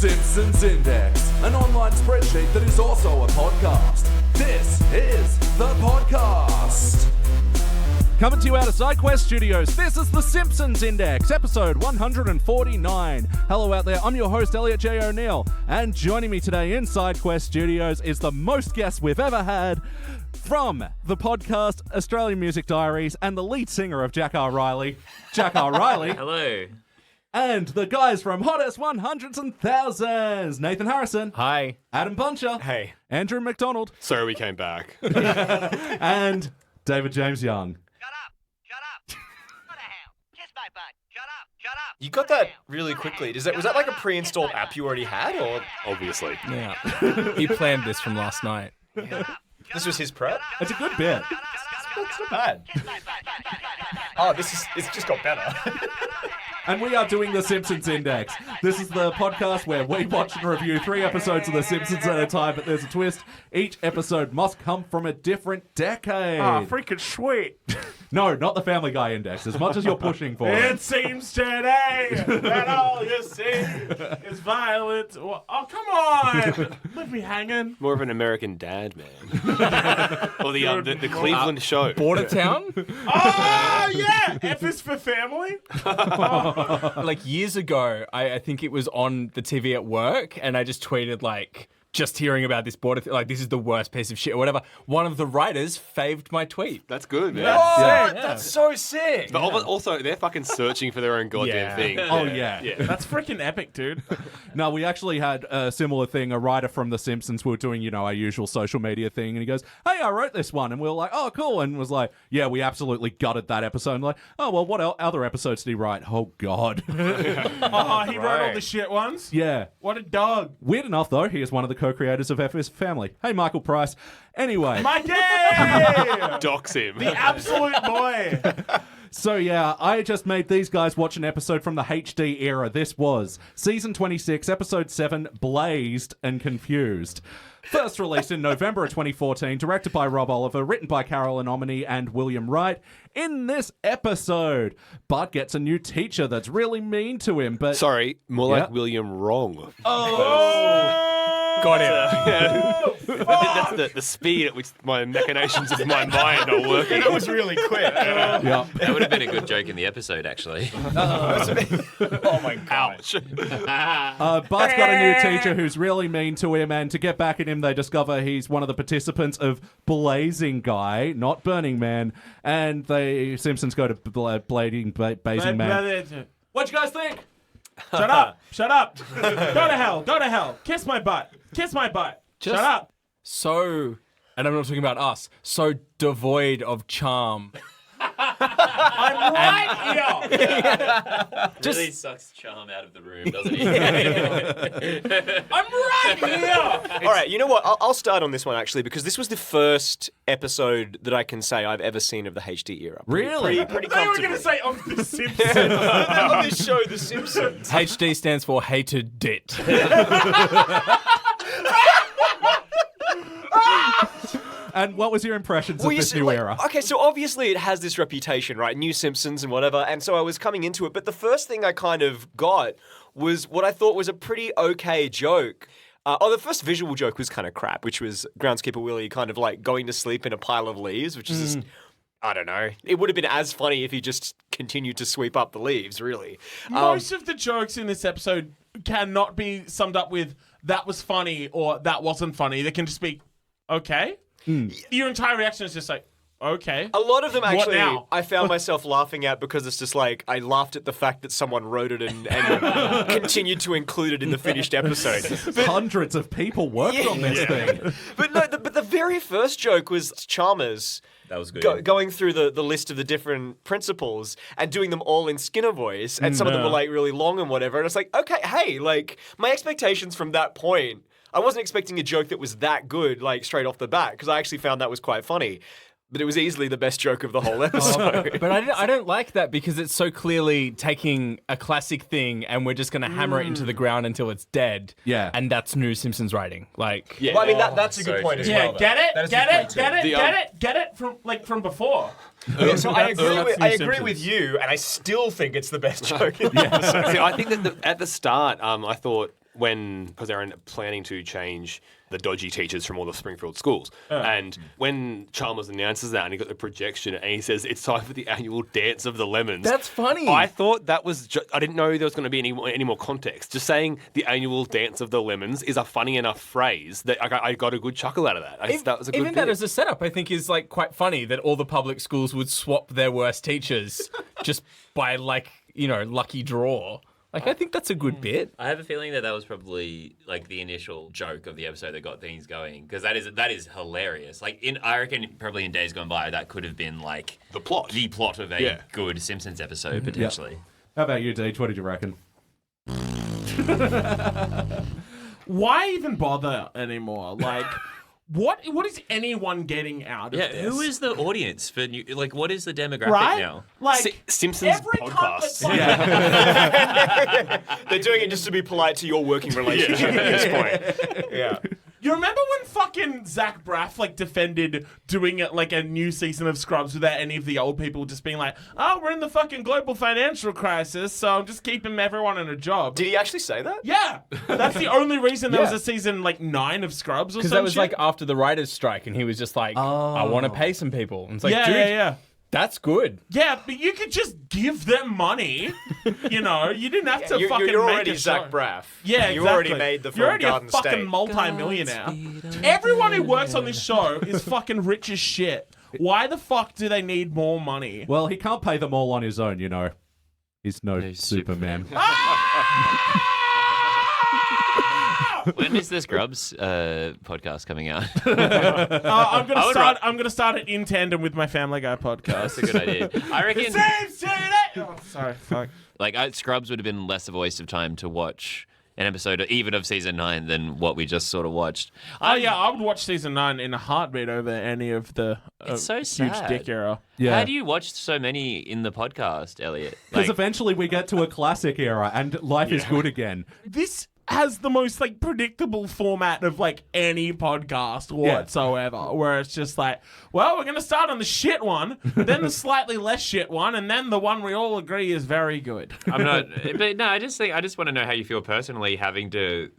Simpsons Index, an online spreadsheet that is also a podcast. This is the podcast. Coming to you out of SideQuest Studios, this is the Simpsons Index, episode 149. Hello out there, I'm your host, Elliot J. O'Neill, and joining me today in SideQuest Studios is the most guests we've ever had from the podcast Australian Music Diaries and the lead singer of Jack R. Reilly, Jack R. Reilly. Hello. And the guys from Hottest 100s and Thousands, Nathan Harrison. Hi. Adam Buncher. Hey. Andrew McDonald. Sorry we came back. And David James Young. You got that really quickly. Was that like a pre-installed app you already had, or Obviously. Yeah. He planned this from last night. this was his prep? It's a good bit. It's not bad. Oh, it's just got better. And we are doing the Simpsons Index. This is the podcast where we watch and review 3 episodes of The Simpsons at a time, but there's a twist. Each episode must come from a different decade. Oh, freaking sweet. No, not the Family Guy Index, as much as you're pushing for it. It seems today that all you see is violence. Oh, come on. Leave me hanging. More of an American Dad, man. Or the Cleveland show. Bordertown? Oh, yeah. F is for family. Like years ago, I think it was on the TV at work, and I just tweeted just hearing about this border, this is the worst piece of shit or whatever. One of the writers faved my tweet. That's good, man. That's so sick. But also, they're fucking searching for their own goddamn thing. Oh, yeah. That's freaking epic, dude. No, we actually had a similar thing. A writer from The Simpsons, we were doing, our usual social media thing, and he goes, hey, I wrote this one. And we were like, oh, cool. And was like, yeah, we absolutely gutted that episode. And like, oh, well, what other episodes did he write? Oh, God. He wrote all the shit ones? Yeah. What a dog. Weird enough, though, he is one of the co-creators of FS Family. Hey, Michael Price. Anyway. Mikey! Dox him. The absolute boy. So, yeah, I just made these guys watch an episode from the HD era. This was Season 26, Episode 7, Blazed and Confused. First released in November of 2014, directed by Rob Oliver, written by Carolyn Omni and William Wright. In this episode, Bart gets a new teacher that's really mean to him, but... Sorry, more like William Wrong. Got him. That's the speed at which my machinations of my mind are working. That was really quick. Yeah. That would have been a good joke in the episode, actually. Oh my god. Ouch. Bart's got a new teacher who's really mean to him, and to get back at him, they discover he's one of the participants of Blazing Guy, not Burning Man, and the Simpsons go to Blazing Man. What'd you guys think? Shut up. Shut up. Go to hell. Go to hell. Kiss my butt. Kiss my butt. Shut up. So, and I'm not talking about us, so devoid of charm. I'm right here. Really sucks charm out of the room, doesn't he? I'm right here. All right, you know what? I'll start on this one, actually, because this was the first episode that I can say I've ever seen of the HD era. Really? Pretty They were comfortably. going to say on The Simpsons. on this show, The Simpsons. HD stands for hated dit. And what was your impressions of this new era? Okay, so obviously it has this reputation, right? New Simpsons and whatever, and so I was coming into it, but the first thing I kind of got was what I thought was a pretty okay joke. The first visual joke was kind of crap, which was Groundskeeper Willie kind of going to sleep in a pile of leaves, which is just, I don't know. It would have been as funny if he just continued to sweep up the leaves, really. Most of the jokes in this episode cannot be summed up with that was funny or that wasn't funny. They can just be okay. Your entire reaction is just like, okay. A lot of them What actually, now? I found myself laughing at because it's just I laughed at the fact that someone wrote it and continued to include it in the finished episode. Hundreds of people worked on this thing. But no, but the very first joke was Chalmers. That was good. Going through the list of the different principles and doing them all in Skinner voice, and some of them were really long and whatever. And it's like, okay, hey, my expectations from that point, I wasn't expecting a joke that was that good, straight off the bat, because I actually found that was quite funny. But it was easily the best joke of the whole episode. But I don't like that because it's so clearly taking a classic thing and we're just going to hammer it into the ground until it's dead. Yeah. And that's new Simpsons writing. Yeah. Well, I mean, that's a good point as well. Get it from before. Yeah, so I agree with you, and I still think it's the best joke in the episode. See, I think that at the start, I thought because they're planning to change the dodgy teachers from all the Springfield schools. And when Chalmers announces that and he got the projection and he says, it's time for the annual dance of the lemons. That's funny. I thought that was, I didn't know there was going to be any more context. Just saying the annual dance of the lemons is a funny enough phrase that I got a good chuckle out of that. That was a good Even that as a setup, I think, is like quite funny that all the public schools would swap their worst teachers just by lucky draw. Like, I think that's a good bit. I have a feeling that was probably like the initial joke of the episode that got things going, because that is hilarious. Like, I reckon probably in days gone by that could have been like the plot of a good Simpsons episode potentially. How about you, Deej? What did you reckon? Why even bother anymore? Like, what is anyone getting out of this? Who is the audience for new? Like, what is the demographic right? now? Like Simpsons every podcast. They're doing it just to be polite to your working relationship at this point. Yeah. You remember when fucking Zach Braff defended doing it like a new season of Scrubs without any of the old people just being like, oh, we're in the fucking global financial crisis, so I'm just keeping everyone in a job. Did he actually say that? Yeah. That's the only reason there was a season 9 of Scrubs or something. Because that was after the writers' strike, and he was just like, I want to pay some people. And it's like, dude, yeah. that's good. Yeah, but you could just give them money. You didn't have to fucking you're make already a Zach show. Braff. Yeah, You exactly. already made the You're Front already Garden a fucking State. multi-millionaire. Everyone who works on this show is fucking rich as shit. Why the fuck do they need more money? Well, he can't pay them all on his own, He's no Superman. When is the Scrubs podcast coming out? I'm gonna start it in tandem with my Family Guy podcast. That's a good idea. I reckon. Oh, sorry, fuck. Scrubs would have been less of a waste of time to watch an episode, even of season 9, than what we just sort of watched. I would watch season 9 in a heartbeat over any of the It's so huge sad. dick era. Yeah. How do you watch so many in the podcast, Elliot? Because eventually we get to a classic era and life is good again. This has the most predictable format of any podcast whatsoever, where it's just well, we're gonna start on the shit one, then the slightly less shit one, and then the one we all agree is very good. I'm not, but no, I just want to know how you feel personally having to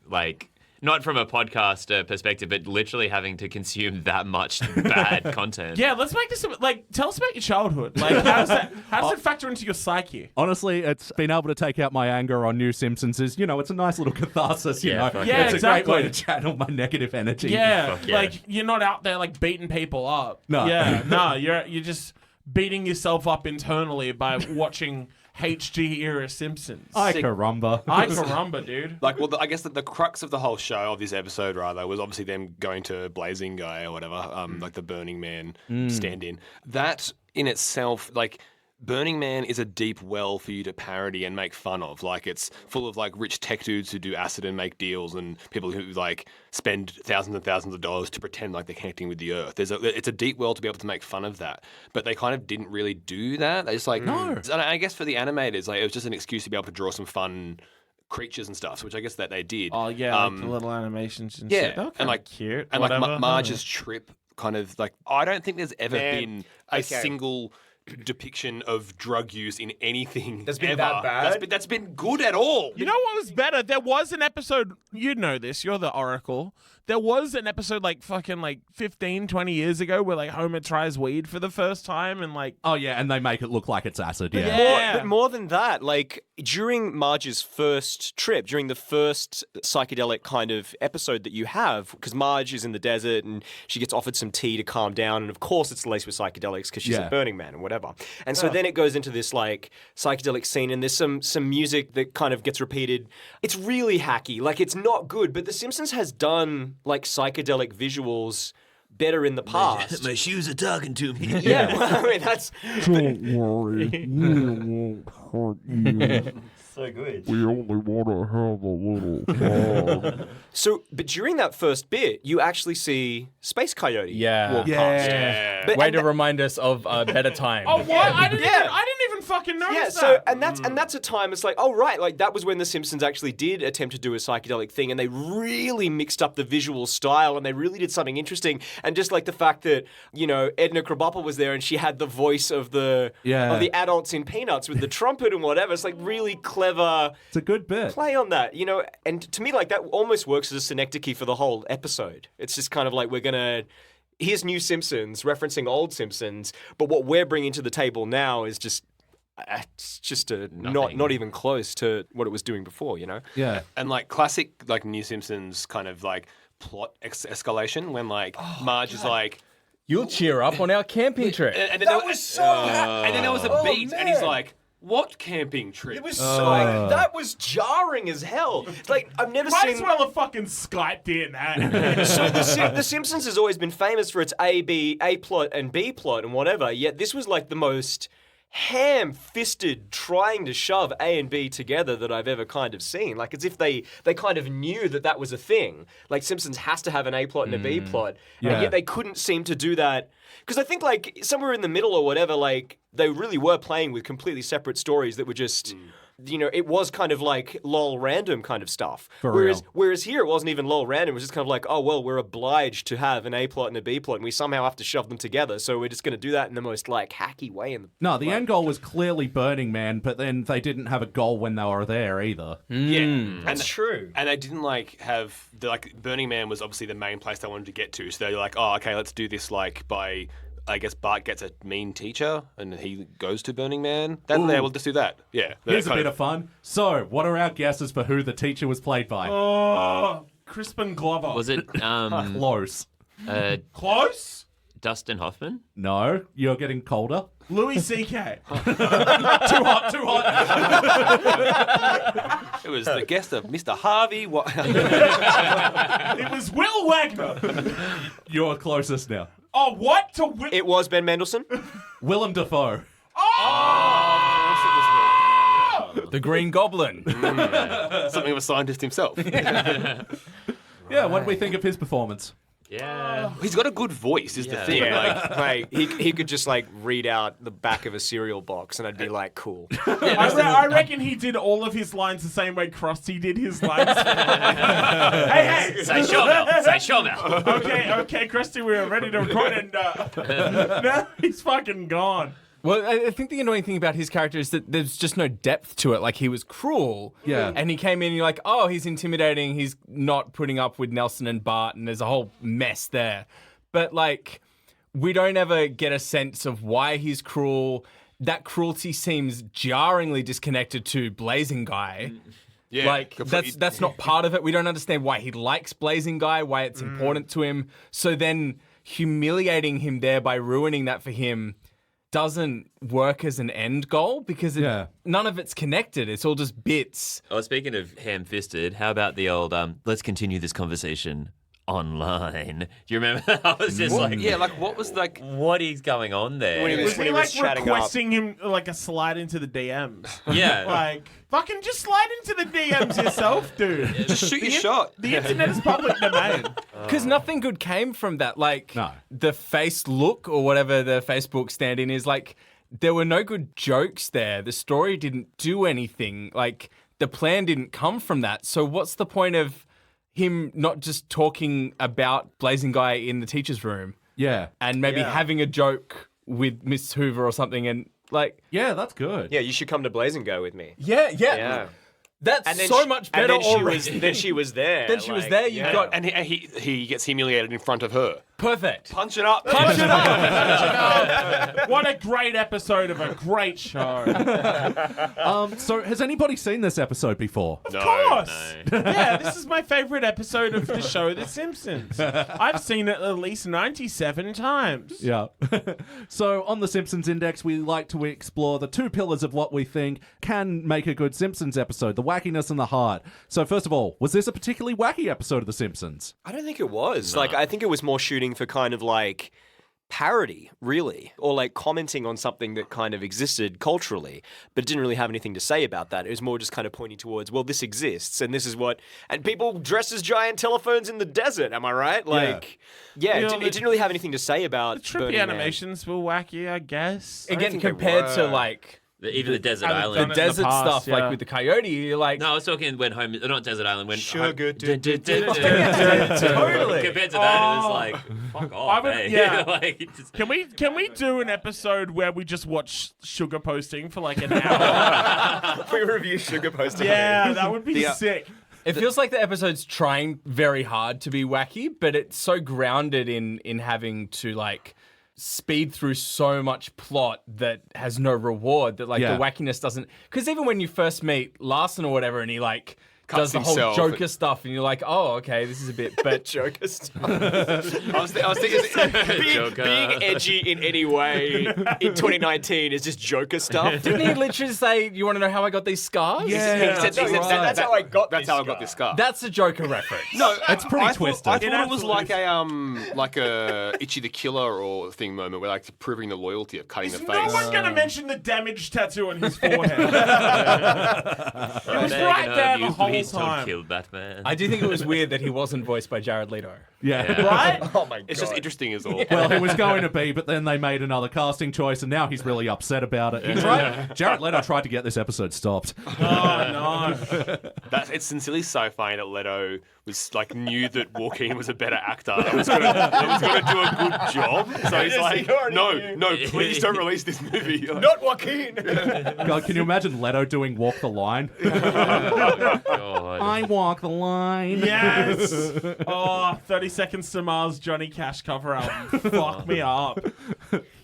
not from a podcast perspective, but literally having to consume that much bad content. Yeah, let's make this tell us about your childhood. How does that factor into your psyche? Honestly, it's been able to take out my anger on New Simpsons it's a nice little catharsis, you know. fuck yeah, It's exactly. a great way to channel my negative energy. Yeah, Fuck yeah. you're not out there beating people up. No. Yeah, no, you're just beating yourself up internally by watching HG era Simpsons. Ay caramba. Ay caramba, dude. I guess that the crux of the whole show, of this episode rather, was obviously them going to Blazing Guy or whatever, the Burning Man stand-in. That in itself, Burning Man is a deep well for you to parody and make fun of. It's full of rich tech dudes who do acid and make deals, and people who spend thousands and thousands of dollars to pretend like they're connecting with the earth. It's a deep well to be able to make fun of that. But they kind of didn't really do that. They just no. And I guess for the animators, it was just an excuse to be able to draw some fun creatures and stuff, which I guess that they did. Oh yeah, the little animations and shit. Yeah, And cute. And whatever. Marge's trip, kind of I don't think there's ever been a okay. single depiction of drug use in anything That's been ever. that bad? That's been good at all. You know what was better? There was an episode, you'd know this, you're the Oracle. There was an episode 15, 20 years ago where Homer tries weed for the first time and Oh, yeah, and they make it look like it's acid, yeah. Yeah. But more than that, during Marge's first trip, during the first psychedelic kind of episode that you have, because Marge is in the desert and she gets offered some tea to calm down, and of course it's laced with psychedelics because she's Yeah. a Burning Man and whatever. And so then it goes into this psychedelic scene, and there's some music that kind of gets repeated. It's really hacky, it's not good, but The Simpsons has done psychedelic visuals better in the past. My shoes are talking to me. Yeah, well, I mean, that's Don't worry, we won't hurt you. so good. We only want to have a little fun. So, but during that first bit, you actually see Space Coyote Yeah. walk past. Way to remind us of better times. Oh, what? I didn't even fucking notice Yeah, that. so and that's a time it's like, oh right, like that was when the Simpsons actually did attempt to do a psychedelic thing, and they really mixed up the visual style, and they really did something interesting. And just like the fact that Edna Krabappel was there, and she had the voice of the adults in Peanuts with the trumpet and whatever. It's like really clever. It's a good bit. Play on that, and to me, like that almost works as a synecdoche for the whole episode. It's just kind of like here's new Simpsons referencing old Simpsons, but what we're bringing to the table now is just not even close to what it was doing before, Yeah. And like classic like New Simpsons kind of like plot escalation when like Marge is like, You'll cheer up on our camping trip. and then and then there was a beat, and he's like, what camping trip? It was that was jarring as hell. It's like I've never Might seen. as well have fucking Skyped in. So the Simpsons has always been famous for its A plot and B plot and whatever. Yet this was like the most ham-fisted trying to shove A and B together that I've ever kind of seen. Like as if they kind of knew that was a thing. Like Simpsons has to have an A plot and a B plot, and yet they couldn't seem to do that. Because I think like somewhere in the middle or whatever, like they really were playing with completely separate stories that were just. It was kind of like lol random kind of stuff. Whereas here it wasn't even lol random. It was just kind of like, oh, well, we're obliged to have an A plot and a B plot, and we somehow have to shove them together. So we're just going to do that in the most like hacky way. No, the end goal was clearly Burning Man, but then they didn't have a goal when they were there either. Yeah, that's true. And they didn't have Burning Man was obviously the main place they wanted to get to. So they're like, oh, okay, let's do this by. I guess Bart gets a mean teacher and he goes to Burning Man. We'll just do that. Yeah. Here's a bit of fun. So, what are our guesses for who the teacher was played by? Oh, Crispin Glover. Was it Close. Close? Dustin Hoffman? No, you're getting colder. Louis C.K. Too hot. It was the guest of Mr. Harvey. It was Will Wagner. You're closest now. Oh, what? It was Ben Mendelsohn. Willem Dafoe. The Green Goblin. Something of a scientist himself. Yeah, what do we think of his performance? Yeah. He's got a good voice, is the thing. Like he could just like read out the back of a cereal box, and I'd be like, cool. I reckon he did all of his lines the same way Krusty did his lines. hey! Say Shawmel. Okay, Krusty, we're ready to record, and no, he's fucking gone. Well, I think the annoying thing about his character is that there's just no depth to it. Like, he was cruel. Yeah. And he came in and you're like, oh, he's intimidating. He's not putting up with Nelson and Bart, and there's a whole mess there. But, like, we don't ever get a sense of why he's cruel. That cruelty seems jarringly disconnected to Blazing Guy. Yeah, like, completely. that's not part of it. We don't understand why he likes Blazing Guy, why it's important to him. So then humiliating him there by ruining that for him doesn't work as an end goal because none of it's connected. It's all just bits. Oh, speaking of ham-fisted, how about the old, let's continue this conversation online. Do you remember? I was just what was like... What is going on there? When he was chatting up. Requesting him like a slide into the DMs? Yeah. Like, fucking just slide into the DMs yourself, dude. Just shoot your shot. The internet is public domain. Because nothing good came from that. Like, the face look or whatever the Facebook stand-in is, like, there were no good jokes there. The story didn't do anything. Like, the plan didn't come from that. So what's the point of him not just talking about Blazing Guy in the teacher's room? Yeah. And maybe having a joke with Miss Hoover or something and, like... Yeah, that's good. Yeah, you should come to Blazing Guy with me. Yeah. That's so much better already. Then she was there. Then she was there. You've got... And he gets humiliated in front of her. Perfect. Punch it up. Punch it up. What a great episode of a great show. So has anybody seen this episode before? Of course. Yeah, this is my favorite episode of the show, The Simpsons. I've seen it at least 97 times. Yeah. So on the Simpsons Index, we like to explore the two pillars of what we think can make a good Simpsons episode, the wackiness and the heart. So first of all, was this a particularly wacky episode of The Simpsons? I don't think it was. Like, I think it was more shooting for kind of like parody, really, or like commenting on something that kind of existed culturally, but didn't really have anything to say about that. It was more just kind of pointing towards, well, this exists, and this is what, and people dress as giant telephones in the desert. Am I right? Like, it didn't really have anything to say about The trippy Burning Man. animations were wacky, I guess. Again, compared to like Even the desert I've island. done The it in desert past, stuff, yeah. like with the coyote, you're like, No, I was talking when home, not desert island, when Sugar. totally. Compared to that, it was like, fuck off, would- eh? yeah. Like, it just- Can we do an episode where we just watch sugar posting for like an hour? We review sugar posting. Yeah, that would be sick. It feels like the episode's trying very hard to be wacky, but it's so grounded in having to like speed through so much plot that has no reward, that like Yeah. the wackiness doesn't. Because even when you first meet Larson or whatever, and he like does the whole himself Joker stuff, and you're like, oh, okay, this is a bit. But Joker stuff. I was thinking, Joker. Being edgy in any way in 2019 is just Joker stuff. didn't he literally say, "You want to know how I got these scars"? He said, that's how I got that's this how I got this scar. That's a Joker reference. No, It's pretty twisted. I thought it was absolutely like a Itchy the Killer or thing moment where like proving the loyalty of cutting the Is face. no one going to mention the damaged tattoo on his forehead? It was right there the whole Please don't time. kill Batman. I do think it was weird that he wasn't voiced by Jared Leto. Yeah. Right? Oh my god. It's just interesting as all. Well, he was going to be, but then they made another casting choice, and now he's really upset about it. He tried, Jared Leto tried to get this episode stopped. Oh, no. It's sincerely so funny that Leto was like knew that Joaquin was a better actor and was gonna do a good job. So he's like, no, please don't release this movie. Like, Not Joaquin. God, can you imagine Leto doing Walk the Line? God. I walk the line. Yes. Oh, 30 Seconds to Mars Johnny Cash cover album. Fuck me up.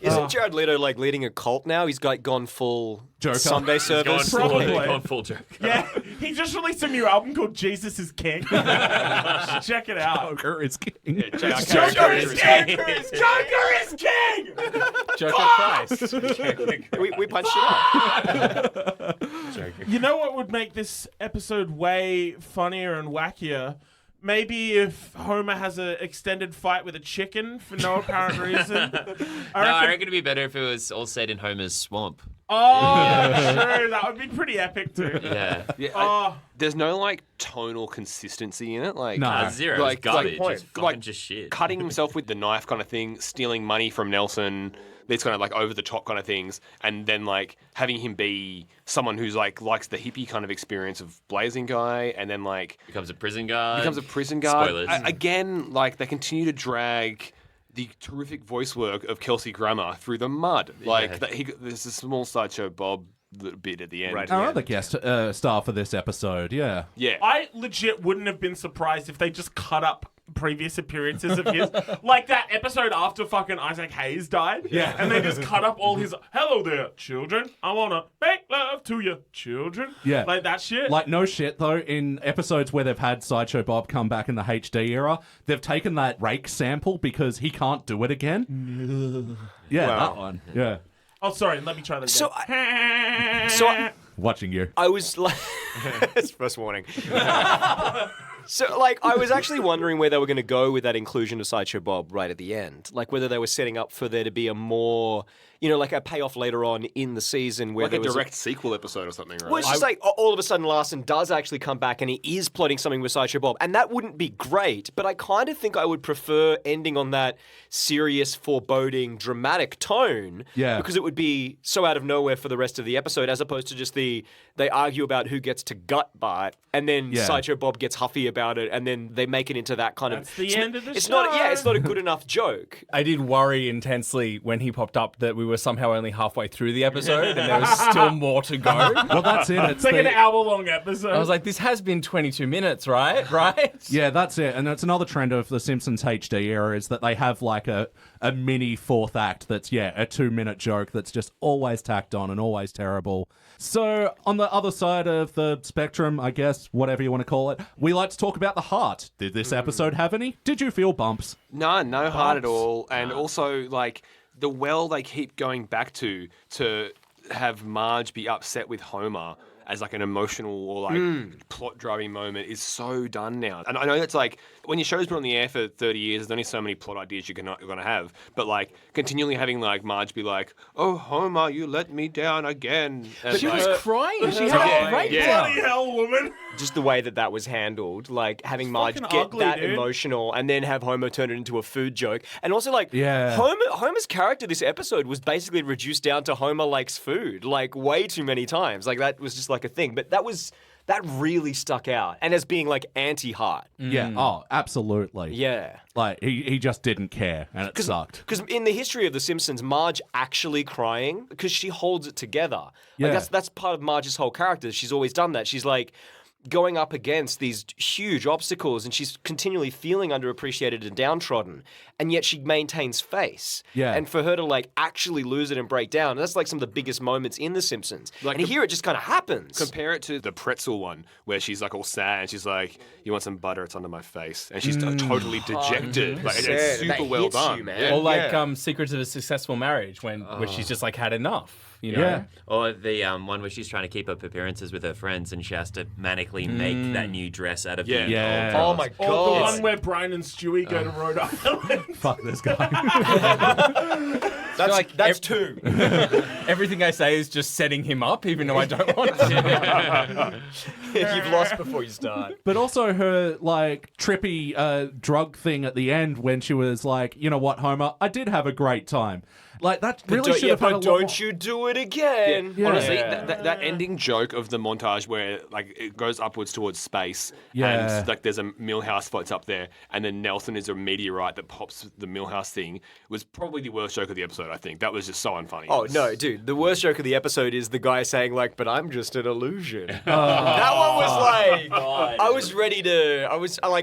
Isn't Jared Leto like leading a cult now? He's like gone full Joker. Sunday service. Probably. Gone full joke. Yeah, he just released a new album called Jesus is King. Check it out. Joker is king. Joker is King! Joker is King! Joker Christ. We punched it up. You know what would make this episode way funnier and wackier? Maybe if Homer has an extended fight with a chicken for no apparent reason. I reckon it'd be better if it was all set in Homer's swamp. Oh, true. That would be pretty epic too. Yeah. Oh, There's no like tonal consistency in it. Like No. Zero. Like- It's garbage. like- It's fucking like just shit. cutting himself with the knife kind of thing, stealing money from Nelson. These kind of like over the top kind of things, and then like having him be someone who's like likes the hippie kind of experience of Blazing Guy, and then like Becomes a prison guard. Spoilers. Spoilers. Again, like they continue to drag the terrific voice work of Kelsey Grammer through the mud. Like there's a small sideshow Bob little bit at the end. Right. Our other guest star for this episode, yeah. Yeah. I legit wouldn't have been surprised if they just cut up previous appearances of his. Like that episode after fucking Isaac Hayes died. Yeah. And they just cut up all his, hello there, children. I want to make love to you, children. Yeah. Like that shit. Like, no shit, though, in episodes where they've had Sideshow Bob come back in the HD era, they've taken that rake sample because he can't do it again. Yeah, Wow. that one. Yeah. Oh, sorry. Let me try that again. So Watching you. I was like, it's first warning. So, like, I was actually wondering where they were going to go with that inclusion of Sideshow Bob right at the end. Like, whether they were setting up for there to be a more, you know, like a payoff later on in the season where Like there a was direct sequel episode or something, right? Well, it's just like all of a sudden Larson does actually come back and he is plotting something with Sideshow Bob. And that wouldn't be great, but I kind of think I would prefer ending on that serious, foreboding, dramatic tone. Yeah. Because it would be so out of nowhere for the rest of the episode, as opposed to just they argue about who gets to gut bite, and then Yeah. Sideshow Bob gets huffy about it, and then they make it into that kind That's of... the end of the it's show. Not, yeah, it's not a good enough joke. I did worry intensely when he popped up that we were somehow only halfway through the episode and there was still more to go. Well, that's it. It's like an hour-long episode. I was like, this has been 22 minutes, right? Right? Yeah, that's it. And it's another trend of the Simpsons HD era is that they have like a mini fourth act that's, a 2-minute joke that's just always tacked on and always terrible. So on the other side of the spectrum, I guess, whatever you want to call it, we like to talk about the heart. Did this episode have any? Did you feel bumps? No heart at all. And also, like, the well they keep going back to have Marge be upset with Homer as like an emotional or like plot driving moment is so done now. And I know it's like when your show's been on the air for 30 years, there's only so many plot ideas you're gonna have. But like continually having like Marge be like, "Oh Homer, you let me down again." And She like, was crying. She had a breakdown. Bloody hell, woman. Just the way that was handled, like having Marge fucking get ugly, that dude. emotional and then have Homer turn it into a food joke. And also like Yeah. Homer's character this episode was basically reduced down to Homer likes food, like way too many times. Like that was just like a thing. But that really stuck out and as being like anti-heart. Yeah. Oh, absolutely. Yeah. Like he just didn't care, and it sucked. Because in the history of The Simpsons, Marge actually crying because she holds it together. Yeah. Like that's part of Marge's whole character. She's always done that. She's like going up against these huge obstacles and she's continually feeling underappreciated and downtrodden, and yet she maintains face. Yeah. And for her to like actually lose it and break down, that's like some of the biggest moments in The Simpsons. Like and here it just kind of happens. compare it to the pretzel one where she's like all sad and she's like, "You want some butter? It's under my face," and she's totally dejected. Like it's 100%. super That well hits you, done, man. Yeah. Or like Secrets of a Successful Marriage where she's just like had enough. You know? Yeah. Or the one where she's trying to keep up appearances with her friends and she has to manically make that new dress out of Yeah. the Yeah. old Oh dress. my Or the god. one where Brian and Stewie go to Rhode Island. Fuck this guy. That's two. Everything I say is just setting him up, even though I don't want to. You've lost before you start. But also her like trippy drug thing at the end when she was like, "You know what, Homer? I did have a great time." Like that really should have had a lot more... Don't you do it again. Yeah. Honestly, Yeah. that ending joke of the montage where like it goes upwards towards space, Yeah. and like there's a Millhouse floats up there, and then Nelson is a meteorite that pops the Millhouse thing, was probably the worst joke of the episode. I think that was just so unfunny. Oh no, dude! The worst joke of the episode is the guy saying like, "But I'm just an illusion." That one was like, I was ready to.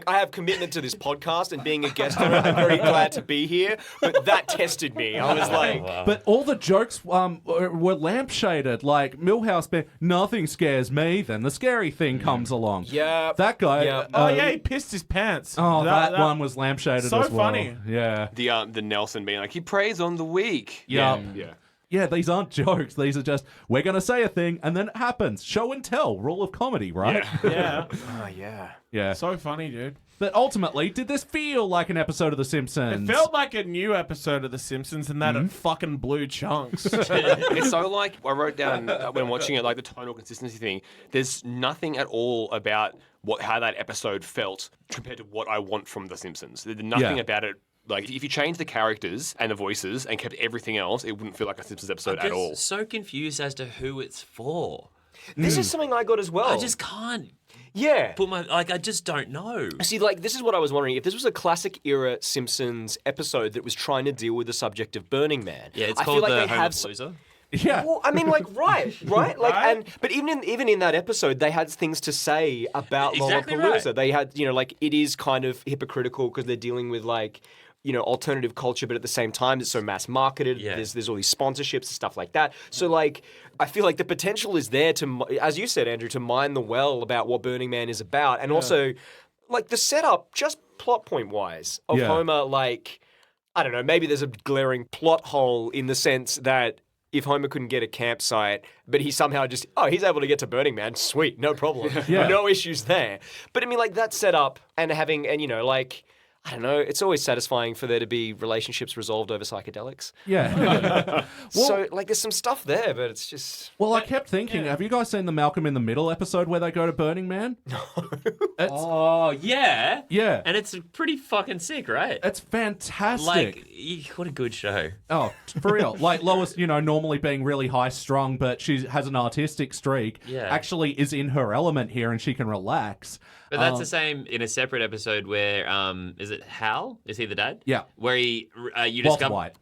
I have commitment to this podcast and being a guest on it. I'm very glad to be here, but that tested me. I was like, But all the jokes were lampshaded. Like Millhouse being, "Nothing scares me." Then the scary thing comes along. Yeah. That guy. Yeah. Oh yeah, he pissed his pants. Oh, that one was lampshaded so as well. funny. Yeah. the Nelson being like, he preys on the weak. Yeah. Yeah. Yeah, these aren't jokes. These are just, we're going to say a thing and then it happens. Show and tell. Rule of comedy, right? Yeah. oh yeah. Yeah. So funny, dude. But ultimately, did this feel like an episode of The Simpsons? It felt like a new episode of The Simpsons and that it fucking blew chunks. It's so like I wrote down when watching it, like the tonal consistency thing. There's nothing at all about how that episode felt compared to what I want from The Simpsons. There's nothing Yeah. about it. Like if you change the characters and the voices and kept everything else, it wouldn't feel like a Simpsons episode at all. So confused as to who it's for. This is something I got as well. I just can't yeah. put my I just don't know. See, like, this is what I was wondering. If this was a classic era Simpsons episode that was trying to deal with the subject of Burning Man, Yeah, it's I called feel like the they Home have of Loser. Yeah. Well, I mean, like, right, like, Right? but even in that episode, they had things to say about Exactly Lollapalooza. right. They had, like, it is kind of hypocritical because they're dealing with like, alternative culture, but at the same time, it's so mass marketed. Yeah. There's all these sponsorships and stuff like that. So, like, I feel like the potential is there to, as you said, Andrew, to mine the well about what Burning Man is about, and also, like, the setup, just plot point wise, of Yeah. Homer, like, I don't know, maybe there's a glaring plot hole in the sense that if Homer couldn't get a campsite, but he somehow just, he's able to get to Burning Man, sweet, no problem. Yeah. No issues there. But I mean, like, that setup and having, and, like, I don't know, it's always satisfying for there to be relationships resolved over psychedelics. Yeah. So, like, there's some stuff there, but it's just... Well, I kept thinking, have you guys seen the Malcolm in the Middle episode where they go to Burning Man? No. Oh yeah. Yeah. And it's pretty fucking sick, right? It's fantastic. Like, what a good show. Oh, for real. Like Lois, normally being really high strung, but she has an artistic streak, Yeah. actually is in her element here and she can relax. But that's the same in a separate episode where, is it Hal? Is he the dad? Yeah. Where you Walter discover... White.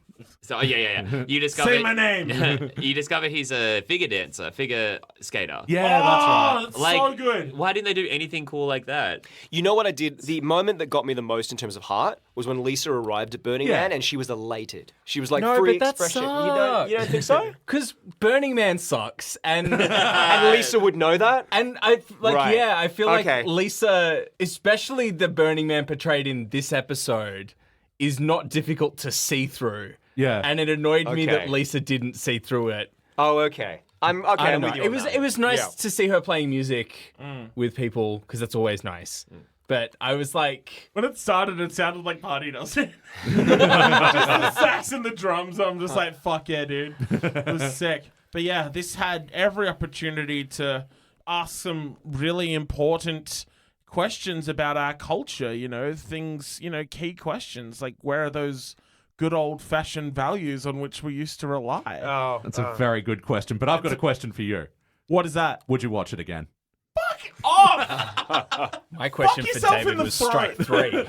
So, yeah. You discover... Say my name. You discover he's a figure skater. Yeah, that's right. That's so good. Why didn't they do anything cool like that? You know what I did? The moment that got me the most in terms of heart was when Lisa arrived at Burning Yeah. Man and she was elated. She was like, No, free but that expression. You don't think so? Because Burning Man sucks, and And Lisa would know that? and I Right. I feel Okay. like Lisa, especially the Burning Man portrayed in this episode, is not difficult to see through. Yeah. And it annoyed me Okay. that Lisa didn't see through it. Oh, okay. I'm okay. I I'm don't with know. you on that. It was nice Yeah. to see her playing music with people because that's always nice. But I was like, When it started, it sounded like party doesn't it? Just the sax and the drums. I'm just like, fuck yeah, dude. It was sick. But yeah, this had every opportunity to ask some really important questions about our culture, things, key questions. Like, where are those good old-fashioned values on which we used to rely? Oh, That's a very good question. But I've got a question for you. What is that? Would you watch it again? Off! my question Fuck for yourself in David the was throat. strike 3.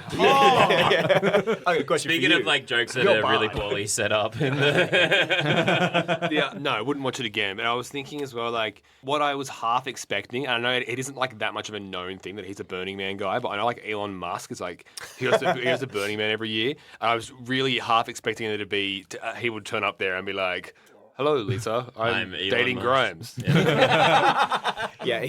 okay, question Speaking for you. of like jokes that You're are really barred. poorly set up in the Yeah, no, I wouldn't watch it again. But I was thinking as well, like, what I was half expecting, and I know it isn't like that much of a known thing that he's a Burning Man guy, but I know like Elon Musk is like, he goes to Burning Man every year. And I was really half expecting it to be, he would turn up there and be like, hello, Lisa. I'm Elon dating Musk." Grimes. Yeah,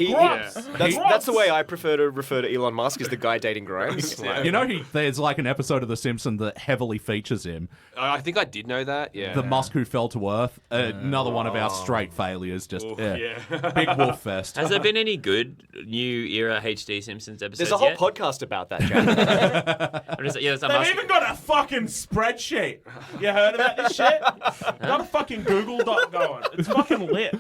that's the way I prefer to refer to Elon Musk as the guy dating Grimes. You know, there's like an episode of The Simpsons that heavily features him. I think I did know that. Yeah. The Musk who fell to earth. Another one of our straight failures. Just big wolf fest. Has there been any good new era HD Simpsons episodes There's a whole yet? podcast about that, Jack. Or is it- yeah, that's- I'm They've asking- even got a fucking spreadsheet. You heard about this shit? Got a fucking Google Doc going. It's fucking lit.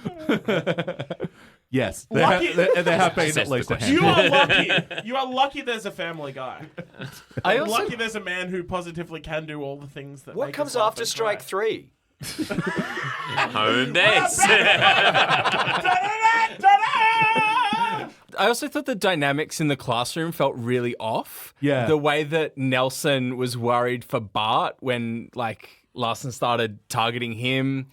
Yes, Lucky- there have been at Assess the least a question. You handful. are lucky. You are lucky the's a Family Guy. I also Lucky there's a man who positively can do all the things that What make comes us laugh after and strike cry. 3? Home base. I also thought the dynamics in the classroom felt really off. Yeah. The way that Nelson was worried for Bart when, like, Larson started targeting him.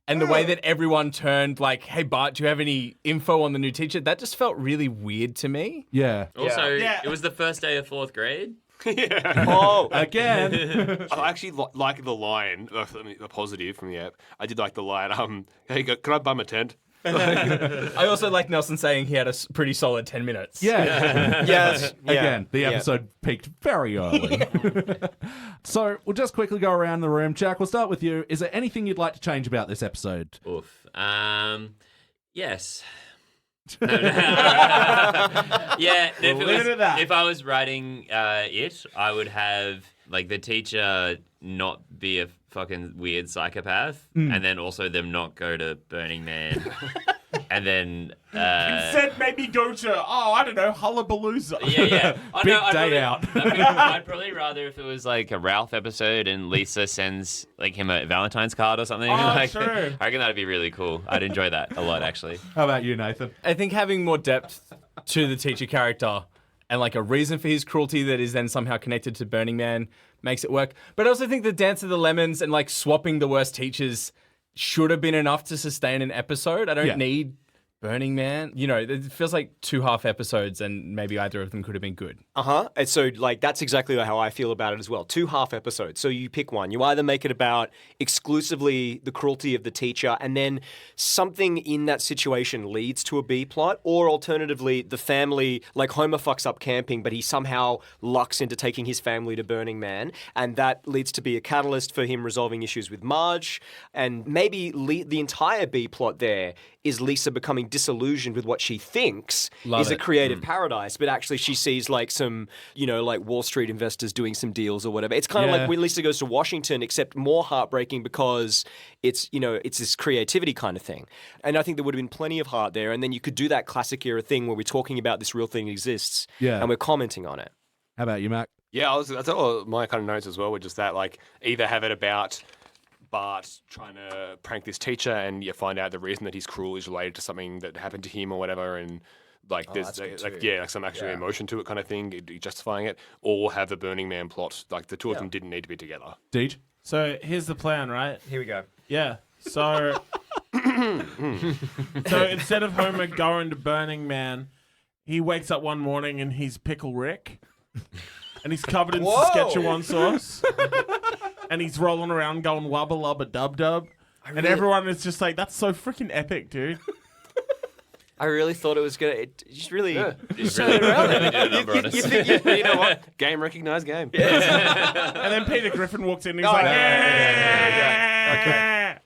And the way that everyone turned, like, hey, Bart, do you have any info on the new teacher? That just felt really weird to me. Yeah. Also, Yeah. it was the first day of 4th grade. Oh, Again. I actually like the line, the positive from the app. I did like the line, hey, can I bum a tent? I also like Nelson saying he had a pretty solid 10 minutes. Yeah. yes. Again, the episode peaked very early. So we'll just quickly go around the room. Jack, we'll start with you. Is there anything you'd like to change about this episode? Oof. Yes. Yeah, leave it at that. if I was writing it, I would have like the teacher not be a fucking weird psychopath, and then also them not go to Burning Man, and then Instead, maybe go to, I don't know, Hullabalooza. yeah. Oh, Big no, I'd day probably, out. I'd probably rather if it was like a Ralph episode and Lisa sends like him a Valentine's card or something. Like, true. I reckon that'd be really cool. I'd enjoy that a lot, actually. How about you, Nathan? I think having more depth to the teacher character and like a reason for his cruelty that is then somehow connected to Burning Man makes it work. But I also think the Dance of the Lemons and like swapping the worst teachers should have been enough to sustain an episode. I don't need Burning Man. You know, it feels like 2 half episodes and maybe either of them could have been good. And so, like, that's exactly how I feel about it as well. 2 half episodes. So you pick one. You either make it about exclusively the cruelty of the teacher, and then something in that situation leads to a B plot, or alternatively, the family, like Homer fucks up camping, but he somehow lucks into taking his family to Burning Man, and that leads to be a catalyst for him resolving issues with Marge, and maybe the entire B plot there is Lisa becoming disillusioned with what she thinks is a creative paradise, but actually she sees like some, like Wall Street investors doing some deals or whatever. It's kind of like when Lisa goes to Washington, except more heartbreaking because it's this creativity kind of thing. And I think there would have been plenty of heart there. And then you could do that classic era thing where we're talking about this real thing exists and we're commenting on it. How about you, Mac? Yeah, that's all my kind of notes as well, were just that, like, either have it about Bart trying to prank this teacher and you find out the reason that he's cruel is related to something that happened to him or whatever, and like there's like some actual emotion to it kind of thing, justifying it, or have the Burning Man plot, like the two of them didn't need to be together. Deej? So here's the plan, right? Here we go. Yeah. So, instead of Homer going to Burning Man, he wakes up one morning and he's Pickle Rick. And he's covered in Szechuan sauce. And he's rolling around going wubba lubba dub dub. And everyone is just like, that's so freaking epic, dude. I really thought it was gonna. It just really. Just really did a number on us. You know what? Game recognized game. And then Peter Griffin walks in and he's like, yeah.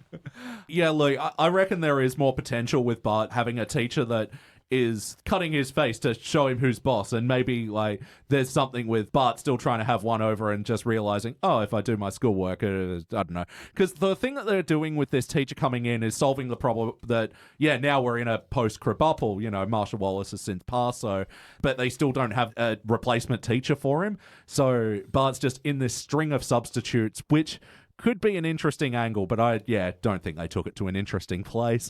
Yeah, look, I reckon there is more potential with Bart having a teacher that is cutting his face to show him who's boss, and maybe like there's something with Bart still trying to have one over and just realizing, oh, if I do my schoolwork, I don't know. Because the thing that they're doing with this teacher coming in is solving the problem that, yeah, now we're in a post-Krabappel, you know, Marshall Wallace has since passed, so, but they still don't have a replacement teacher for him. So Bart's just in this string of substitutes, which could be an interesting angle, but I don't think they took it to an interesting place.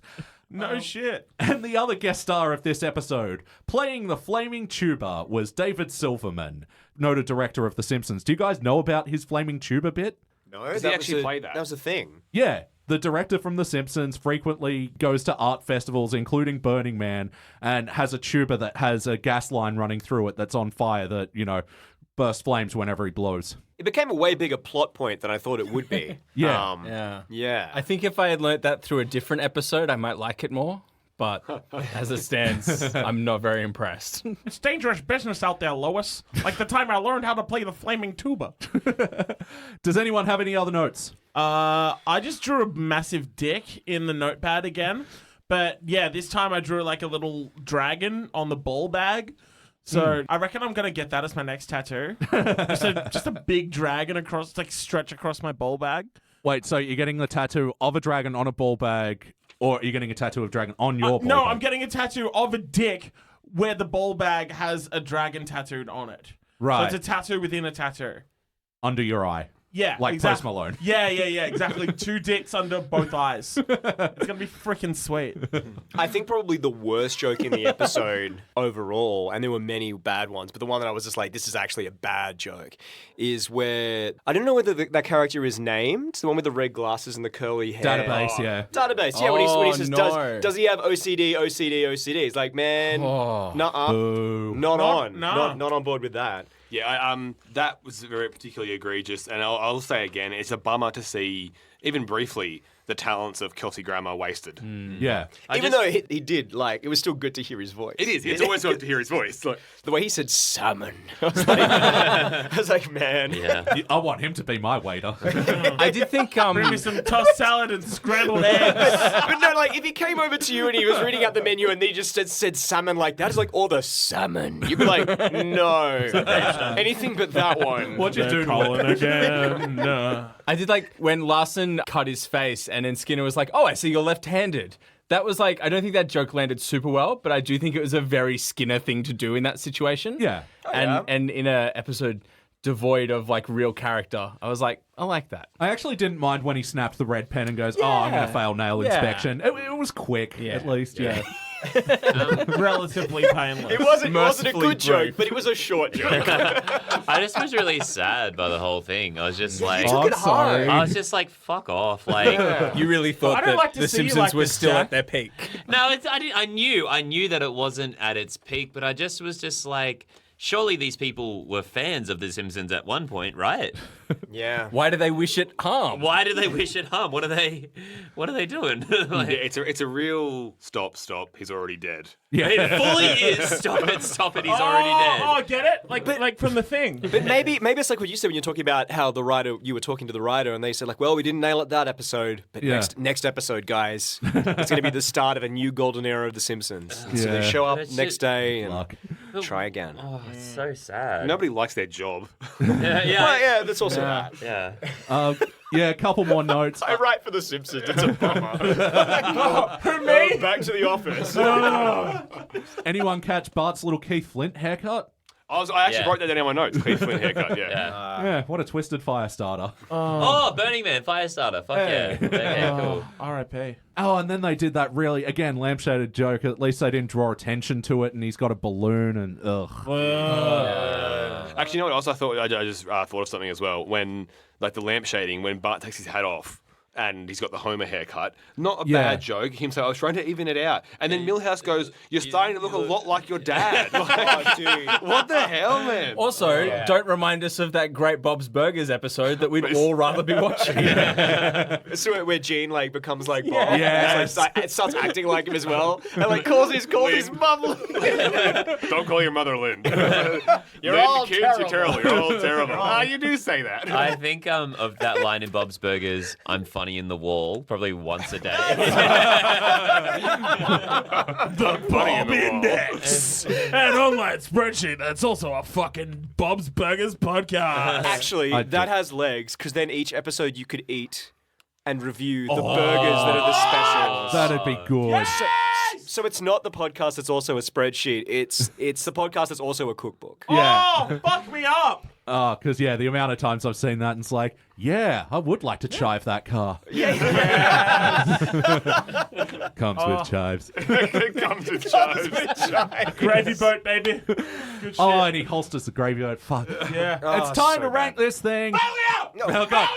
No shit. And the other guest star of this episode, playing the flaming tuba, was David Silverman, noted director of The Simpsons. Do you guys know about his flaming tuba bit? No, Does he actually play that? That was a thing. Yeah. The director from The Simpsons frequently goes to art festivals, including Burning Man, and has a tuba that has a gas line running through it that's on fire that, you know, bursts flames whenever he blows. It became a way bigger plot point than I thought it would be. Yeah. Yeah. I think if I had learnt that through a different episode, I might like it more. But as it stands, I'm not very impressed. It's dangerous business out there, Lois. Like the time I learned how to play the flaming tuba. Does anyone have any other notes? I just drew a massive dick in the notepad again. But yeah, this time I drew like a little dragon on the ball bag. So I reckon I'm gonna get that as my next tattoo. just a big dragon across, like stretch across my ball bag. Wait, so you're getting the tattoo of a dragon on a ball bag, or are you getting a tattoo of a dragon on your ball No, bag? I'm getting a tattoo of a dick where the ball bag has a dragon tattooed on it. Right. So it's a tattoo within a tattoo. Under your eye. Yeah, Like exactly. Post Malone. Yeah, exactly. 2 dicks under both eyes. It's gonna be freaking sweet. I think probably the worst joke in the episode overall, and there were many bad ones, but the one that I was just like, this is actually a bad joke, is where, I don't know whether that character is named, the one with the red glasses and the curly hair. Database, yeah. Database, yeah, when he says, no. does he have OCD? It's like, man, nuh-uh, Boo. not on. Nah. Not on board with that. Yeah, that was very particularly egregious, and I'll say again, it's a bummer to see, even briefly, the talents of Kelsey Grammer wasted. Yeah. Even though he did, like, it was still good to hear his voice. It is. It's always good to hear his voice. Like, The way he said salmon. I was like, man. Yeah. I want him to be my waiter. I did think Bring me some tossed salad and scrambled eggs. But no, like, if he came over to you and he was reading out the menu and he just said salmon like that, it's like, all the salmon. You'd be like, no. Anything but that one. What'd you do to Colin it? again. No. I did like when Larson cut his face and then Skinner was like, oh, I see you're left-handed. That was like, I don't think that joke landed super well, but I do think it was a very Skinner thing to do in that situation. Yeah. And in a episode devoid of like real character, I was like, I like that. I actually didn't mind when he snapped the red pen and goes, oh, I'm going to fail nail Yeah. inspection. It was quick, at least, yeah. Relatively painless. It wasn't a Mercifully good joke, brief. but it was a short joke. I just was really sad by the whole thing. I was just like, Oh, I'm sorry. I was just like, fuck off. Like, You really thought I don't that like to The see you Simpsons like were this, still Jack. at their peak. no, I knew that it wasn't at its peak, but I just was just like, surely these people were fans of The Simpsons at one point, right? Yeah. Why do they wish it harm? Why do they wish it harm? What are they doing? Like, yeah, it's a real stop. He's already dead. it fully is. Stop it. He's already dead. Oh, get it? Like from the thing. But maybe it's like what you said when you're talking about how you were talking to the writer and they said like, well, we didn't nail it that episode, but Yeah. next episode, guys, it's going to be the start of a new golden era of The Simpsons. So they show up That's next it. day and Luck. try again. Oh, it's so sad. Nobody likes their job. Yeah, Well, yeah, that's also that. yeah. Yeah, a couple more notes. I write for The Simpsons. It's a bummer. Who, me? Back to the office. Anyone catch Bart's little Keith Flint haircut? I actually Yeah. wrote that down in my notes. Keith Flint haircut, yeah. Yeah, what a twisted fire starter. Oh, Burning Man, Firestarter. Fuck Hey. yeah. Okay, cool. R.I.P. Oh, and then they did that really, again, lampshaded joke. At least they didn't draw attention to it, and he's got a balloon, and ugh. Actually, you know what else I thought? I just thought of something as well. When, like, the lamp shading, when Bart takes his hat off and he's got the Homer haircut. Not a Yeah. bad joke. Him saying, I was trying to even it out. And then Milhouse goes, you're starting to look a lot like your dad. Like, what the hell, man? Also, don't remind us of that great Bob's Burgers episode that we'd all rather be watching. So where Gene like becomes like Bob. Yes. It starts acting like him as well. And like calls his mum. Don't call your mother Lynn. You're Lynn, all kids, terrible. You're terrible. You're all terrible. You do say that. I think of that line in Bob's Burgers, I'm funny money in the wall probably once a day. The Bob Index. An online spreadsheet that's also a fucking Bob's Burgers podcast. Actually, I that do. has legs because then each episode you could eat and review the burgers that are the specials. That'd be good. So it's not the podcast that's also a spreadsheet. It's the podcast that's also a cookbook. Yeah. Oh, fuck me up. Oh, because, the amount of times I've seen that, and it's like, I would like to chive that car. Comes with chives. Comes with shows. Gravy boat, baby. Good shit. Oh, and he holsters the gravy boat. Fuck. Yeah. It's time to rank this thing. Oh, God.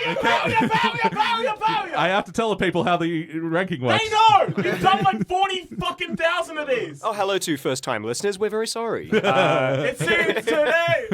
I have to tell the people how the ranking works. They know! You've done like 40 fucking thousand of these. Oh, hello to first-time listeners. We're very sorry. It seems today.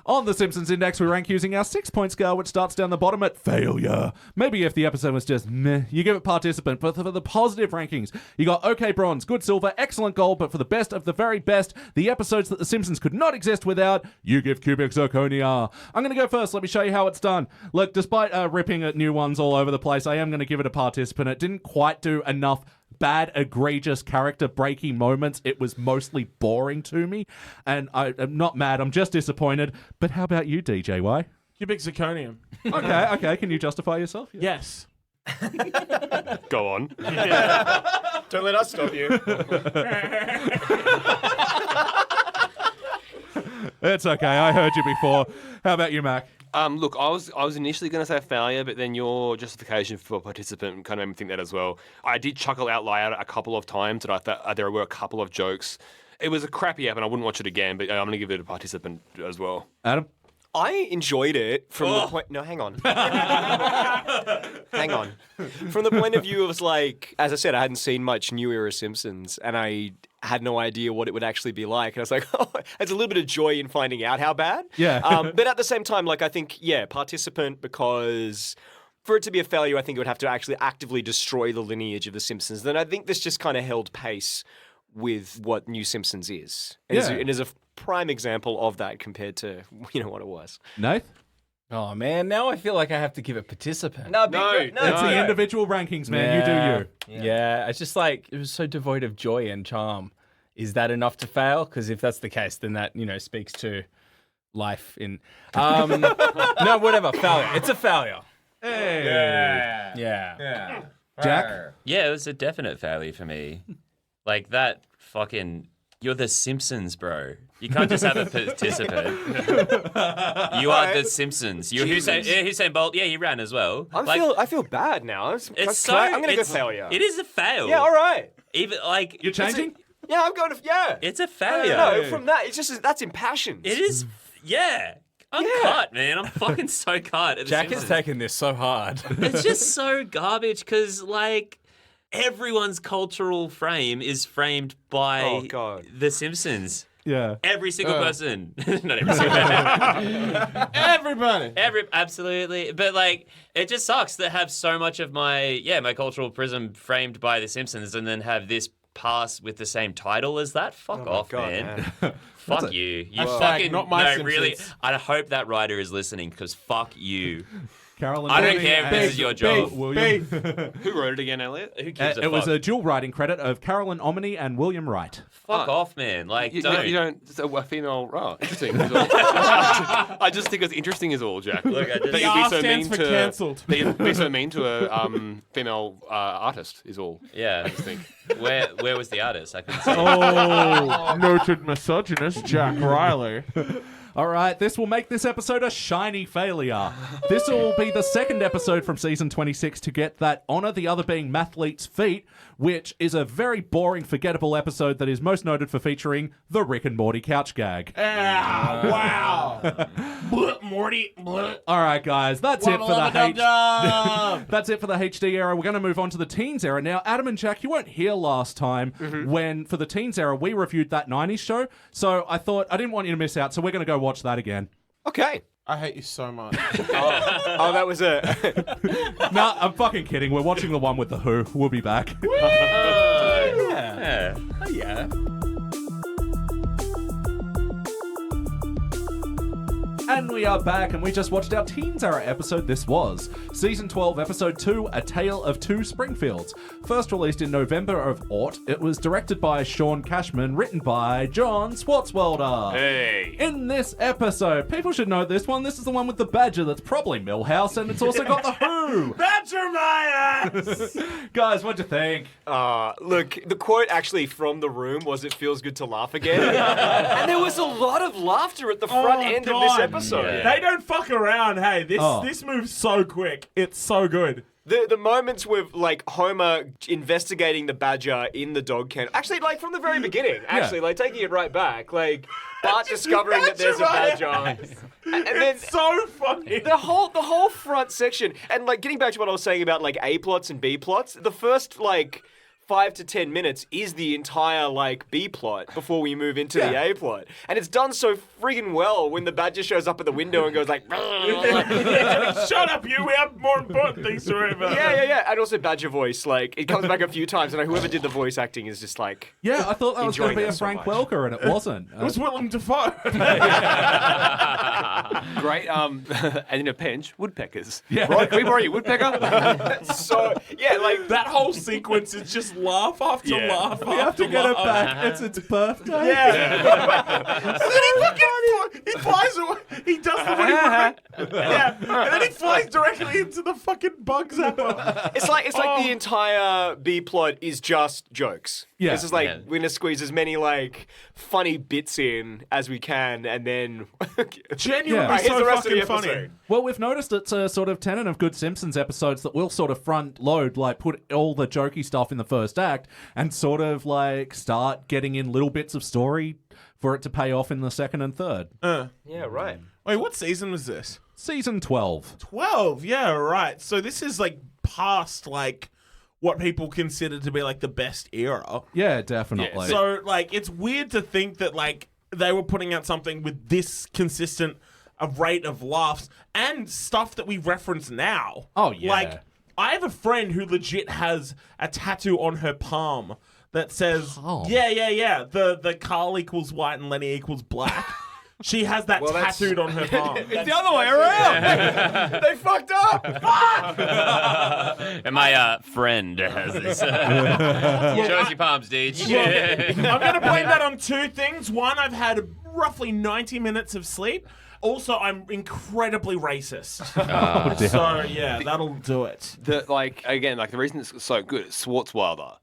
On the Simpsons Index, we rank using our 6-point scale, which starts down the bottom at failure. Maybe if the episode was just meh, you give it participant. But for the positive rankings, you got okay bronze, good silver, excellent gold. But for the best of the very best, the episodes that the Simpsons could not exist without, you give cubic zirconia. I'm going to go first. Let me show you how it's done. Look, despite ripping at new ones all over the place, I am going to give it a participant. It didn't quite do enough bad, egregious, character-breaking moments. It was mostly boring to me, and I'm not mad. I'm just disappointed. But how about you, DJY? Cubic zirconium. Okay. Can you justify yourself? Yes. Go on. Don't let us stop you. It's okay. I heard you before. How about you, Mac? Look, I was initially going to say failure, but then your justification for participant kind of made me think that as well. I did chuckle out loud a couple of times, and I thought there were a couple of jokes. It was a crappy app, and I wouldn't watch it again, but I'm going to give it a participant as well. Adam? I enjoyed it from the point... No, hang on. Hang on. From the point of view of, like, as I said, I hadn't seen much New Era Simpsons, and I had no idea what it would actually be like. And I was like, oh, there's a little bit of joy in finding out how bad. Yeah. But at the same time, like, I think, participant, because... For it to be a failure, I think it would have to actually actively destroy the lineage of The Simpsons. Then I think this just kind of held pace with what New Simpsons is. It is a prime example of that compared to, what it was. Nath? Oh, man, now I feel like I have to give it participant. No. It's the individual rankings, man. You do you. Yeah, it's just like, it was so devoid of joy and charm. Is that enough to fail? Because if that's the case, then that, speaks to life in... no, whatever, failure. It's a failure. Hey. Yeah. Jack? Yeah, it was a definite failure for me. Like that fucking... You're the Simpsons, bro. You can't just have a participant. You are the Simpsons. You're Usain Bolt. Yeah, he ran as well. I feel bad now. I'm going to go failure. It is a fail. Yeah, all right. Even like You're changing? Yeah, I'm going to... Yeah. it's a failure. No, from that, it's just... That's impassioned. It is. Yeah. I'm cut, man. I'm fucking so cut. at The Jack is Simpsons. taking this so hard. It's just so garbage because, like, everyone's cultural frame is framed by The Simpsons. Yeah. Every single person. Not every single person. Everybody. Absolutely. But, like, it just sucks to have so much of my cultural prism framed by The Simpsons and then have this pass with the same title as that. Fuck off, man. Fuck you. You fucking... not my Simpsons. Really. I hope that writer is listening because fuck you. Carolyn. I don't care if this is your job. William. Who wrote it again, Elliot? Who gives a It fuck? was a dual writing credit of Carolyn Omni and William Wright. Fuck off, man. Like, You don't. don't. It's a female. Oh, interesting. I just think it's interesting is all, Jack. Look, I just... That The you'd R be so stands mean for to cancelled. that you'd be so mean to a female artist is all. Yeah. I just think. Where was the artist? I couldn't see. Oh, noted misogynist Jack Reilly. All right, this will make this episode a shiny failure. This will be the second episode from season 26 to get that honor, the other being Mathlete's Feet, which is a very boring, forgettable episode that is most noted for featuring the Rick and Morty couch gag. Wow. Bleh, Morty. Bleh. All right, guys, that's it for the That's it for the HD era. We're going to move on to the teens era now. Adam and Jack, you weren't here last time when, for the teens era, we reviewed that 90s show. So I thought I didn't want you to miss out, so we're going to go watch that again. Okay. I hate you so much. Oh, that was it. No, I'm fucking kidding. We're watching the one with the Who. We'll be back. Yeah. Oh, yeah. And we are back, and we just watched our Teens Era episode. This was Season 12, Episode 2, A Tale of Two Springfields. First released in November of aught. It was directed by Sean Cashman, written by John Swartzwelder. Hey. In this episode, people should know this one. This is the one with the badger that's probably Millhouse, and it's also got the Who. Badger my ass! Guys, what'd you think? Look, the quote actually from The Room was, "It feels good to laugh again." And there was a lot of laughter at the front end of this episode. Yeah. They don't fuck around. Hey, this moves so quick. It's so good. The moments with, like, Homer investigating the badger in the dog kennel. Actually, like, from the very beginning, like, taking it right back. Like, Bart discovering that there's a badger. And then It's so funny. the whole front section. And, like, getting back to what I was saying about, like, A plots and B plots, the first, like, 5 to 10 minutes is the entire, like, B plot before we move into the A plot. And it's done so friggin' well when the badger shows up at the window and goes like, Shut up, you. We have more important things to worry about. yeah. And also badger voice, like, it comes back a few times, and whoever did the voice acting is just like, Yeah, I thought that was going to be Enjoying a that so Frank much. Welker, and it wasn't. It was Willem Dafoe. Great. And in a pinch, woodpeckers. Yeah. Right, can we borrow your woodpecker? so, yeah, like, That whole sequence is just laugh after laugh We have to get it back. It's its birthday. Yeah. And then he flies away. He does the when he yeah. And then he flies directly into the fucking bug zapper. it's like the entire B plot is just jokes. Yeah. It's just like, Yeah. we're gonna squeeze as many, like, funny bits in as we can, and then Genuinely Yeah. here's so the rest of the fucking funny. episode. Well, we've noticed it's a sort of tenet of good Simpsons episodes that will sort of front load, like put all the jokey stuff in the first act and sort of like start getting in little bits of story for it to pay off in the second and third. Yeah, right. Wait, what season was this? Season 12. 12. Yeah, right. So this is like past like what people consider to be like the best era. Yeah, definitely. So like it's weird to think that like they were putting out something with this consistent a rate of laughs and stuff that we reference now. Oh, yeah. Like I have a friend who legit has a tattoo on her palm that says, Palm? yeah. The Carl equals white and Lenny equals black. She has that that's- tattooed on her palm. It's the other way around. They fucked up. And my friend has this. Show us your palms, dude. I'm going to blame that on two things. One, I've had roughly 90 minutes of sleep. Also, I'm incredibly racist. So, yeah, that'll do it. The reason it's so good, it's Swartzwelder.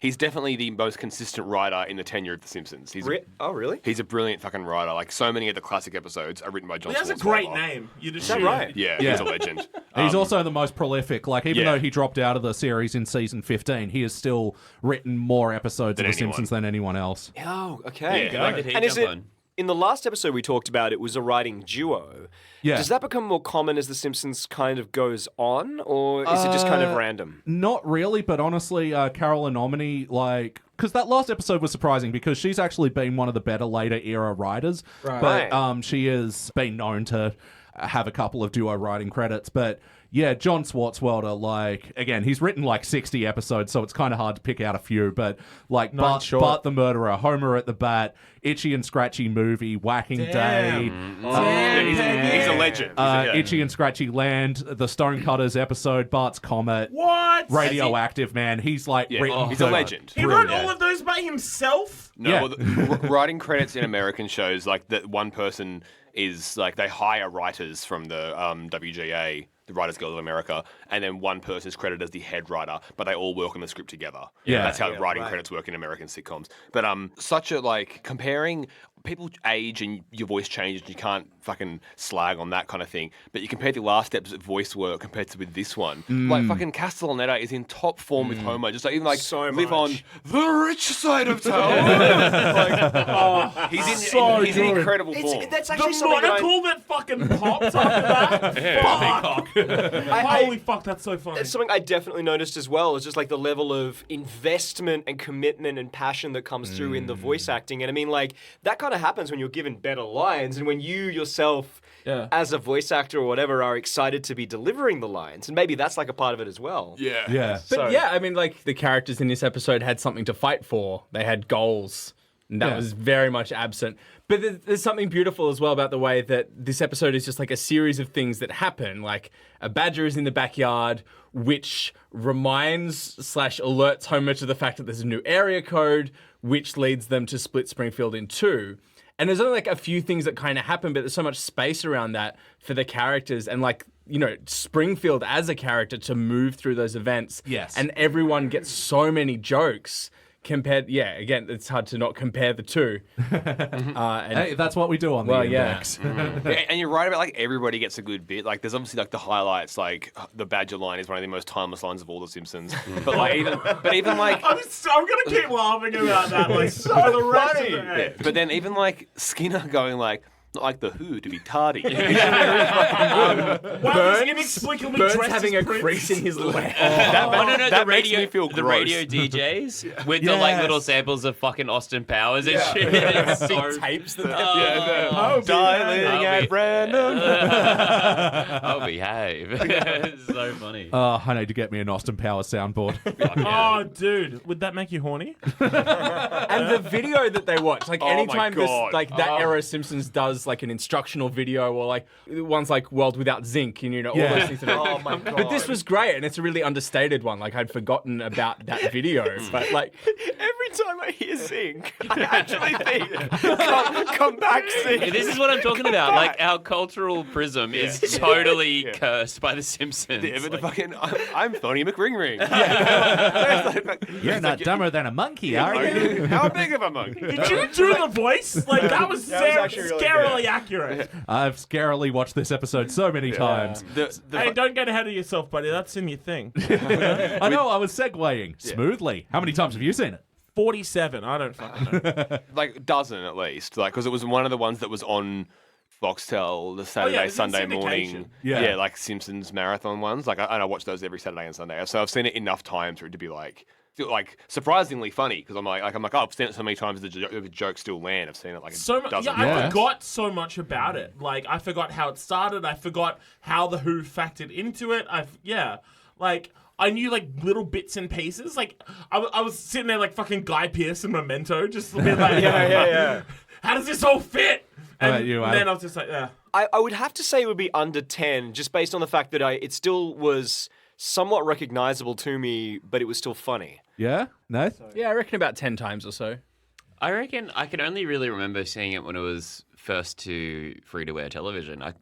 He's definitely the most consistent writer in the tenure of The Simpsons. Oh, really? He's a brilliant fucking writer. Like, so many of the classic episodes are written by John He has a Swartzwelder. great name. You'd Is that assume. right? Yeah, Yeah. he's a legend. He's also the most prolific. Like, even yeah. though he dropped out of the series in season 15, he has still written more episodes of The anyone. Simpsons than anyone else. Oh, okay. Yeah. When did he And is jump it, on? in the last episode we talked about, it was a writing duo. Yeah. Does that become more common as The Simpsons kind of goes on, or is it just kind of random? Not really, but honestly, Carol Anomany, like, because that last episode was surprising because she's actually been one of the better later era writers. Right. But she has been known to have a couple of duo writing credits. But yeah, John Swartzwelder, like, again, he's written like 60 episodes, so it's kind of hard to pick out a few. But like Bart the Murderer, Homer at the Bat, Itchy and Scratchy Movie, Whacking Day. He's a legend. Itchy and Scratchy Land, the Stonecutters episode, Bart's Comet, What? Radioactive Man. He's like written. He's a legend. He wrote all of those by himself? No, Yeah. well, writing credits in American shows, like that one person is like they hire writers from the WGA, the Writers Guild of America, and then one person is credited as the head writer, but they all work on the script together. Yeah. That's how writing credits work in American sitcoms. But such a like comparing people age and your voice changes and you can't fucking slag on that kind of thing. But you compare the last steps of voice work compared to with this one. Like fucking Castellaneta is in top form with Homer. Just like even like So live much. on the rich side of town. He's in incredible form. That's The actually something monocle that fucking pops after that? Fuck. Holy fuck, that's so funny. It's something I definitely noticed as well. Is just like the level of investment and commitment and passion that comes through in the voice acting. And I mean, like, that kind of happens when you're given better lines and when you yourself, as a voice actor or whatever, are excited to be delivering the lines. And maybe that's like a part of it as well. Yeah. But yeah, I mean, like, the characters in this episode had something to fight for. They had goals. And that was very much absent. But there's something beautiful as well about the way that this episode is just like a series of things that happen. Like a badger is in the backyard, which reminds/alerts Homer to the fact that there's a new area code, which leads them to split Springfield in two. And there's only like a few things that kind of happen, but there's so much space around that for the characters and like, you know, Springfield as a character to move through those events. Yes. And everyone gets so many jokes. Compared, again, it's hard to not compare the two. Hey, that's what we do on the index. Yeah, and you're right about like everybody gets a good bit. Like there's obviously like the highlights, like the Badger line is one of the most timeless lines of all the Simpsons. But like even like I'm gonna keep laughing about that. Like so for the rest of the yeah. But then even like Skinner going like, not like the Who to be tardy. Burns inexplicably dressed having as a crease in his leg. That makes me feel the gross. radio DJs with the like little samples of fucking Austin Powers and shit. It's so tapes that Dialing at random. I'll behave. It's so funny. I need to get me an Austin Powers soundboard. Oh, dude, would that make you horny? And the video that they watch, like anytime this, God. like that era of Simpsons does like an instructional video or like ones like World Without Zinc and all those things. Oh my god! But this was great, and it's a really understated one. Like I'd forgotten about that video, but like Every time I hear Zinc, I actually think, come back, Zinc. This is what I'm talking about. Like our cultural prism is totally cursed by The Simpsons. Yeah, but the fucking I'm Phony McRingring. You're not dumber than a monkey, are you? How big of a monkey? Did you do the voice? Like that was actually really scarily accurate. I've scarily watched this episode so many times. Hey, don't get ahead of yourself, buddy. That's in your thing. I know, I was segueing smoothly. How many times have you seen it? 47. I don't fucking know. Like a dozen at least. Like because it was one of the ones that was on Foxtel the Saturday, there's been Sunday syndication. morning. Yeah. Like Simpsons marathon ones. Like I watch those every Saturday and Sunday. So I've seen it enough times for it to be like surprisingly funny because I'm like oh, I've seen it so many times the jokes still land. I've seen it like a dozen I Yeah. forgot so much about it. Like I forgot how it started. I forgot how the Who factored into it. I knew like little bits and pieces. Like I was sitting there like fucking Guy Pearce and Memento, just being like, how does this all fit? And about you, then Adam? I was just like, yeah. I would have to say it would be under 10, just based on the fact that it still was somewhat recognizable to me, but it was still funny. Yeah? No? yeah, I reckon about 10 times or so. I reckon I can only really remember seeing it when it was first to free-to-air television. I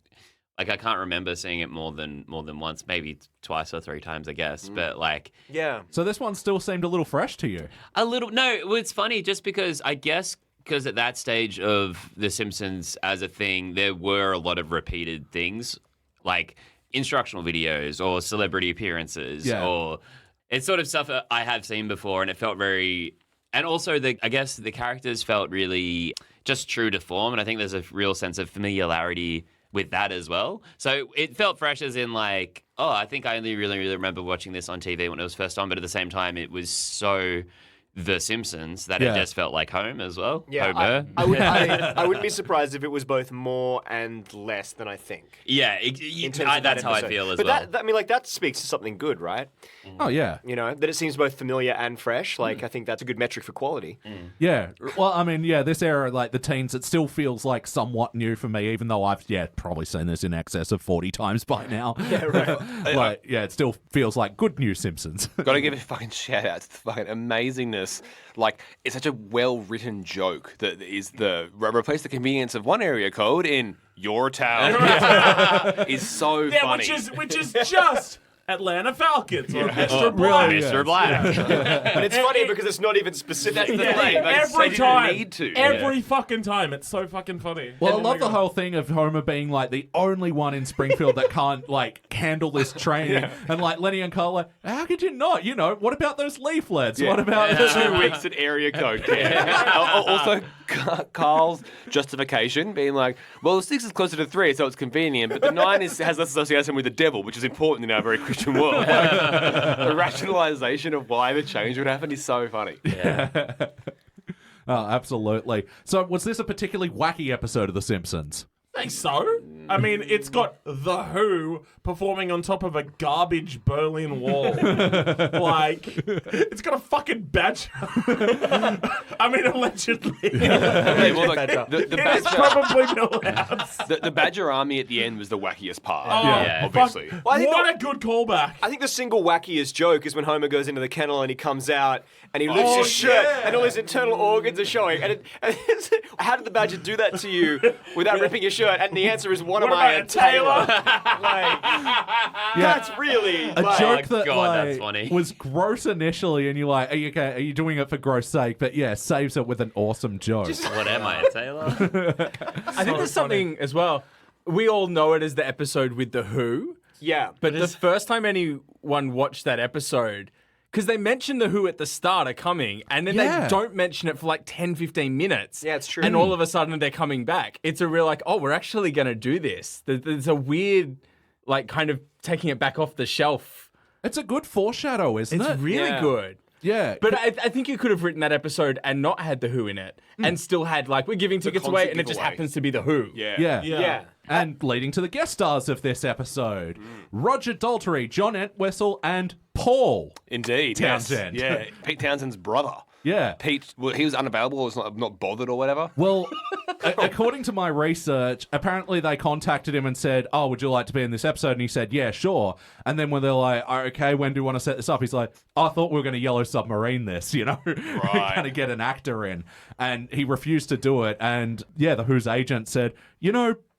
can't remember seeing it more than once, maybe twice or three times, I guess. But like, Yeah. So this one still seemed a little fresh to you. a little. No, it's funny just because I guess because at that stage of The Simpsons as a thing, there were a lot of repeated things like instructional videos or celebrity appearances or it's sort of stuff that I have seen before, and it felt very. And also, I guess the characters felt really just true to form, and I think there's a real sense of familiarity with that as well. So it felt fresh as in like, oh, I think I only really, really remember watching this on TV when it was first on, but at the same time, it was so The Simpsons that it just felt like home as well. Yeah, Homer. I wouldn't be surprised if it was both more and less than I think. Yeah, In terms of that's that how I episode. feel as but well. I mean, like that speaks to something good, right? Oh, yeah. You know, that it seems both familiar and fresh. Like I think that's a good metric for quality. Yeah. Well, I mean, this era, like the teens, it still feels like somewhat new for me, even though I've, probably seen this in excess of 40 times by now. Yeah, right. It still feels like good new Simpsons. Got to give a fucking shout out to the fucking amazingness. Like, it's such a well-written joke that is replace the convenience of one area code in your town is so funny. Which is just Atlanta Falcons or Mr. Black. Mr. Black. But it's funny because it's not even specific. Every time. need to. Every fucking time. It's so fucking funny. Well, I love the whole thing of Homer being like the only one in Springfield that can't like handle this training, and like Lenny and Carl, how could you not? What about those leaflets? What about 2 weeks at area code? Also, Carl's justification being like, well, the 6 is closer to 3, so it's convenient, but the 9 has less association with the devil, which is important in our very Christian world. Like, the rationalization of why the change would happen is so funny. Oh, absolutely. So, was this a particularly wacky episode of The Simpsons? I think so. I mean, it's got The Who performing on top of a garbage Berlin Wall. Like, it's got a fucking badger. I mean, allegedly. Okay, well, look, the It's badger, probably Millhouse. the Badger Army at the end was the wackiest part. Yeah. Obviously. Well, I think What a good callback. I think the single wackiest joke is when Homer goes into the kennel and he comes out and he lifts his shirt and all his internal organs are showing. And how did the badger do that to you without ripping your shirt? And the answer is, what am I, a tailor? Like, that's really A like, joke that God, that's funny. was gross initially, and you're like, are you doing it for gross sake? But yeah, saves it with an awesome joke. What am I, a tailor? I think there's something as well. We all know it as the episode with The Who, yeah. but the first time anyone watched that episode, because they mention The Who at the start are coming, and then Yeah. they don't mention it for like 10, 15 minutes. Yeah, it's true. And all of a sudden they're coming back. It's a real like, oh, we're actually going to do this. There's a weird, like, kind of taking it back off the shelf. It's a good foreshadow, isn't It's it? really Yeah. good. Yeah. But I think you could have written that episode and not had The Who in it, and still had, like, we're giving tickets away, concept and it just giveaway. happens to be The Who. Yeah. yeah. Yeah. And leading to the guest stars of this episode, Roger Daltrey, John Entwistle, and Paul. Indeed. Townsend. Yes. Yeah. Pete Townsend's brother. Yeah. Pete, well, he was unavailable or was not bothered or whatever. Well, according to my research, apparently they contacted him and said, "Oh, would you like to be in this episode?" And he said, "Yeah, sure." And then when they're like, "Oh, okay, when do you want to set this up?" He's like, "I thought we were going to Yellow Submarine this, Right. kind of get an actor in." And he refused to do it. And yeah, the Who's agent said,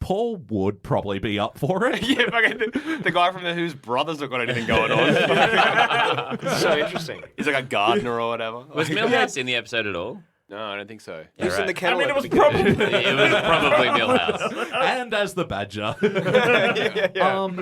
Paul would probably be up for it. Yeah, fucking the guy from the Who's brothers have got anything going on. So interesting. He's like a gardener or whatever. Was Millhouse in the episode at all? No, I don't think so. He was in the right. kennel. I mean, it at was the beginning. probably. It was probably Millhouse. And as the Badger.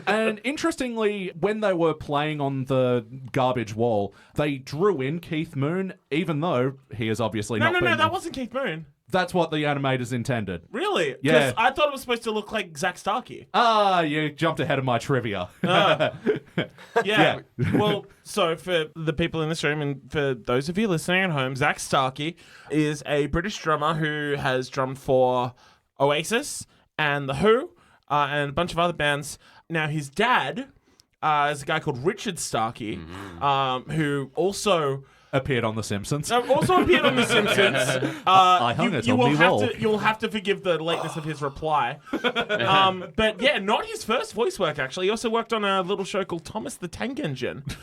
And interestingly, when they were playing on the garbage wall, they drew in Keith Moon, even though he has obviously No, not been. that wasn't Keith Moon. That's what the animators intended. Really? 'Cause Yeah. I thought it was supposed to look like Zach Starkey. Ah, you jumped ahead of my trivia. Yeah. Well, so for the people in this room and for those of you listening at home, Zach Starkey is a British drummer who has drummed for Oasis and The Who and a bunch of other bands. Now, his dad is a guy called Richard Starkey, who also... Appeared on The Simpsons. Also appeared on The Simpsons. I hung it you on will me have wall. You'll have to forgive the lateness of his reply. But yeah, not his first voice work, actually. He also worked on a little show called Thomas the Tank Engine. Look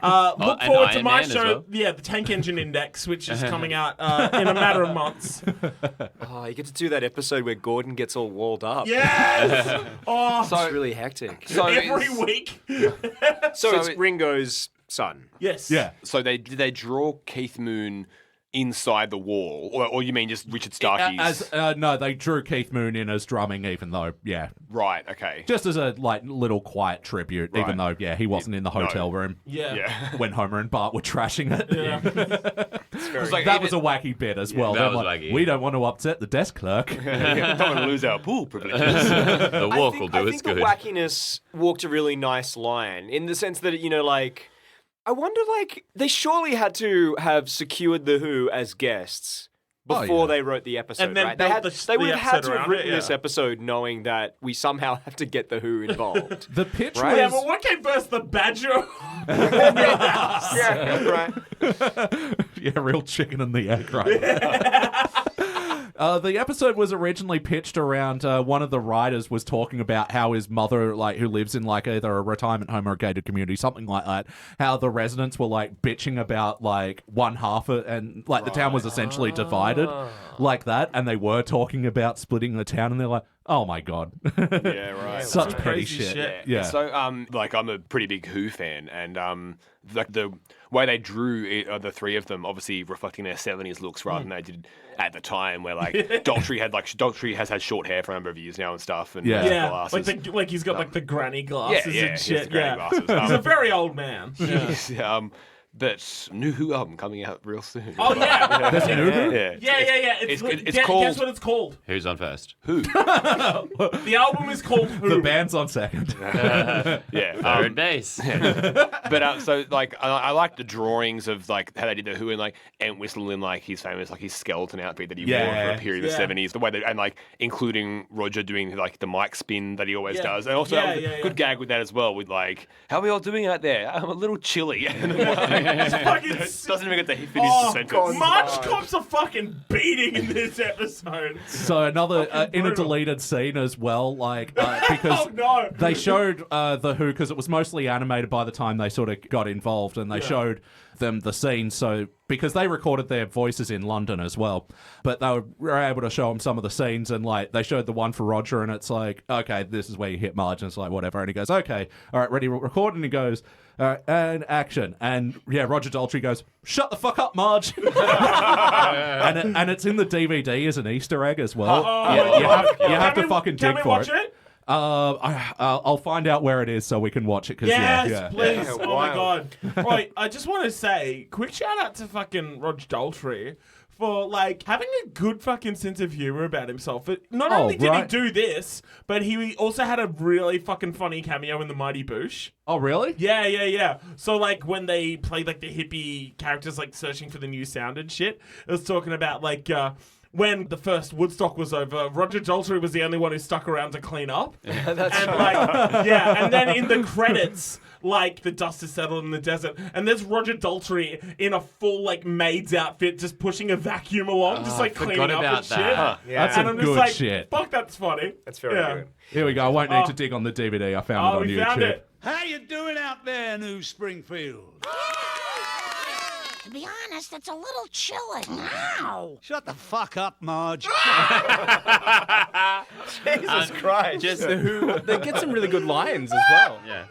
and forward to Iron my Man as show, well. yeah, the Tank Engine Index, which is coming out in a matter of months. Oh, you get to do that episode where Gordon gets all walled up. Yes! Oh, It's really hectic. So every it's- week. So it's it- Ringo's son. Yes. Yeah. So did they draw Keith Moon inside the wall, or you mean just Richard Starkey's? No, they drew Keith Moon in as drumming, even though, yeah, Right. Okay. just as a little quiet tribute, even though, yeah, he wasn't in the hotel room Yeah. Yeah. when Homer and Bart were trashing it. Yeah. It's like, That was a wacky bit as well. that They're was like, wacky. we don't want to upset the desk clerk. don't want to lose our pool privileges. The walk will do. I It's think good. the wackiness walked a really nice line in the sense that, like, I wonder, like, they surely had to have secured The Who as guests before yeah. they wrote the episode, And then right? built They the would have had episode to have around written it, this yeah. episode knowing that we somehow have to get The Who involved. The pitch Right. Yeah, was... but what came first, the Badger? Yeah, right. Yeah, real chicken and the egg, right? The episode was originally pitched around one of the writers was talking about how his mother, like, who lives in like either a retirement home or a gated community, something like that, how the residents were like bitching about like one half and like the town was essentially divided like that, and they were talking about splitting the town, and they're like, oh my god, Yeah. Right. such Some petty crazy shit. shit. Yeah. So, like, I'm a pretty big Who fan, and like the way they drew the three of them, obviously reflecting their 70s looks rather than they did at the time, where like Daltrey has had short hair for a number of years now and stuff, and Yeah. wears Yeah, glasses. like he's got like the granny glasses yeah, and he has shit. the granny Yeah, glasses. he's a very old man. Yeah. He's, But new Who album coming out real soon. Oh yeah. There's an Uber? Yeah. It's It's called Guess what it's called? Who's on first? Who? The album is called Who. The band's on second. Yeah. Third base. But so like I like the drawings of like how they did the Who and like Entwistle in like his famous like his skeleton outfit that he wore for a period of the 70s. The way that and like including Roger doing like the mic spin that he always does. And also that was a good gag with that as well with like how are we all doing out there? I'm a little chilly. Doesn't even get to finish the sentence. Marge cops a fucking beating in this episode. So another in a deleted scene as well, like because they showed the Who because it was mostly animated by the time they sort of got involved, and they showed them the scene. So because they recorded their voices in London as well, but they were able to show them some of the scenes, and like they showed the one for Roger, and it's like, okay, this is where you hit Marge, and it's like whatever, and he goes, okay, all right, ready, record, and he goes, all right, and action, and Roger Daltrey goes, shut the fuck up, Marge, and it's in the DVD as an Easter egg as well. You have to fucking dig for it. I'll find out where it is so we can watch it. Yes, please. Yeah, oh my god. Right, I just want to say, quick shout out to fucking Roger Daltrey for like having a good fucking sense of humor about himself. But not only did he do this, but he also had a really fucking funny cameo in The Mighty Boosh. Oh, really? Yeah. So, like, when they played, like, the hippie characters, like, searching for the new sound and shit, it was talking about, like, when the first Woodstock was over, Roger Daltrey was the only one who stuck around to clean up. And then in the credits, like, the dust is settled in the desert, and there's Roger Daltrey in a full, like, maid's outfit just pushing a vacuum along, just, like, cleaning up and shit. Huh. Yeah. That's some good shit. Fuck, that's funny. That's very good. Here we go. I won't need to dig on the DVD. I found it on we YouTube. found it. How you doing out there, New Springfield? To be honest, it's a little chilly. Ow! Shut the fuck up, Marge. Jesus Christ. Just The Who, they get some really good lines as well. yeah.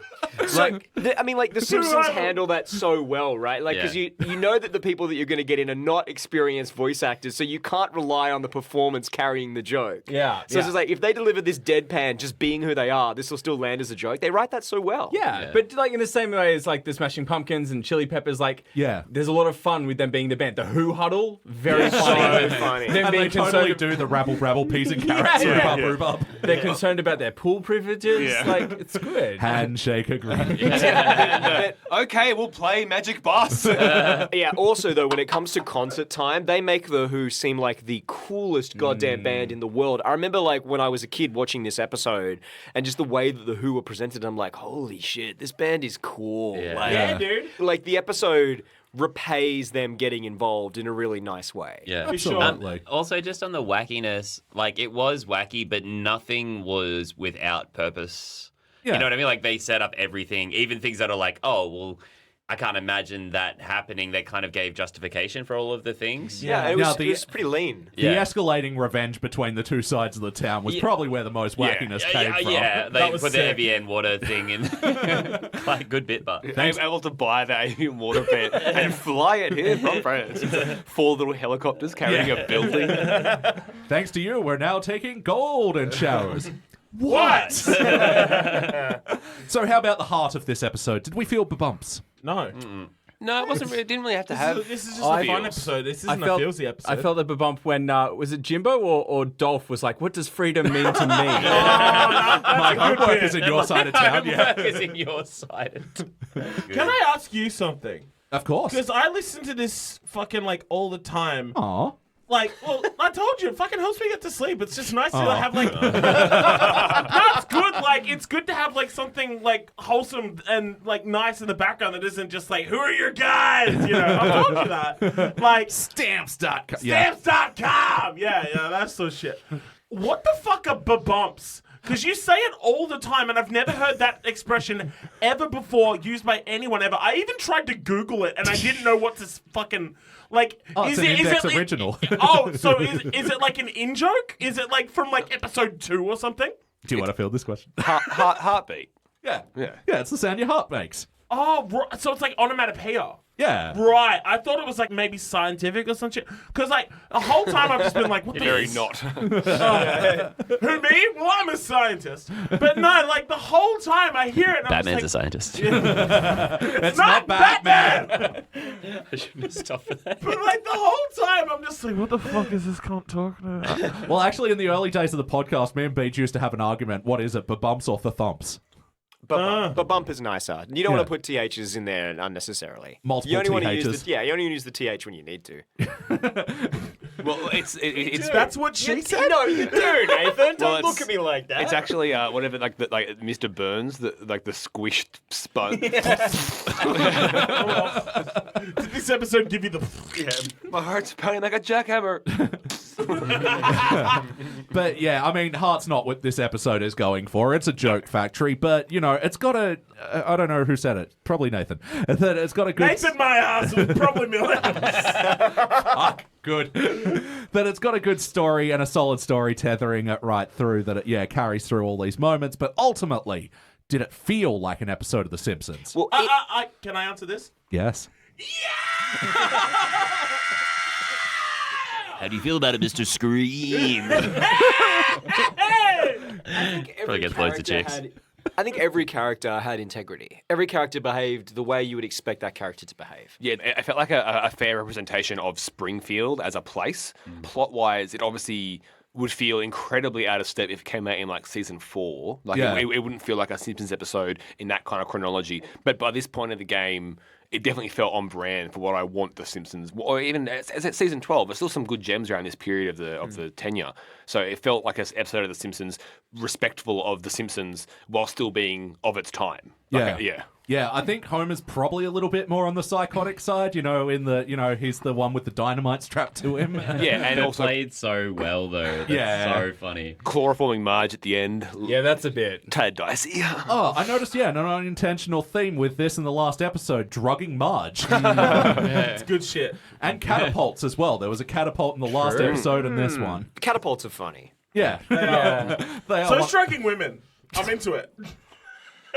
Like, the Simpsons handle that so well, right? Like, because you know that the people that you're going to get in are not experienced voice actors, so you can't rely on the performance carrying the joke. Yeah. So it's just like, if they deliver this deadpan just being who they are, this will still land as a joke. They write that so well. Yeah, but like in the same way as like the Smashing Pumpkins and Chili Peppers, like there's a lot of fun with them being the band. The Who Huddle, very funny. So funny. Them And being they totally concerned, do the rabble, peas and carrots, rhubarb. they're concerned about their pool privileges. Yeah. Like it's good. Handshake agreement. Okay, we'll play Magic Bus. Yeah, also, though, when it comes to concert time, they make The Who seem like the coolest goddamn band in the world. I remember, like, when I was a kid watching this episode, and just the way that The Who were presented, I'm like, holy shit, this band is cool. Yeah. Like, Yeah, dude. like, the episode repays them getting involved in a really nice way. Yeah. Absolutely. Also, just on the wackiness, like, it was wacky, but nothing was without purpose. Yeah. You know what I mean? Like, they set up everything, even things that are like, oh, well, I can't imagine that happening. They kind of gave justification for all of the things. Yeah, it Now, was, it was pretty lean. The escalating revenge between the two sides of the town was probably where the most wackiness came from. Yeah, they was put the sick. Evian water thing in. Like, good bit, but. I'm able to buy the Evian water pen and fly it here from France. 4 little helicopters carrying a building. Thanks to you, we're now taking golden showers. What? So how about the heart of this episode? Did we feel bumps? No. No, it wasn't. It didn't really have to have. This is just a fun feels. episode. This I isn't a felt, feelsy episode. I felt a bump when was it Jimbo or Dolph was like, "What does freedom mean to me?" My homework is in your side of town. Yeah, Is in your side. Can I ask you something? of course. Because I listen to this fucking like all the time. Aw. Like, well, I told you, it fucking helps me get to sleep. It's just nice to have like. No, it's good. Like, it's good to have like something like wholesome and like nice in the background that isn't just like, who are your guys? You know, I told you that. Like Stamps.com. stamps.com. Yeah, that's the shit. What the fuck are bumps? Because you say it all the time, and I've never heard that expression ever before used by anyone ever. I even tried to Google it, and I didn't know what to fucking like. Oh, it's an index original. Oh, so is it like an in joke? Is it like from like episode 2 or something? Do you want to field this question? Heartbeat. Yeah. Yeah. Yeah, it's the sound your heart makes. Oh, so it's like onomatopoeia. Yeah. Right. I thought it was like maybe scientific or some shit. Because like the whole time I've just been like, what the Very not. Who, me? Well, I'm a scientist. But no, like the whole time I hear it and Batman's I'm a just scientist. It's not Batman. I shouldn't have stopped for that. But like the whole time I'm just like, what the fuck is this cunt talking about? Well, actually, in the early days of the podcast, me and Beach used to have an argument. What is it, bumps or the thumps? But bump is nicer. You don't Yeah. want to put THs in there unnecessarily. Multiple you only want to use THs. you only use the TH when you need to. Well, it's That's what she said? No, you do, Nathan. Don't Well, look at me like that. It's actually whatever, like Mr. Burns, the squished sponge. Did this episode give you the... My heart's pounding like a jackhammer. But yeah, I mean, heart's not what this episode is going for. It's a joke factory, but you know, it's got a. I don't know who said it. Probably Nathan. That it's got a good. Nathan, my ass was probably millions. Fuck, good. That it's got a good story and a solid story tethering it right through. That it carries through all these moments, but ultimately, did it feel like an episode of The Simpsons? well, Can I answer this? Yes. How do you feel about it, Mr. Scream? Probably gets loads of chicks. I think every character had integrity. Every character behaved the way you would expect that character to behave. Yeah, I felt like a fair representation of Springfield as a place. Plot-wise, it obviously would feel incredibly out of step if it came out in like season 4. Like Yeah. it wouldn't feel like a Simpsons episode in that kind of chronology. But by this point of the game, it definitely felt on brand for what I want the Simpsons. Or even as at season 12, there's still some good gems around this period of the tenure. So it felt like an episode of The Simpsons, respectful of The Simpsons, while still being of its time. Like, Yeah. Yeah, I think Homer's probably a little bit more on the psychotic side, he's the one with the dynamite strapped to him. Yeah, and It also played so well, though. That's so funny. chloroforming Marge at the end. Yeah, that's a bit. Tad dicey. Oh, I noticed, an unintentional theme with this in the last episode, drugging Marge. It's good shit. And catapults as well. There was a catapult in the last episode and this one. Catapults are funny. Yeah. They are. So striking women. I'm into it.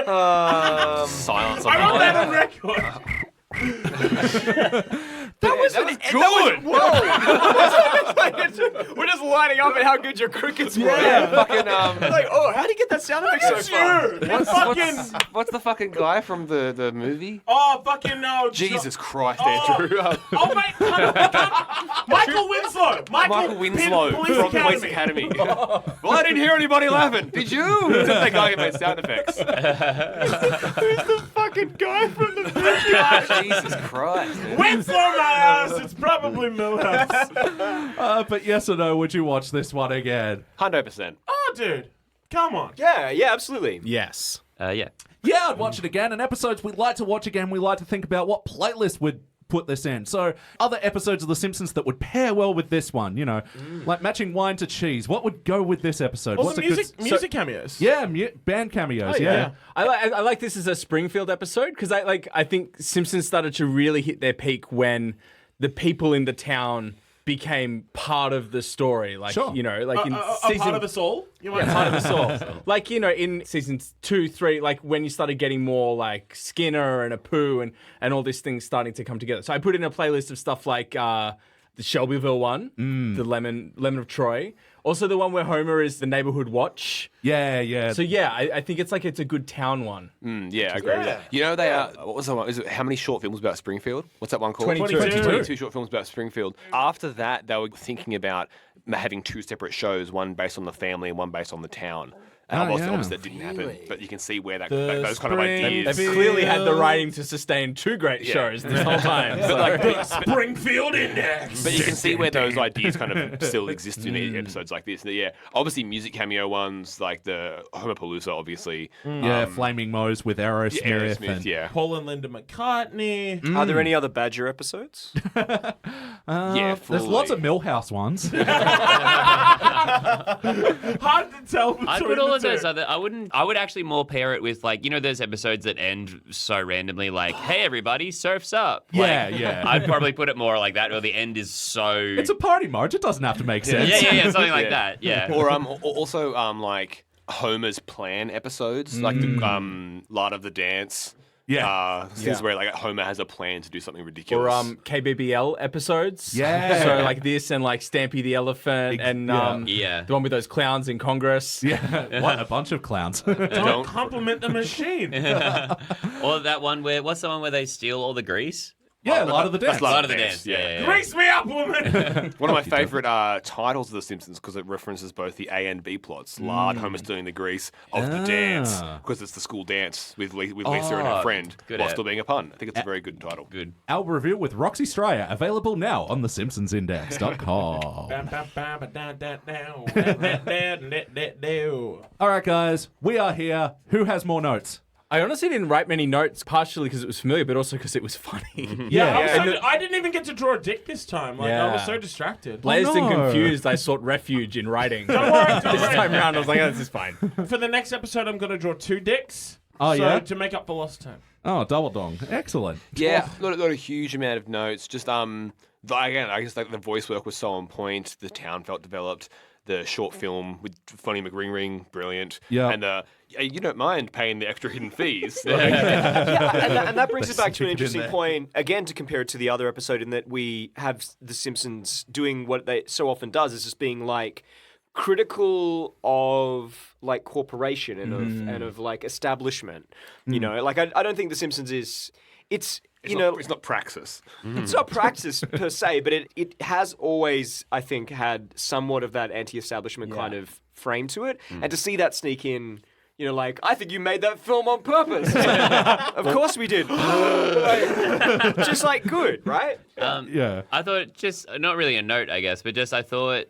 Silence on I want that. that on record. That was good. We're just lining up at how good your crickets were. Fucking Like, oh, how do you get that sound effect so far? what's the fucking guy from the movie? Oh, fucking no. Jesus Christ, Andrew. Oh, mate. Michael Winslow. Michael Winslow Police from Academy. Police Academy. Well, I didn't hear anybody laughing. Did you? It's that guy who made sound effects. Who's the fucking guy from the movie? Jesus Christ. Man. Winslow, my ass. It's probably Millhouse. But yes or no, would you watch this one again? 100%. Oh, dude. Come on. Yeah, absolutely. Yes. Yeah. Yeah, I'd watch it again. And episodes we'd like to watch again, we like to think about what playlist would put this in. So other episodes of The Simpsons that would pair well with this one, like matching wine to cheese. What would go with this episode? Also, music cameos. Yeah, band cameos. Yeah. I like this as a Springfield episode because I think Simpsons started to really hit their peak when the people in the town became part of the story. Like, Sure. in A season... part of us all? You might part of us all. Like, in seasons 2, 3, like when you started getting more like Skinner and Apu and all these things starting to come together. So I put in a playlist of stuff like the Shelbyville one, the Lemon of Troy. Also the one where Homer is the neighborhood watch. Yeah. So yeah, I think it's a good town one. Yeah, I agree with that. You know, they are. What was the one? Is it how many short films about Springfield? What's that one called? 22. 22 short films about Springfield. After that, they were thinking about having 2 separate shows, one based on the family and one based on the town. And obviously that didn't happen. But you can see where those kind of ideas. They've clearly had the writing to sustain 2 great shows this whole time. Springfield Index. But you can see where those ideas kind of still exist in episodes like this. Yeah, obviously music cameo ones like the Homerpalooza, obviously. Flaming Moe's with Aerosmith. Aerosmith, Paul and Linda McCartney. Are there any other Badger episodes? There's lots of Millhouse ones. Hard to tell between I'd put all the of those two. other. I would actually more pair it with like those episodes that end so randomly, like "Hey everybody, surfs up." Yeah. I'd probably put it more like that, or the end is so. It's a party, Marge. It doesn't have to make sense. Yeah, something like that. Yeah. Or also like Homer's Plan episodes, like the Lard of the Dance. Scenes where like Homer has a plan to do something Or ridiculous. KBBL episodes. Yeah. So like this and like Stampy the Elephant and the one with those clowns in Congress. Yeah. What a bunch of clowns. Don't compliment the machine. Or that one what's the one where they steal all the grease? Yeah, Light of the Dance. Light of the Dance. Yeah. Grease me up, woman. One of my favourite titles of The Simpsons because it references both the A and B plots. Lard, Homer's doing the grease of the dance because it's the school dance with Lisa and her friend good while app. still being a pun. I think it's a very good title. Good. Our review with Roxy Stryer, available now on thesimpsonsindex.com. All right, guys, we are here. Who has more notes? I honestly didn't write many notes, partially because it was familiar, but also because it was funny. I didn't even get to draw a dick this time. Like I was so distracted. Blazed and confused, I sought refuge in writing. Don't worry. This time around, I was like, oh, this is fine. For the next episode, I'm going to draw 2 dicks. Oh, yeah? To make up for lost time. Oh, double dong. Excellent. Yeah, not a huge amount of notes. Just again, I guess like the voice work was so on point. The town felt developed. The short film with Funny McRing, brilliant. Yeah. And you don't mind paying the extra hidden fees. And that brings us back to an interesting point, again, to compare it to the other episode, in that we have The Simpsons doing what they so often does, is just being like critical of like corporation and of like establishment. You know, like I don't think The Simpsons is it's not praxis. It's not praxis per se, but it has always, I think, had somewhat of that anti-establishment kind of frame to it. And to see that sneak in, like, I think you made that film on purpose. Of course we did. Just like good, right? Yeah. I thought just not really a note, I guess, but just I thought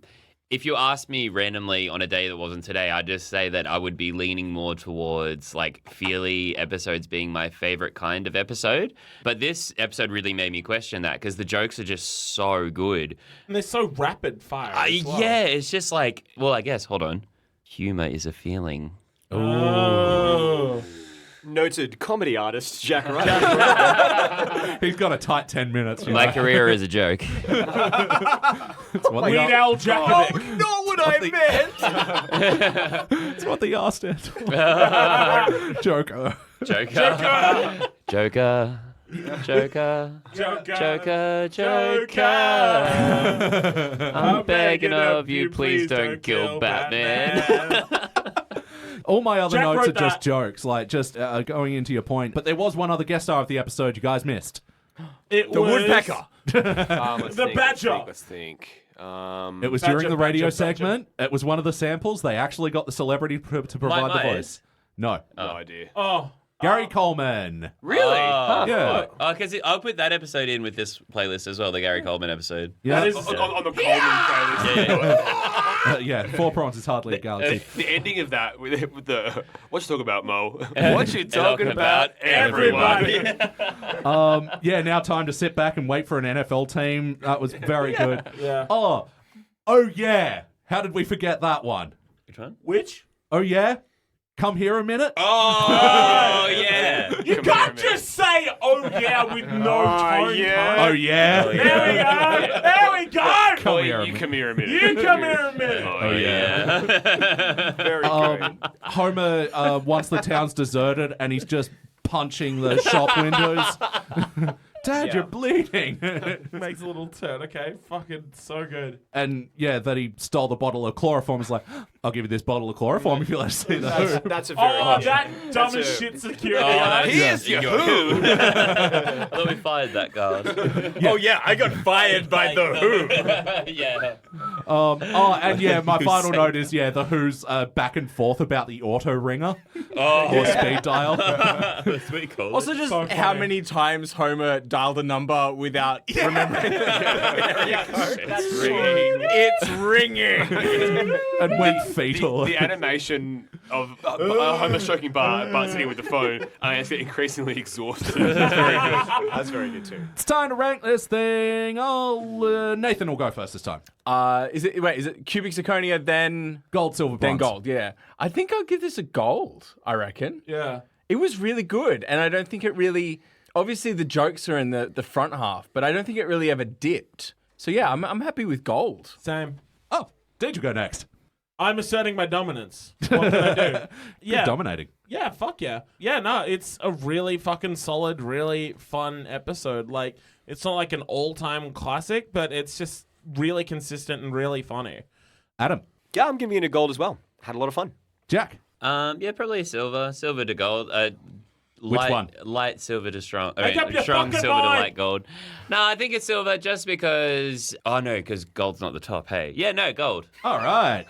if you asked me randomly on a day that wasn't today, I'd just say that I would be leaning more towards like feely episodes being my favorite kind of episode. But this episode really made me question that because the jokes are just so good. And they're so rapid fire. as well. Yeah, it's just like, well, I guess, hold on. Humor is a feeling. Oh. Noted comedy artist Jack Reilly. He's got a tight 10 minutes. My career is a joke. It's what they Weird Al Yankovic. Not what I meant. It's what the R stands for. Joker. Joker. Joker. I'm begging of you, please don't kill Batman. All my other Jack notes are wrote just that. jokes, like just going into your point. But there was one other guest star of the episode you guys missed. It The was woodpecker. The Badger. Let's think. It was Badger, during the radio Badger, Badger. segment. It was one of the samples. They actually got the celebrity to provide the Myers? voice. No. No idea. Oh. Gary Coleman. Really? Yeah. Oh, because I'll put that episode in with this playlist as well, the Gary Coleman episode. Yeah. That is On the Coleman playlist. Yeah, 4 prawns is hardly a galaxy. The ending of that with the what you talking about, Mo? What you talking about? everybody. Yeah, now time to sit back and wait for an NFL team. That was very good. Yeah. Oh yeah. How did we forget that one? Which one? Which? Oh yeah? Come here a minute? Oh, yeah. You can't just say, oh yeah, with no tone. yeah. Oh yeah? There we go. There we go. Come here a You minute. come here a minute. You come here a minute. Oh, yeah. Very good. Homer, once the town's deserted and he's just punching the shop windows. Dad, you're bleeding. Makes a little turn. Okay. Fucking so good. And yeah, that he stole the bottle of chloroform. He's like, I'll give you this bottle of chloroform if you let us see that. That's a very Oh, good that dumb That's as a- shit security. Here's your who. I thought we fired that guy. Oh, yeah, I got fired by The Who. Yeah. And yeah, my final note is, the Who's back and forth about the auto ringer or speed dial. That's what he called Also, it. just So how funny. many times Homer dialed a number without remembering It's ringing. And went fetal. The animation of Homer stroking Bart sitting with the phone, and it's getting increasingly exhausted. That's very good. That's very good too. It's time to rank this thing. Nathan will go first this time. Is it cubic zirconia, then Gold, silver, bronze. gold? Yeah. I think I'll give this a gold, I reckon. Yeah. It was really good, and I don't think it really... Obviously, the jokes are in the front half, but I don't think it really ever dipped. So yeah, I'm happy with gold. Same. Oh, did you go next? I'm asserting my dominance. What can I do? You're dominating. Yeah, fuck yeah. Yeah, no, it's a really fucking solid, really fun episode. Like, it's not like an all-time classic, but it's just really consistent and really funny. Adam. Yeah, I'm giving it a gold as well. Had a lot of fun. Jack. Yeah, probably silver to gold. Which one? Light silver to strong. Make up your strong fucking silver to mind. light gold. No, I think it's silver just because. Oh no, because gold's not the top. Hey, yeah, no, gold. All right.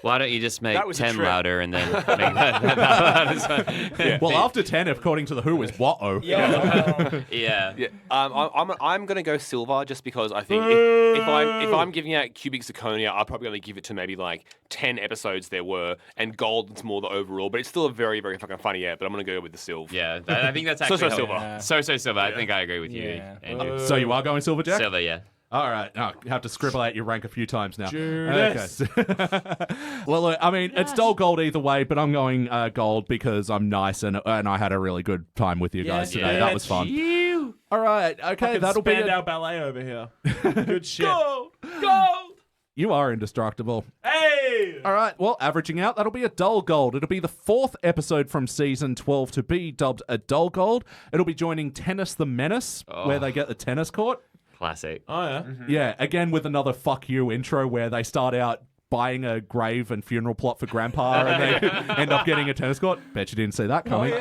Why don't you just make That was a 10 trick. louder and then make that louder? So- Well, after 10, according to The Who, is what-oh. Yeah. Yeah, I'm gonna go silver just because I think if I'm giving out cubic zirconia, I'll probably only give it to maybe like 10 episodes there were, and gold is more the overall, but it's still a very very fucking funny But I'm gonna go with the silver. Yeah, I think that's actually silver. Yeah. So silver. I think I agree with you. Yeah. Andrew. So you are going silver, Jack? Silver, yeah. All right. Oh, you have to scribble out your rank a few times now. Judas. Okay. Well, look, I mean, it's dull gold either way, but I'm going gold because I'm nice and I had a really good time with you guys today. That was fun. All right. Okay, Fucking that'll be Spandau Ballet over here. Good shit. Gold! You are indestructible. Hey! All right, well, averaging out, that'll be a dull gold. It'll be the 4th episode from season 12 to be dubbed a dull gold. It'll be joining Tennis the Menace, where they get the tennis court. Classic. Oh, yeah. Yeah, again with another fuck you intro where they start out buying a grave and funeral plot for Grandpa and they end up getting a tennis court. Bet you didn't see that coming.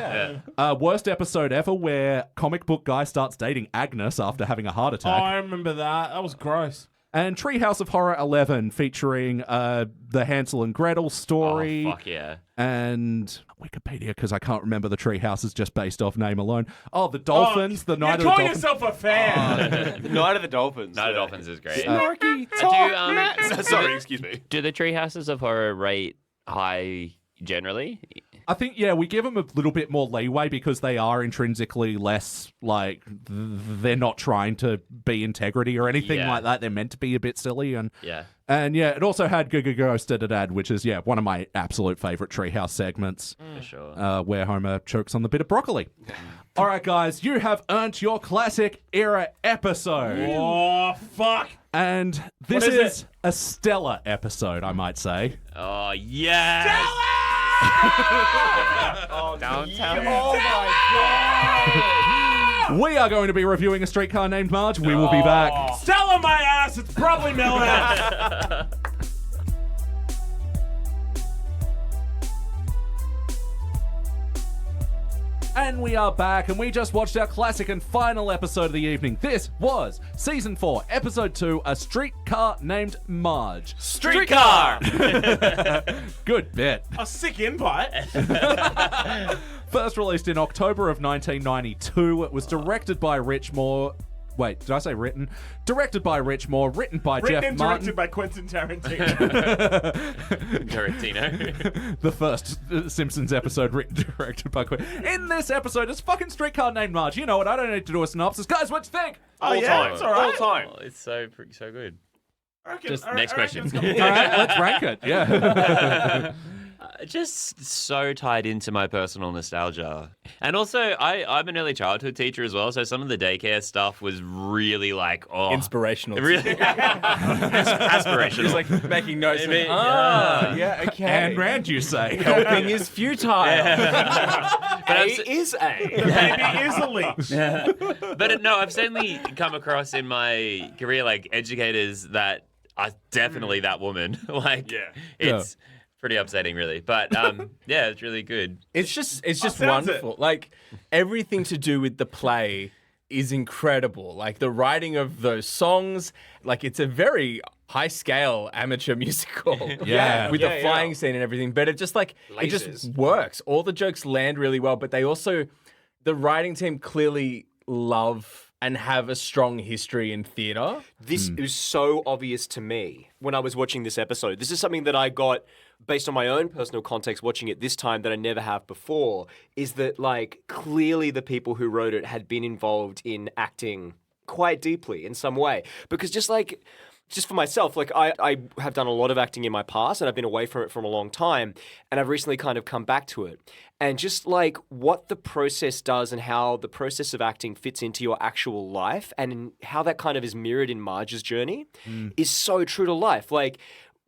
Worst episode ever where comic book guy starts dating Agnes after having a heart Oh, attack. I remember that. That was gross. And Treehouse of Horror 11 featuring the Hansel and Gretel story. Oh, fuck yeah. And Wikipedia, because I can't remember the Treehouse is just based off name alone. Oh, the Dolphins, the Night of the You're calling Dolphins. yourself a fan. The Night of the Dolphins. Night of Dolphins is great. Sorry, excuse me. Do the Tree Houses of Horror rate high generally? I think, yeah, we give them a little bit more leeway because they are intrinsically less, like, they're not trying to be integrity or anything like that. They're meant to be a bit silly. And Yeah. yeah, it also had Ghosted, which is, one of my absolute favorite Treehouse segments. For sure. Where Homer chokes on the bit of broccoli. All right, guys, you have earned your classic era episode. Oh, fuck. And this What is is a stellar episode, I might say. Oh, yeah. Don't tell me. Oh my We are going to be reviewing a streetcar named Marge. We will be back. Stella my ass. It's probably Miller. And we are back, and we just watched our classic and final episode of the evening. This was Season 4, Episode 2, A Streetcar Named Marge. Streetcar! Good bit. A sick invite. First released in October of 1992. It was directed by Rich Moore. Wait, did I say written? Directed by Rich Moore, written by Written Jeff and Martin. directed by Quentin Tarantino. Tarantino. The first Simpsons episode written and directed by Quentin. In this episode, it's fucking streetcar named Marge. You know what? I don't need to do a synopsis. Guys, what do you think? Oh, yeah? It's all right. All time. Oh, it's so good. I reckon- Just I next reckon it's question. gonna All right, let's rank it. Yeah. Just so tied into my personal nostalgia. And also, I'm an early childhood teacher as well, so some of the daycare stuff was really like, Inspirational. Really aspirational. Just like making notes. Maybe, Yeah, okay. And Rand, you say. Helping is futile. But A is A. Maybe is a leech. But no, I've certainly come across in my career like educators that are definitely that woman. Like, it's pretty upsetting, really. But yeah, it's really good. It's just sounds wonderful. Like everything to do with the play is incredible. Like the writing of those songs, like it's a very high scale amateur musical. Yeah. With the flying scene and everything. But it just like it just Lasers. works. All the jokes land really well, but they also the writing team clearly love and have a strong history in theatre. This is so obvious to me when I was watching this episode. This is something that I got based on my own personal context watching it this time that I never have before, is that like clearly the people who wrote it had been involved in acting quite deeply in some way. Because just for myself, like I have done a lot of acting in my past and I've been away from it for a long time and I've recently kind of come back to it. And just like what the process does and how the process of acting fits into your actual life and how that kind of is mirrored in Marge's journey is so true to life. Like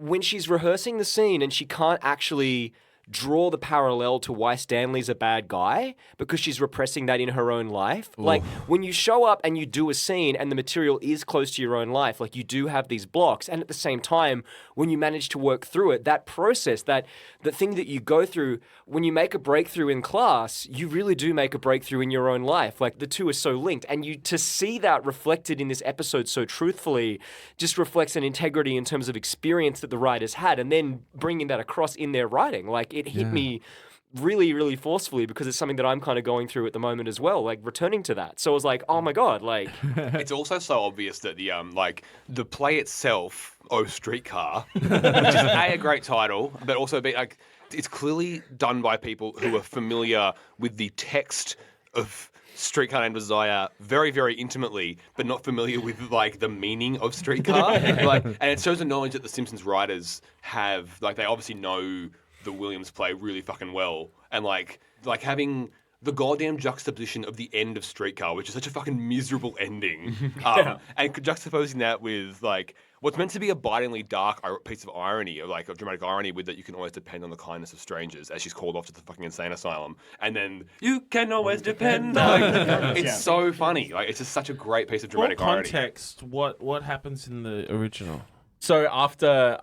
when she's rehearsing the scene and she can't actually draw the parallel to why Stanley's a bad guy because she's repressing that in her own life. Ooh. Like when you show up and you do a scene and the material is close to your own life, like you do have these blocks. And at the same time, when you manage to work through it, that process, the thing that you go through, when you make a breakthrough in class, you really do make a breakthrough in your own life. Like the two are so linked. And to see that reflected in this episode so truthfully just reflects an integrity in terms of experience that the writers had, and then bringing that across in their writing. Like it hit me really, really forcefully because it's something that I'm kind of going through at the moment as well, like returning to that. So I was like, oh my God, like. It's also so obvious that the play itself, Oh Streetcar, which is a great title, but also like it's clearly done by people who are familiar with the text of Streetcar Named Desire very, very intimately, but not familiar with like the meaning of Streetcar. And it shows the knowledge that the Simpsons writers have. Like they obviously know the Williams play really fucking well, and like having the goddamn juxtaposition of the end of Streetcar, which is such a fucking miserable ending, and juxtaposing that with like what's meant to be a bitingly dark piece of irony, or like a dramatic irony, with that you can always depend on the kindness of strangers, as she's called off to the fucking insane asylum, and then you can always depend. It's so funny. Like it's just such a great piece of dramatic irony. Context. What happens in the original? So after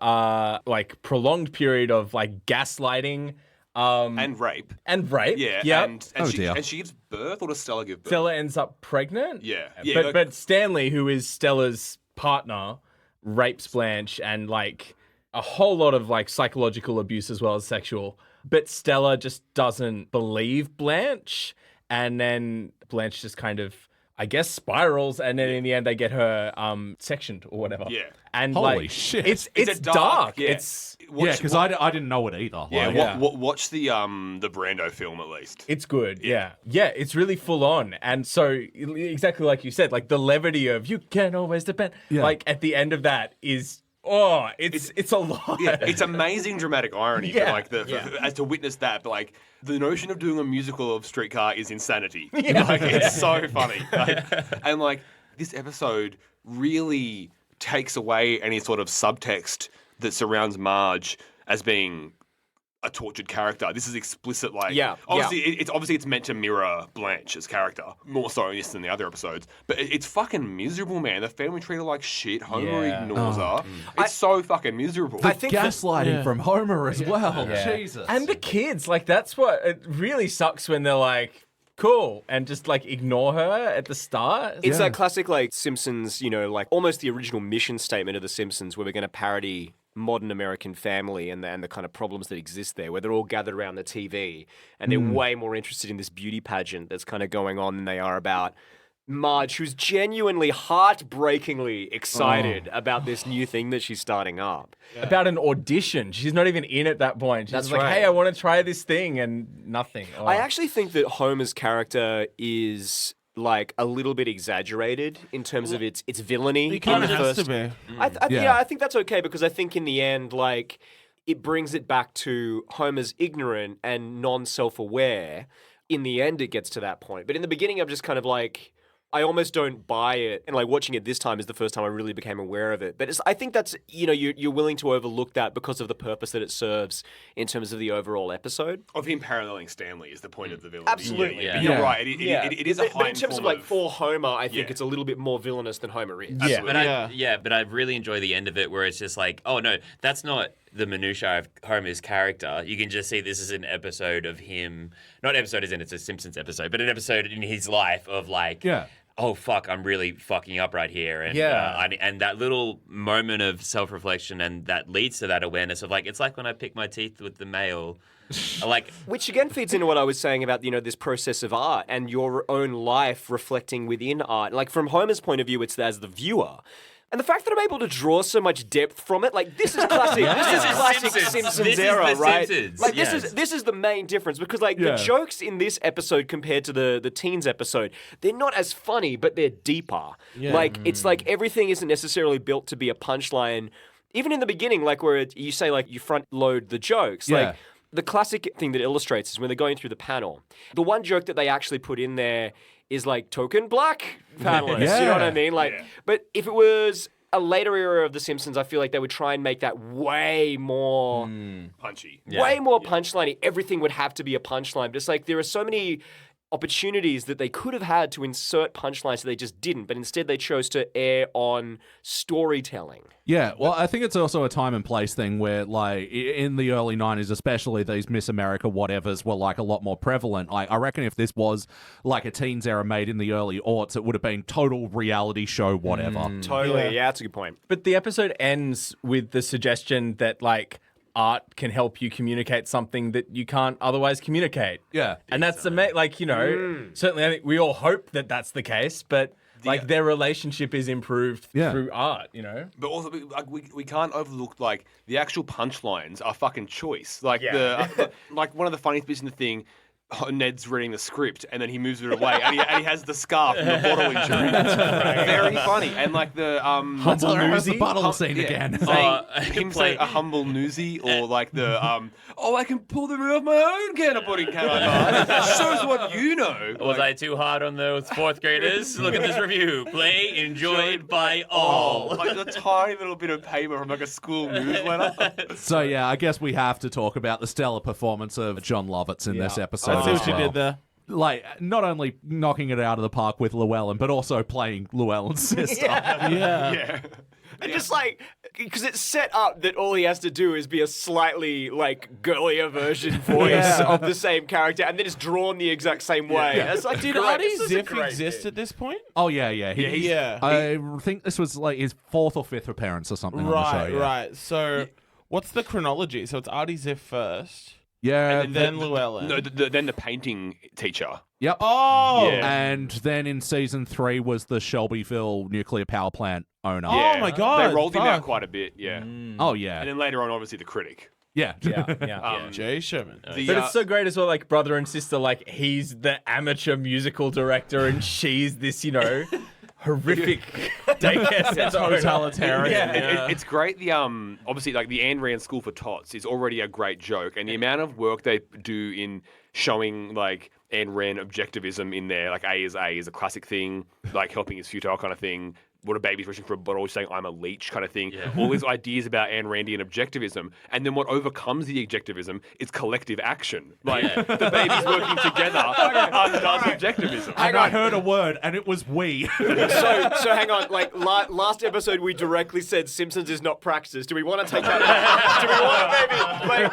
like prolonged period of like gaslighting and rape. Yeah. And she gives birth, or does Stella give birth? Stella ends up pregnant. Yeah. But Stanley, who is Stella's partner, rapes Blanche, and like a whole lot of like psychological abuse as well as sexual. But Stella just doesn't believe Blanche, and then Blanche just kind of, I guess, spirals, and then in the end they get her sectioned or whatever. Yeah. And Holy like, shit. It's dark. Yeah. Because I didn't know it either. Watch the Brando film at least. It's good. Yeah, it's really full on, and so exactly like you said, like the levity of you can always depend. Yeah. Like at the end of that is. Oh, it's a lot. Yeah, it's amazing dramatic irony. Yeah. But as to witness that, but like the notion of doing a musical of Streetcar is insanity. Like it's so funny. And like this episode really takes away any sort of subtext that surrounds Marge as being a tortured character. This is explicit, like obviously it's meant to mirror Blanche's character more so in this than the other episodes. But it's fucking miserable, man. The family treat her like shit. Homer ignores her. It's so fucking miserable. I think gaslighting from Homer as well. Yeah. Jesus. And the kids, like that's what it really sucks when they're like, cool, and just like ignore her at the start. It's that classic like Simpsons, like almost the original mission statement of the Simpsons, where we're going to parody modern American family and the kind of problems that exist there, where they're all gathered around the TV and they're way more interested in this beauty pageant that's kind of going on than they are about Marge, who's genuinely heartbreakingly excited about this new thing that she's starting up. Yeah. About an audition. She's not even in at that point. She's That's like, right. hey, I want to try this thing, and nothing. Oh. I actually think that Homer's character is like a little bit exaggerated in terms of its villainy. It kind of has to be. I think that's okay, because I think in the end, like, it brings it back to Homer's ignorant and non-self-aware. In the end, it gets to that point. But in the beginning, I'm just kind of like, I almost don't buy it. And like watching it this time is the first time I really became aware of it. But I think that's, you're willing to overlook that because of the purpose that it serves in terms of the overall episode. Of him paralleling Stanley is the point of the villain. Absolutely. Yeah. You're right. It is a heightened But in terms of like form for Homer, I think it's a little bit more villainous than Homer is. Yeah. But I really enjoy the end of it where it's just like, oh no, that's not the minutiae of Homer's character. You can just see this is an episode of him, not episode as in it's a Simpsons episode, but an episode in his life of like, oh fuck, I'm really fucking up right here. And, and that little moment of self-reflection, and that leads to that awareness of like, it's like when I pick my teeth with the mail. Which again feeds into what I was saying about, this process of art and your own life reflecting within art. Like from Homer's point of view, it's as the viewer. And the fact that I'm able to draw so much depth from it, like this is classic. This is classic Simpsons era, right? Simpsons. Like this is the main difference, because like the jokes in this episode compared to the teens episode, they're not as funny, but they're deeper. Yeah. Like it's like everything isn't necessarily built to be a punchline. Even in the beginning, like where you say like you front load the jokes, like the classic thing that illustrates is when they're going through the panel. The one joke that they actually put in there is like token black panelists. You know what I mean? Like, but if it was a later era of The Simpsons, I feel like they would try and make that way more Punchy. way more punchline-y. Everything would have to be a punchline. Just like there are so many opportunities that they could have had to insert punchlines that they just didn't, but instead they chose to air on storytelling. Yeah, well, I think it's also a time and place thing where, like, in the early 90s, especially, these Miss America whatevers were, like, a lot more prevalent. Like, I reckon if this was, like, a teens era made in the early aughts, it would have been total reality show whatever. Totally, yeah, that's a good point. But the episode ends with the suggestion that, like, art can help you communicate something that you can't otherwise communicate. Yeah. And that's like, you know, certainly I think we all hope that that's the case, but like their relationship is improved through art, you know? But also, we can't overlook, like, the actual punchlines are fucking choice. Like, like one of the funniest bits in the thing, Ned's reading the script and then he moves it away and he has the scarf and the bottle injury. That's very funny. And like the Humble newsy bottle scene again. Him saying a humble newsy or like the I can pull the rim off my own can of pudding, can I not? That shows what you know. Was I too hard on those fourth graders? Look at this review. Play enjoyed by all. Like the tiny little bit of paper from like a school newsletter. So yeah, I guess we have to talk about the stellar performance of John Lovitz in this episode. I see as what you well. did there. Like, not only knocking it out of the park with Llewellyn, but also playing Llewellyn's sister. Yeah. And just like, because it's set up that all he has to do is be a slightly like girlier version voice of the same character, and then it's drawn the exact same way. It's like, Did great. Artie This is a Ziff great exist bit. at this point? Oh, yeah. I think this was like his 4th or 5th appearance or something on the show. Yeah. Right. So, what's the chronology? So it's Artie Ziff first, Yeah. and then Llewellyn. No, then the painting teacher. Yep. Oh! Yeah. And then in season 3 was the Shelbyville nuclear power plant owner. Oh my God, They rolled him out fuck. quite a bit, yeah. Oh, yeah. And then later on, obviously, the critic. Yeah. Jay Sherman. The, But it's so great as well, like brother and sister, like he's the amateur musical director and she's this, you know, horrific daycare center Totalitarian. Yeah. It's great. The obviously like the Ayn Rand School for Tots is already a great joke, and the amount of work they do in showing like Ayn Rand objectivism in there, like A is a classic thing, like helping is futile kind of thing. What a baby's reaching for a bottle, saying I'm a leech kind of thing. Yeah. All these ideas about Ayn Randian objectivism, and then what overcomes the objectivism is collective action. Like the babies working together undoes objectivism. And I heard a word, and it was we. So hang on, like last episode we directly said Simpsons is not praxis. Do we want to take that back? Do we want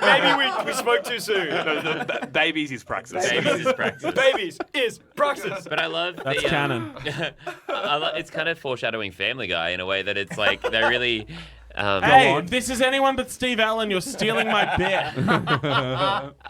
maybe we spoke too soon. No, babies is praxis. Babies is practice. Babies is praxis. But I love That's the canon. it's kind of foreshadowing Family Guy in a way that it's like they really. Hey, if this is anyone but Steve Allen, you're stealing my bit.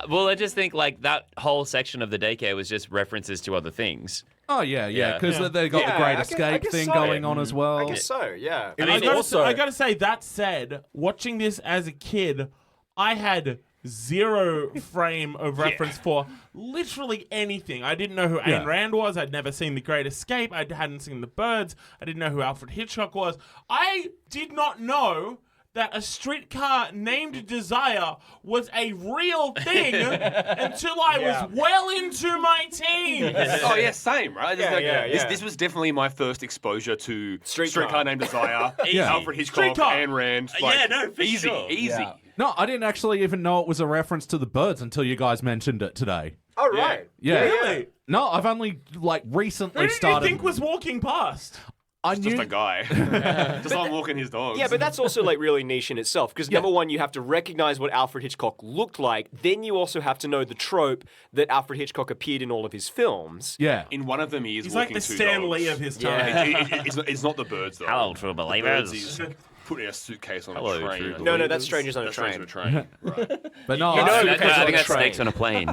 Well, I just think like that whole section of the daycare was just references to other things. Oh, yeah. Because they got Yeah, the Great I Escape guess thing so. going on as well. I guess so, yeah. I mean, I gotta say, that said, watching this as a kid, I had zero frame of reference for literally anything. I didn't know who Ayn Rand was. I'd never seen The Great Escape. I hadn't seen The Birds. I didn't know who Alfred Hitchcock was. I did not know that a streetcar named Desire was a real thing until I was well into my teens. Oh yeah, same, right? Yeah, This was definitely my first exposure to Streetcar. Streetcar Named Desire, Alfred Hitchcock, Streetcar. Ayn Rand. For easy, sure. easy. Yeah. No, I didn't actually even know it was a reference to the Birds until you guys mentioned it today. All right. Yeah. Really? No, I've only, like, recently Who did started... you think was walking past? I Just knew... a guy. Just someone walking his dogs. Yeah, but that's also like really niche in itself because number one, you have to recognize what Alfred Hitchcock looked like. Then you also have to know the trope that Alfred Hitchcock appeared in all of his films. Yeah. in one of them, he is He's like walking the two Stan dogs. Lee of his time. It's not the Birds though. Hello, true The Birds believers. is putting a suitcase on Hello, a train. true No, that's Strangers on a That's Strangers Train. on a Train. Right. But no, I I, think that's snakes on a plane.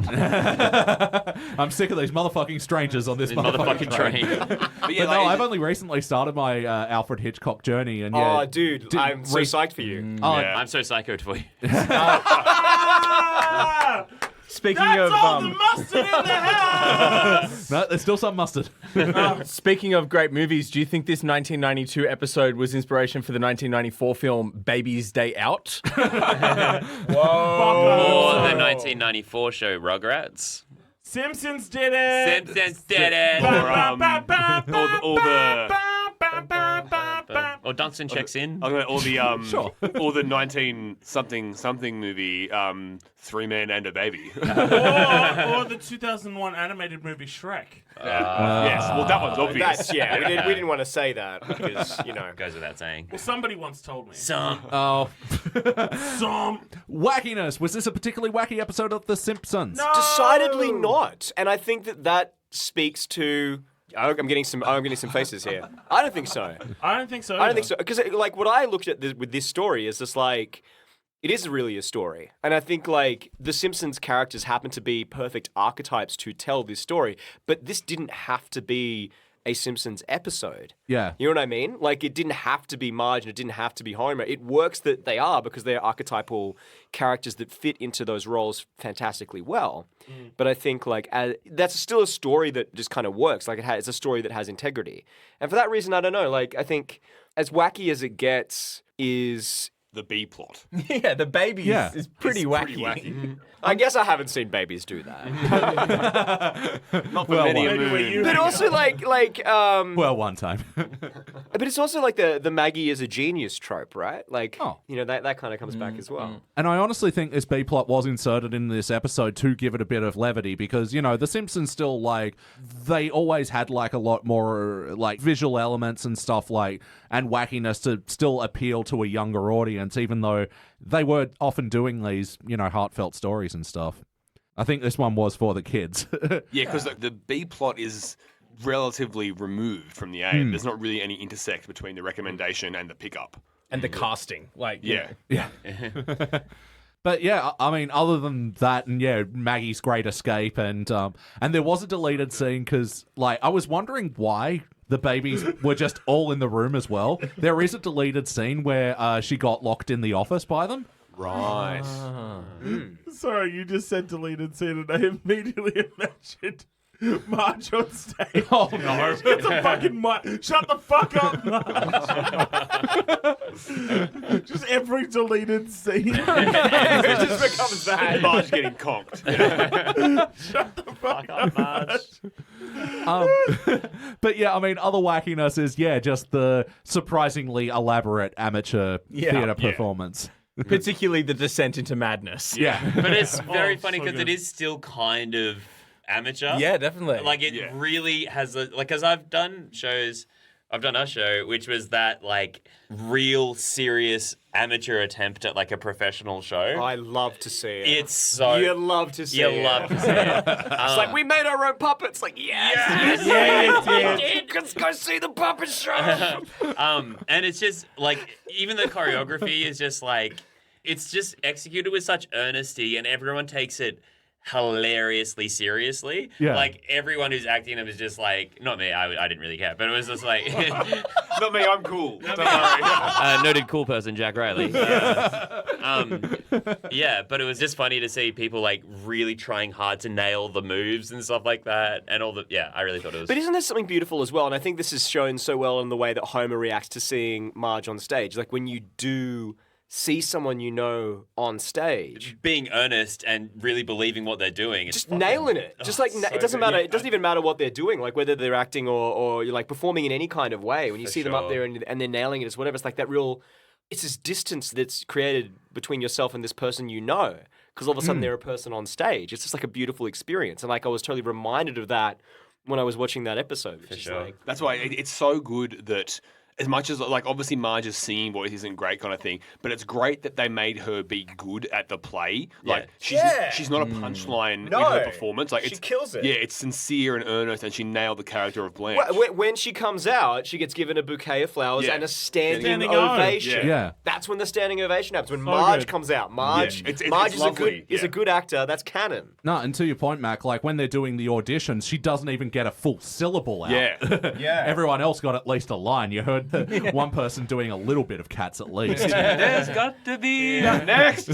I'm sick of these motherfucking strangers on this Motherfucking train. But yeah, But no, like, I've only recently started my Alfred Hitchcock journey, and Oh, dude, I'm so re- psyched for you. Oh, Yeah. I'm so psychoed for you. Speaking That's of all the mustard in the house! no, there's still some mustard. speaking of great movies, do you think this 1992 episode was inspiration for the 1994 film Baby's Day Out? Or the 1994 show Rugrats. Simpsons did it! Simpsons did it. or the Or Dunstan checks in. Or the or the 19-something movie, Three Men and a Baby. or the 2001 animated movie Shrek. Yes, well that one's obvious. We didn't want to say that because Goes without saying. Well, somebody once told me. Some. Oh. Some. Wackiness. Was this a particularly wacky episode of The Simpsons? No. Decidedly not. And I think that speaks to. I'm getting some faces here. I don't think so. I don't think so. I don't think so. Because like what I looked at with this story is just like. It is really a story. And I think, like, the Simpsons characters happen to be perfect archetypes to tell this story, but this didn't have to be a Simpsons episode. Yeah. You know what I mean? Like, it didn't have to be Marge and it didn't have to be Homer. It works that they are because they're archetypal characters that fit into those roles fantastically well. But I think, like, that's still a story that just kind of works. Like, it's a story that has integrity. And for that reason, I don't know. Like, I think as wacky as it gets is... The B plot. Yeah, the baby is pretty wacky. I guess I haven't seen babies do that. Not for many a moon. But also Well, one time. but it's also like the Maggie is a genius trope, right? Like, that kind of comes back as well. And I honestly think this B-plot was inserted in this episode to give it a bit of levity because, The Simpsons still, like, they always had, like, a lot more, like, visual elements and stuff, like, and wackiness to still appeal to a younger audience, even though they were often doing these, heartfelt stories and stuff. I think this one was for the kids. Yeah, because the B plot is relatively removed from the A. There's not really any intersect between the recommendation and the pickup. And the casting. Like, Yeah. But yeah, I mean, other than that, and Maggie's great escape, and there was a deleted scene because, like, I was wondering why the babies were just all in the room as well. There is a deleted scene where she got locked in the office by them. Right. Sorry, you just said deleted scene and I immediately imagined Marge on stage. Oh no! It's a fucking shut the fuck up, Marge. Just every deleted scene. It just becomes that. Marge getting conked. Shut the fuck up, Marge. But yeah, I mean, other wackiness is just the surprisingly elaborate amateur theatre performance. particularly the descent into madness. Yeah. But it's very funny so because good. it is still kind of amateur. Yeah, definitely. Like it really has because I've done a show which was that like real serious amateur attempt at like a professional show. I love to see it. It's so You love to see it. You love to see it. It's like, we made our own puppets. Like, yes. Yeah, Let's go see the puppet show. And it's just like even the choreography is just like it's just executed with such earnesty and everyone takes it hilariously seriously. Yeah. Like everyone who's acting them is just like not me, I didn't really care. But it was just like Not me, I'm cool. Don't worry. noted cool person Jack Reilly. Yeah, but it was just funny to see people like really trying hard to nail the moves and stuff like that and all the I really thought it was But isn't there something beautiful as well? And I think this is shown so well in the way that Homer reacts to seeing Marge on stage. Like when you do see someone you know on stage, being earnest and really believing what they're doing. just nailing it. Just like it doesn't matter. It doesn't even matter what they're doing, like whether they're acting or you're like performing in any kind of way. When you see them up there and they're nailing it, it's whatever. It's like that real. It's this distance that's created between yourself and this person you know, because all of a sudden they're a person on stage. It's just like a beautiful experience, and like I was totally reminded of that when I was watching that episode. Which is like, That's why it's so good that as much as, like, obviously Marge's singing voice isn't great kind of thing, but it's great that they made her be good at the play. Like, she's not a punchline in her performance. Like, she kills it. Yeah, it's sincere and earnest, and she nailed the character of Blanche. when she comes out, she gets given a bouquet of flowers and a standing O. ovation. Yeah. That's when the standing ovation happens. When Marge comes out, Marge It's is lovely. a good actor. That's canon. No, and to your point, Mac, like when they're doing the auditions, she doesn't even get a full syllable out. Yeah. Everyone else got at least a line. You heard the one person doing a little bit of Cats at least. There's got to be Next!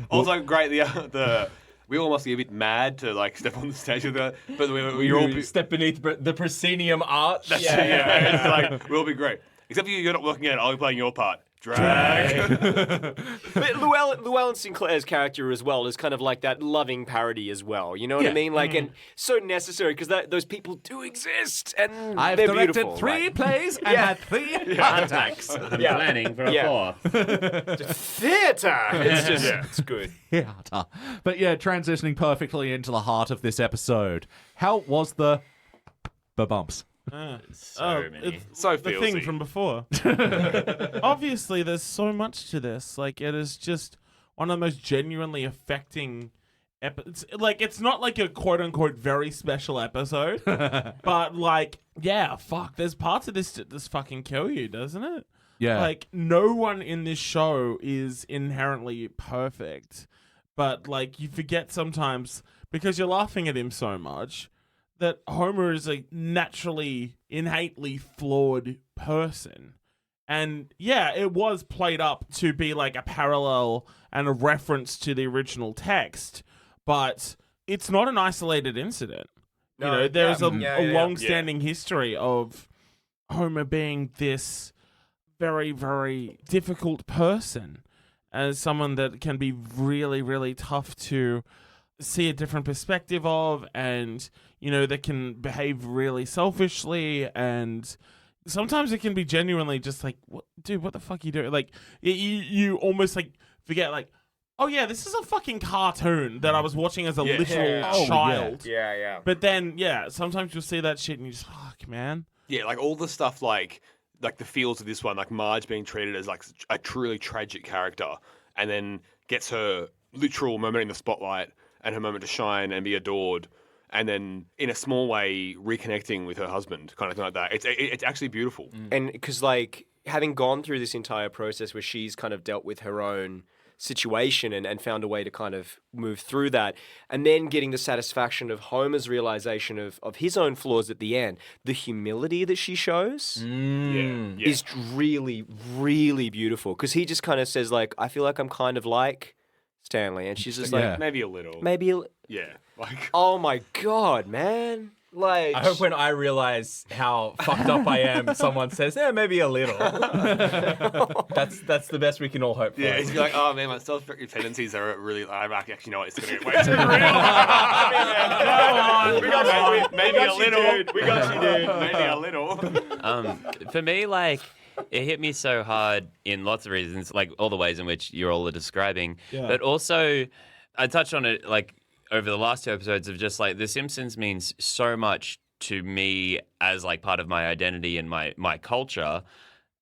Also great, the we all must be a bit mad to like step on the stage with her, but we're all step beneath the proscenium arch. it's like we'll be great. Except for you're not working at it, I'll be playing your part. But Llewellyn Sinclair's character as well is kind of like that loving parody as well. You know what I mean? Like, and so necessary because those people do exist and I've they're directed beautiful. 3 plays and had 3 heart attacks. I'm planning for a fourth. Theater. It's just it's good. Theater. But yeah, transitioning perfectly into the heart of this episode. How was the bumps? So many. So The feelsy. thing from before. Obviously, there's so much to this. Like, it is just one of the most genuinely affecting episodes. Like, it's not like a quote-unquote very special episode. But, like, yeah, fuck. There's parts of this that just fucking kill you, doesn't it? Yeah. Like, no one in this show is inherently perfect. But, like, you forget sometimes, because you're laughing at him so much, that Homer is a naturally, innately flawed person. And yeah, it was played up to be like a parallel and a reference to the original text, but it's not an isolated incident. You know, there's a long-standing history of Homer being this very, very difficult person, as someone that can be really, really tough to see a different perspective of, and you know, that can behave really selfishly, and sometimes it can be genuinely just like, dude, what the fuck are you doing? Like, you almost like forget, like, oh yeah, this is a fucking cartoon that I was watching as a literal child. Yeah. But then, yeah, sometimes you'll see that shit and you just, fuck, man. Yeah, like all the stuff like the feels of this one, like Marge being treated as like a truly tragic character, and then gets her literal moment in the spotlight and her moment to shine and be adored, and then in a small way reconnecting with her husband, kind of thing like that. It's actually beautiful. And because like having gone through this entire process where she's kind of dealt with her own situation and found a way to kind of move through that, and then getting the satisfaction of Homer's realization of his own flaws at the end, the humility that she shows is really, really beautiful, because he just kind of says like, I feel like I'm kind of like Stanley, and she's just like, maybe a little. Yeah. Like, oh my God, man. Like, I hope when I realize how fucked up I am, someone says, "Yeah, maybe a little." That's the best we can all hope for. yeah, he's like, oh man, my self-destructive tendencies are really. I actually know what, it's going to get way too real. We got you, maybe a little. We got you, dude. Maybe a little. For me, like, it hit me so hard in lots of reasons, like all the ways in which you all are describing. Yeah. But also, I touched on it like over the last 2 episodes of just like The Simpsons means so much to me as like part of my identity and my culture.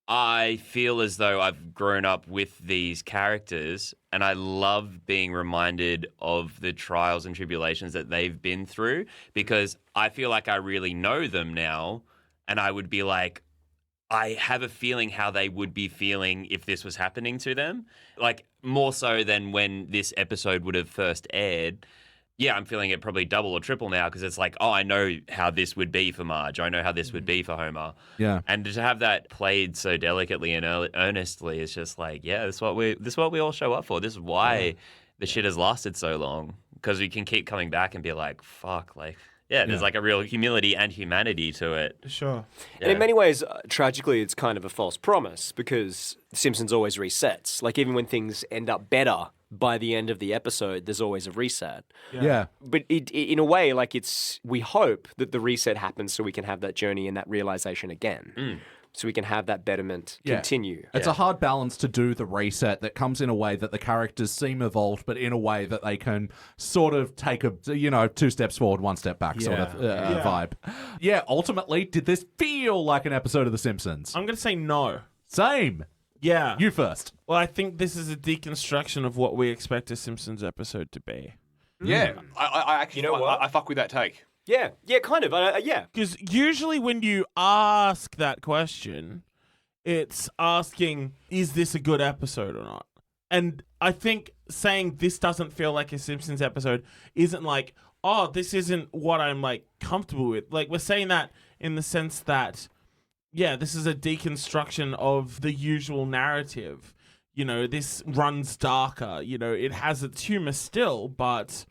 I feel as though I've grown up with these characters, and I love being reminded of the trials and tribulations that they've been through, because I feel like I really know them now, and I would be like, I have a feeling how they would be feeling if this was happening to them, like more so than when this episode would have first aired. Yeah, I'm feeling it probably double or triple now, because it's like, oh, I know how this would be for Marge. I know how this would be for Homer. Yeah. And to have that played so delicately and earnestly is just like, yeah, this is what we all show up for. This is why the shit has lasted so long, because we can keep coming back and be like, fuck, like, yeah, there's like a real humility and humanity to it. Sure. Yeah. And in many ways, tragically, it's kind of a false promise, because The Simpsons always resets. Like, even when things end up better, by the end of the episode, there's always a reset. Yeah. But in a way, like, we hope that the reset happens so we can have that journey and that realization again. So we can have that betterment continue. It's a hard balance to do the reset that comes in a way that the characters seem evolved, but in a way that they can sort of take a, 2 steps forward, 1 step back sort of vibe. Yeah, ultimately, did this feel like an episode of The Simpsons? I'm going to say no. Same. Yeah. You first. Well, I think this is a deconstruction of what we expect a Simpsons episode to be. Yeah. I actually, You know what? I fuck with that take. Yeah, kind of. Yeah. Because usually when you ask that question, it's asking, is this a good episode or not? And I think saying this doesn't feel like a Simpsons episode isn't like, oh, this isn't what I'm like comfortable with. Like, we're saying that in the sense that, yeah, this is a deconstruction of the usual narrative. This runs darker. It has its humor still, but,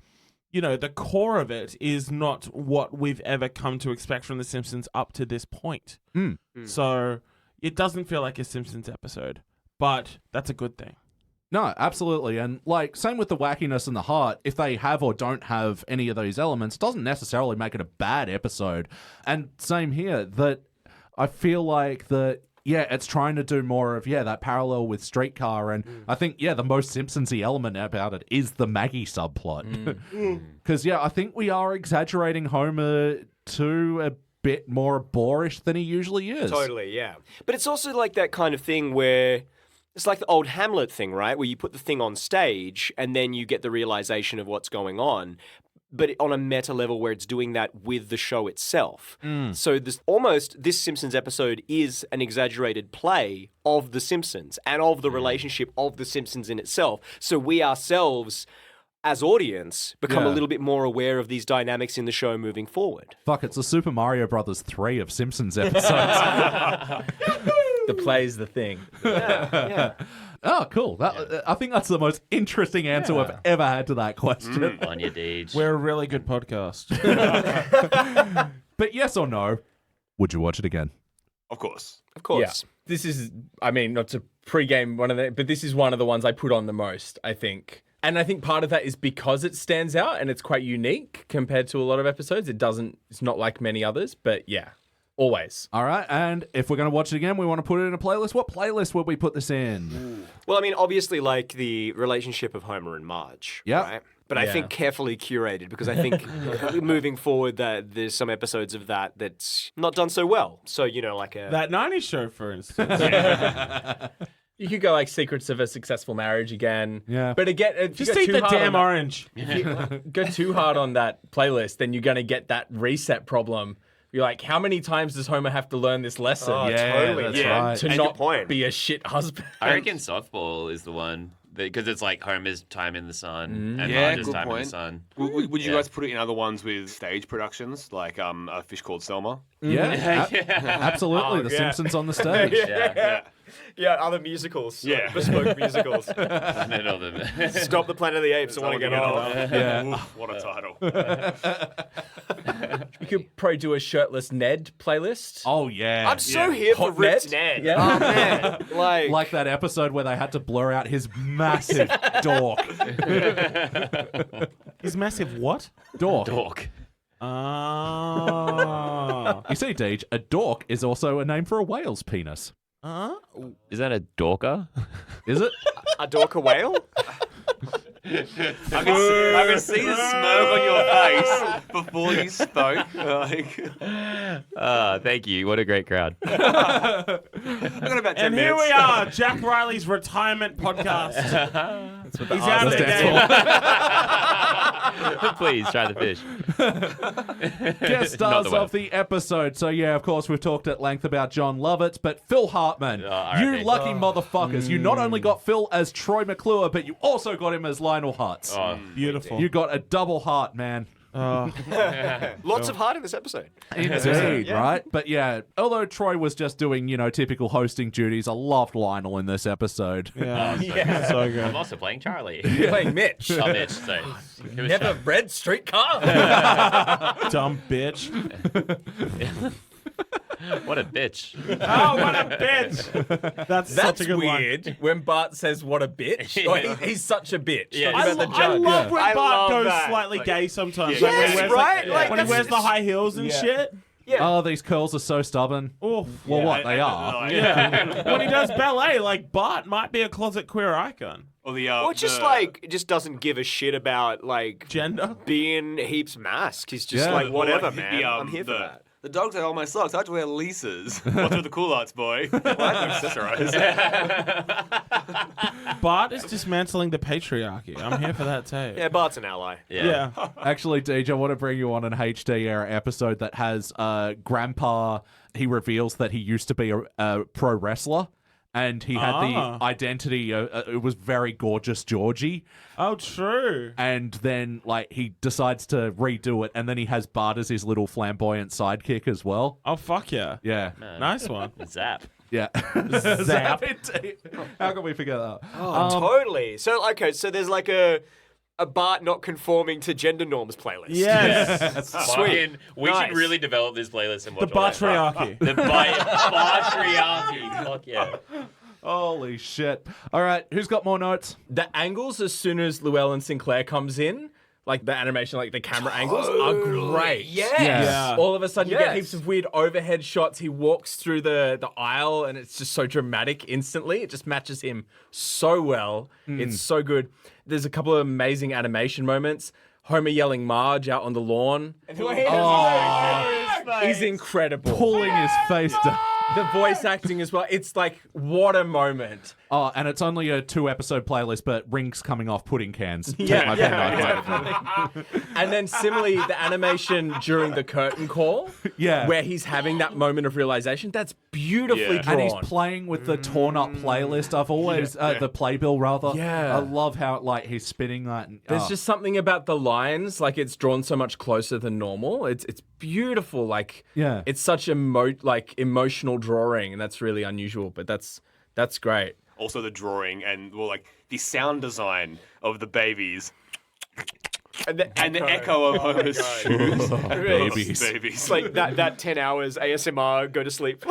the core of it is not what we've ever come to expect from The Simpsons up to this point. So it doesn't feel like a Simpsons episode. but that's a good thing. No, absolutely. And like, same with the wackiness and the heart. If they have or don't have any of those elements, it doesn't necessarily make it a bad episode. And same here, that I feel like that, yeah, it's trying to do more of, that parallel with Streetcar. And I think, the most Simpsons-y element about it is the Maggie subplot. Because, I think we are exaggerating Homer to a bit more boorish than he usually is. Totally, yeah. But it's also like that kind of thing where it's like the old Hamlet thing, right? Where you put the thing on stage and then you get the realization of what's going on, but on a meta level where it's doing that with the show itself. So this Simpsons episode is an exaggerated play of The Simpsons and of the relationship of The Simpsons in itself. So we ourselves, as audience, become a little bit more aware of these dynamics in the show moving forward. Fuck, it's the Super Mario Brothers 3 of Simpsons episodes. The play's the thing. Yeah. Oh, cool. I think that's the most interesting answer I've ever had to that question. On your deeds. We're a really good podcast. But yes or no, would you watch it again? Of course. Of course. Yeah. This is, not to pregame but this is one of the ones I put on the most, I think. And I think part of that is because it stands out and it's quite unique compared to a lot of episodes. It's not like many others, but yeah. Always. All right, and if we're going to watch it again, we want to put it in a playlist. What playlist would we put this in? Well, I mean, obviously, like the relationship of Homer and Marge, right? But I think carefully curated because I think moving forward that there's some episodes of that's not done so well. So, like That 90s show, for instance. You could go like Secrets of a Successful Marriage again. Yeah. But again, if Just you eat go the too hard damn on orange. if you go too hard on that playlist, then you're going to get that reset problem. You're like, how many times does Homer have to learn this lesson? Oh, totally. That's right. To And not good point. be a shit husband. I reckon softball is the one because it's like Homer's time in the sun and Yeah, Marge's good time in point. the sun. Would you guys put it in other ones with stage productions, like A Fish Called Selma? Yeah, absolutely. The Simpsons on the stage. Yeah, other musicals. Yeah. Bespoke musicals. Planet of the Stop the Planet of the Apes. I want to get on. Yeah. Oof, what a title. You could probably do a shirtless Ned playlist. Oh, yeah. I'm so here for Hot Ripped Ned? Ned. Yeah. Oh, man. Like that episode where they had to blur out his massive dork. His massive what? Dork. dork. Oh. You see, Deej, a dork is also a name for a whale's penis. Is that a dorker? Is it? A Dorker whale? I can see the smirk on your face before you spoke. Thank you. What a great crowd. I've got about 10 And minutes. here we are, Jack Reilly's retirement podcast. He's out of the stands game. Please try the fish. Guest Not stars the whale. of the episode. So, yeah, of course, we've talked at length about John Lovitz, but Phil Hartman, R.I.P. you lucky motherfuckers. You not only got Phil as Troy McClure, but you also got him as Lionel Hutz. Beautiful. You got a double heart, man. Lots of heart in this episode. Indeed, right? But yeah, although Troy was just doing, typical hosting duties, I loved Lionel in this episode. Yeah. So good. I'm also playing Charlie. You're playing Mitch. Oh, Mitch. Sorry. Never read Streetcar. Dumb bitch. What a bitch. Oh, what a bitch. That's such a good weird. When Bart says "what a bitch," he's such a bitch. Yeah. Talking about the I jug. love when I Bart love goes that. slightly gay sometimes. Yeah. Like when he Yes, wears, right? like, when he That's- wears the high heels and shit. Oh, these curls are so stubborn. Oof. Well, what? They are. Yeah. When he does ballet, like Bart might be a closet queer icon. Or the, Or just just doesn't give a shit about Gender. being heaps masked. He's just like whatever, man. I'm here for that. The dogs ate all my socks. I had to wear Lisa's. What's with the cool arts, boy? Well, I have to accessorize. Bart is dismantling the patriarchy. I'm here for that too. Yeah, Bart's an ally. Yeah. Actually, DJ, I want to bring you on an HD era episode that has Grandpa. He reveals that he used to be a pro wrestler. And he had the identity, it was very gorgeous Georgie. Oh, true. And then, he decides to redo it, and then he has Bart as his little flamboyant sidekick as well. Oh, fuck yeah. Yeah. Nice one. Zap. Yeah. Zap. Indeed. How can we forget that? Oh, totally. So, so there's a Bart not conforming to gender norms playlist. Yes. Sweet. We Nice. should really develop this playlist and watch The all that. Bartriarchy. The Bartriarchy. Fuck yeah. Holy shit. All right, who's got more notes? The angles as soon as Llewellyn Sinclair comes in, like the animation, like the camera angles are great. Yes. Yeah. All of a sudden, you get Yes. heaps of weird overhead shots. He walks through the aisle, and it's just so dramatic instantly. It just matches him so well. It's so good. There's a couple of amazing animation moments. Homer yelling Marge out on the lawn. He's incredible. Pulling his face down. The voice acting as well. It's like, what a moment. Oh, and it's only a 2-episode playlist, but rings coming off pudding cans. And then similarly, the animation during the curtain call, where he's having that moment of realization, that's beautifully drawn. And he's playing with the torn-up playlist. I've always, the playbill rather. Yeah. I love how he's spinning that. And, There's just something about the lines, like it's drawn so much closer than normal. It's beautiful. Like, it's such emotional drawing, and that's really unusual. But that's great. Also the drawing and the sound design of the babies. And the echo of Homer's shoes. Babies. It's like that 10 hours ASMR, go to sleep.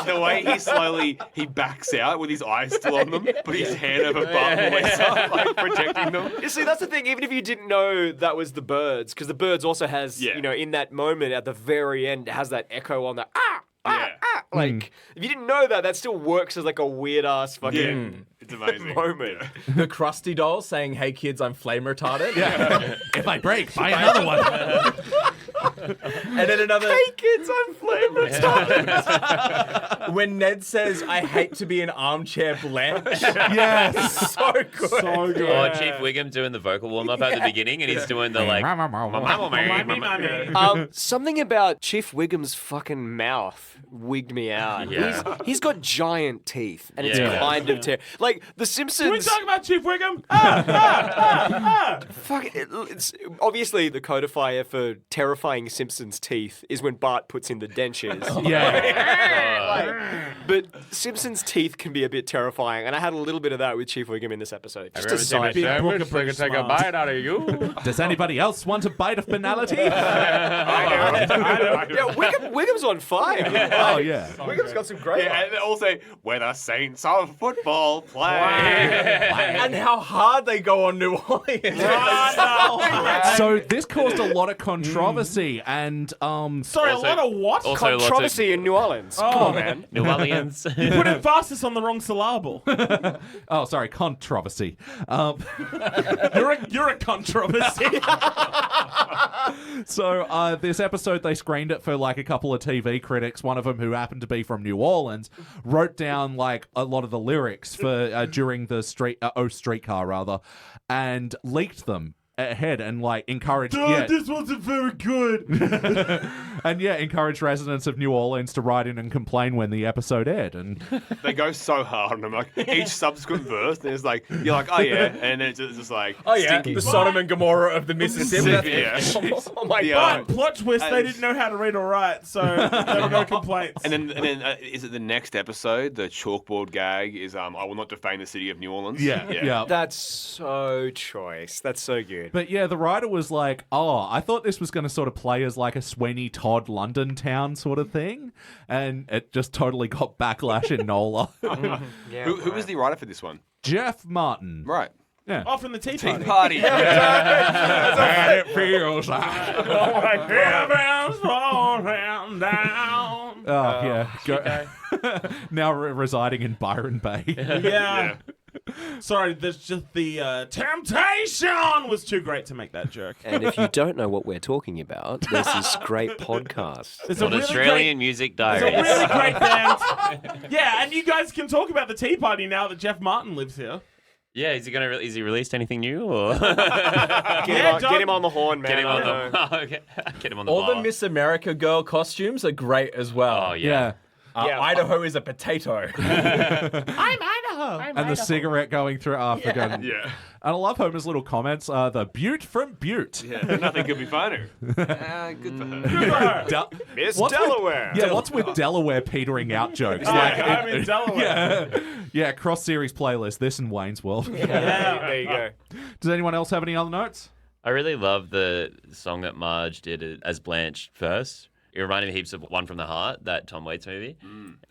The way he backs out with his eyes still on them, but his hand over butt voice up, like protecting them. You see, that's the thing. Even if you didn't know that was the birds, because the birds also has, in that moment at the very end, it has that echo on the Like, if you didn't know that still works as like a weird ass fucking it's amazing moment. The Krusty doll saying, "Hey kids, I'm flame retarded." If I break, buy another one. And then another. Hey kids, I'm flame retarded. When Ned says, "I hate to be an armchair Blanche." Yes. So good. So good. Or Chief Wiggum doing the vocal warm up at the beginning, and he's doing the like. Something about Chief Wiggum's fucking mouth wigged me out. Yeah. He's got giant teeth, and it's Yeah. kind of like The Simpsons. Can we talk about Chief Wiggum? Fuck it, it's obviously the codifier for terrifying Simpsons teeth is when Bart puts in the dentures. But Simpsons teeth can be a bit terrifying, and I had a little bit of that with Chief Wiggum in this episode. Just a side note. sandwich, I can take a bite out of you. Does anybody else want a bite of banality? Yeah, Wiggum's on fire. Oh, yeah. Wiggum's got some great. Yeah, and also where the Saints of football play. And how hard they go on New Orleans. So this caused a lot of controversy and Sorry, Also- a lot of what? also lots of- Controversy in New Orleans. Come on, man. New Orleans. You put emphasis on the wrong syllable. controversy. You're a controversy. So this episode, they screened it for like a couple of TV critics. One of them, who happened to be from New Orleans, wrote down like a lot of the lyrics for during the Streetcar rather, and leaked them ahead and like encouraged. This wasn't very good. And encouraged residents of New Orleans to write in and complain when the episode aired. And They go so hard on them. Like each subsequent verse, there's like you're like, oh yeah, and then it's just like, Oh yeah, stinky. the Sodom and Gomorrah of the Mississippi. Yeah. Oh my The, god. Plot twist, they didn't know how to read or write, so there were no complaints. And then is it the next episode? The chalkboard gag is I will not defame the city of New Orleans. yeah. That's so choice. That's so good. But yeah, the writer was like, oh, I thought this was going to sort of play as like a Sweeney Todd London town sort of thing. And it just totally got backlash in NOLA. Yeah, Who was the writer for this one? Jeff Martin. Right. Yeah. Off in the tea Tea party. Party. And it feels like... Heaven's falling down. Oh, yeah. Now residing in Byron Bay. Yeah. Sorry, there's just the temptation was too great to make that joke. And if you don't know what we're talking about, there's this great podcast. It's a On really Australian Music It's a Diaries. really great band. Yeah, and you guys can talk about the Tea Party now that Jeff Martin lives here. Yeah, is he released anything new or Get him on the horn, man. get him I on know. the okay. Get him on the All the bar. Miss America girl costumes are great as well. Oh yeah. Yeah. Idaho is a potato. I'm Idaho. And the cigarette going through Africa. Yeah. And I love Homer's little comments. The Butte from Butte. Yeah. Nothing could be funner. Good for her. Miss What's Delaware. What's with Delaware petering out jokes? I'm in Delaware. Yeah, cross-series playlist, this and Wayne's World. There you go. Does anyone else have any other notes? I really love the song that Marge did as Blanche first. It reminded me heaps of One from the Heart, that Tom Waits movie.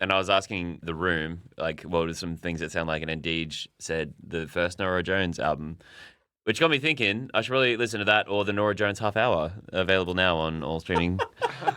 And I was asking the room, like, what are some things that sound like an Deej said the first Nora Jones album, which got me thinking I should really listen to that or the Nora Jones Half Hour, available now on all streaming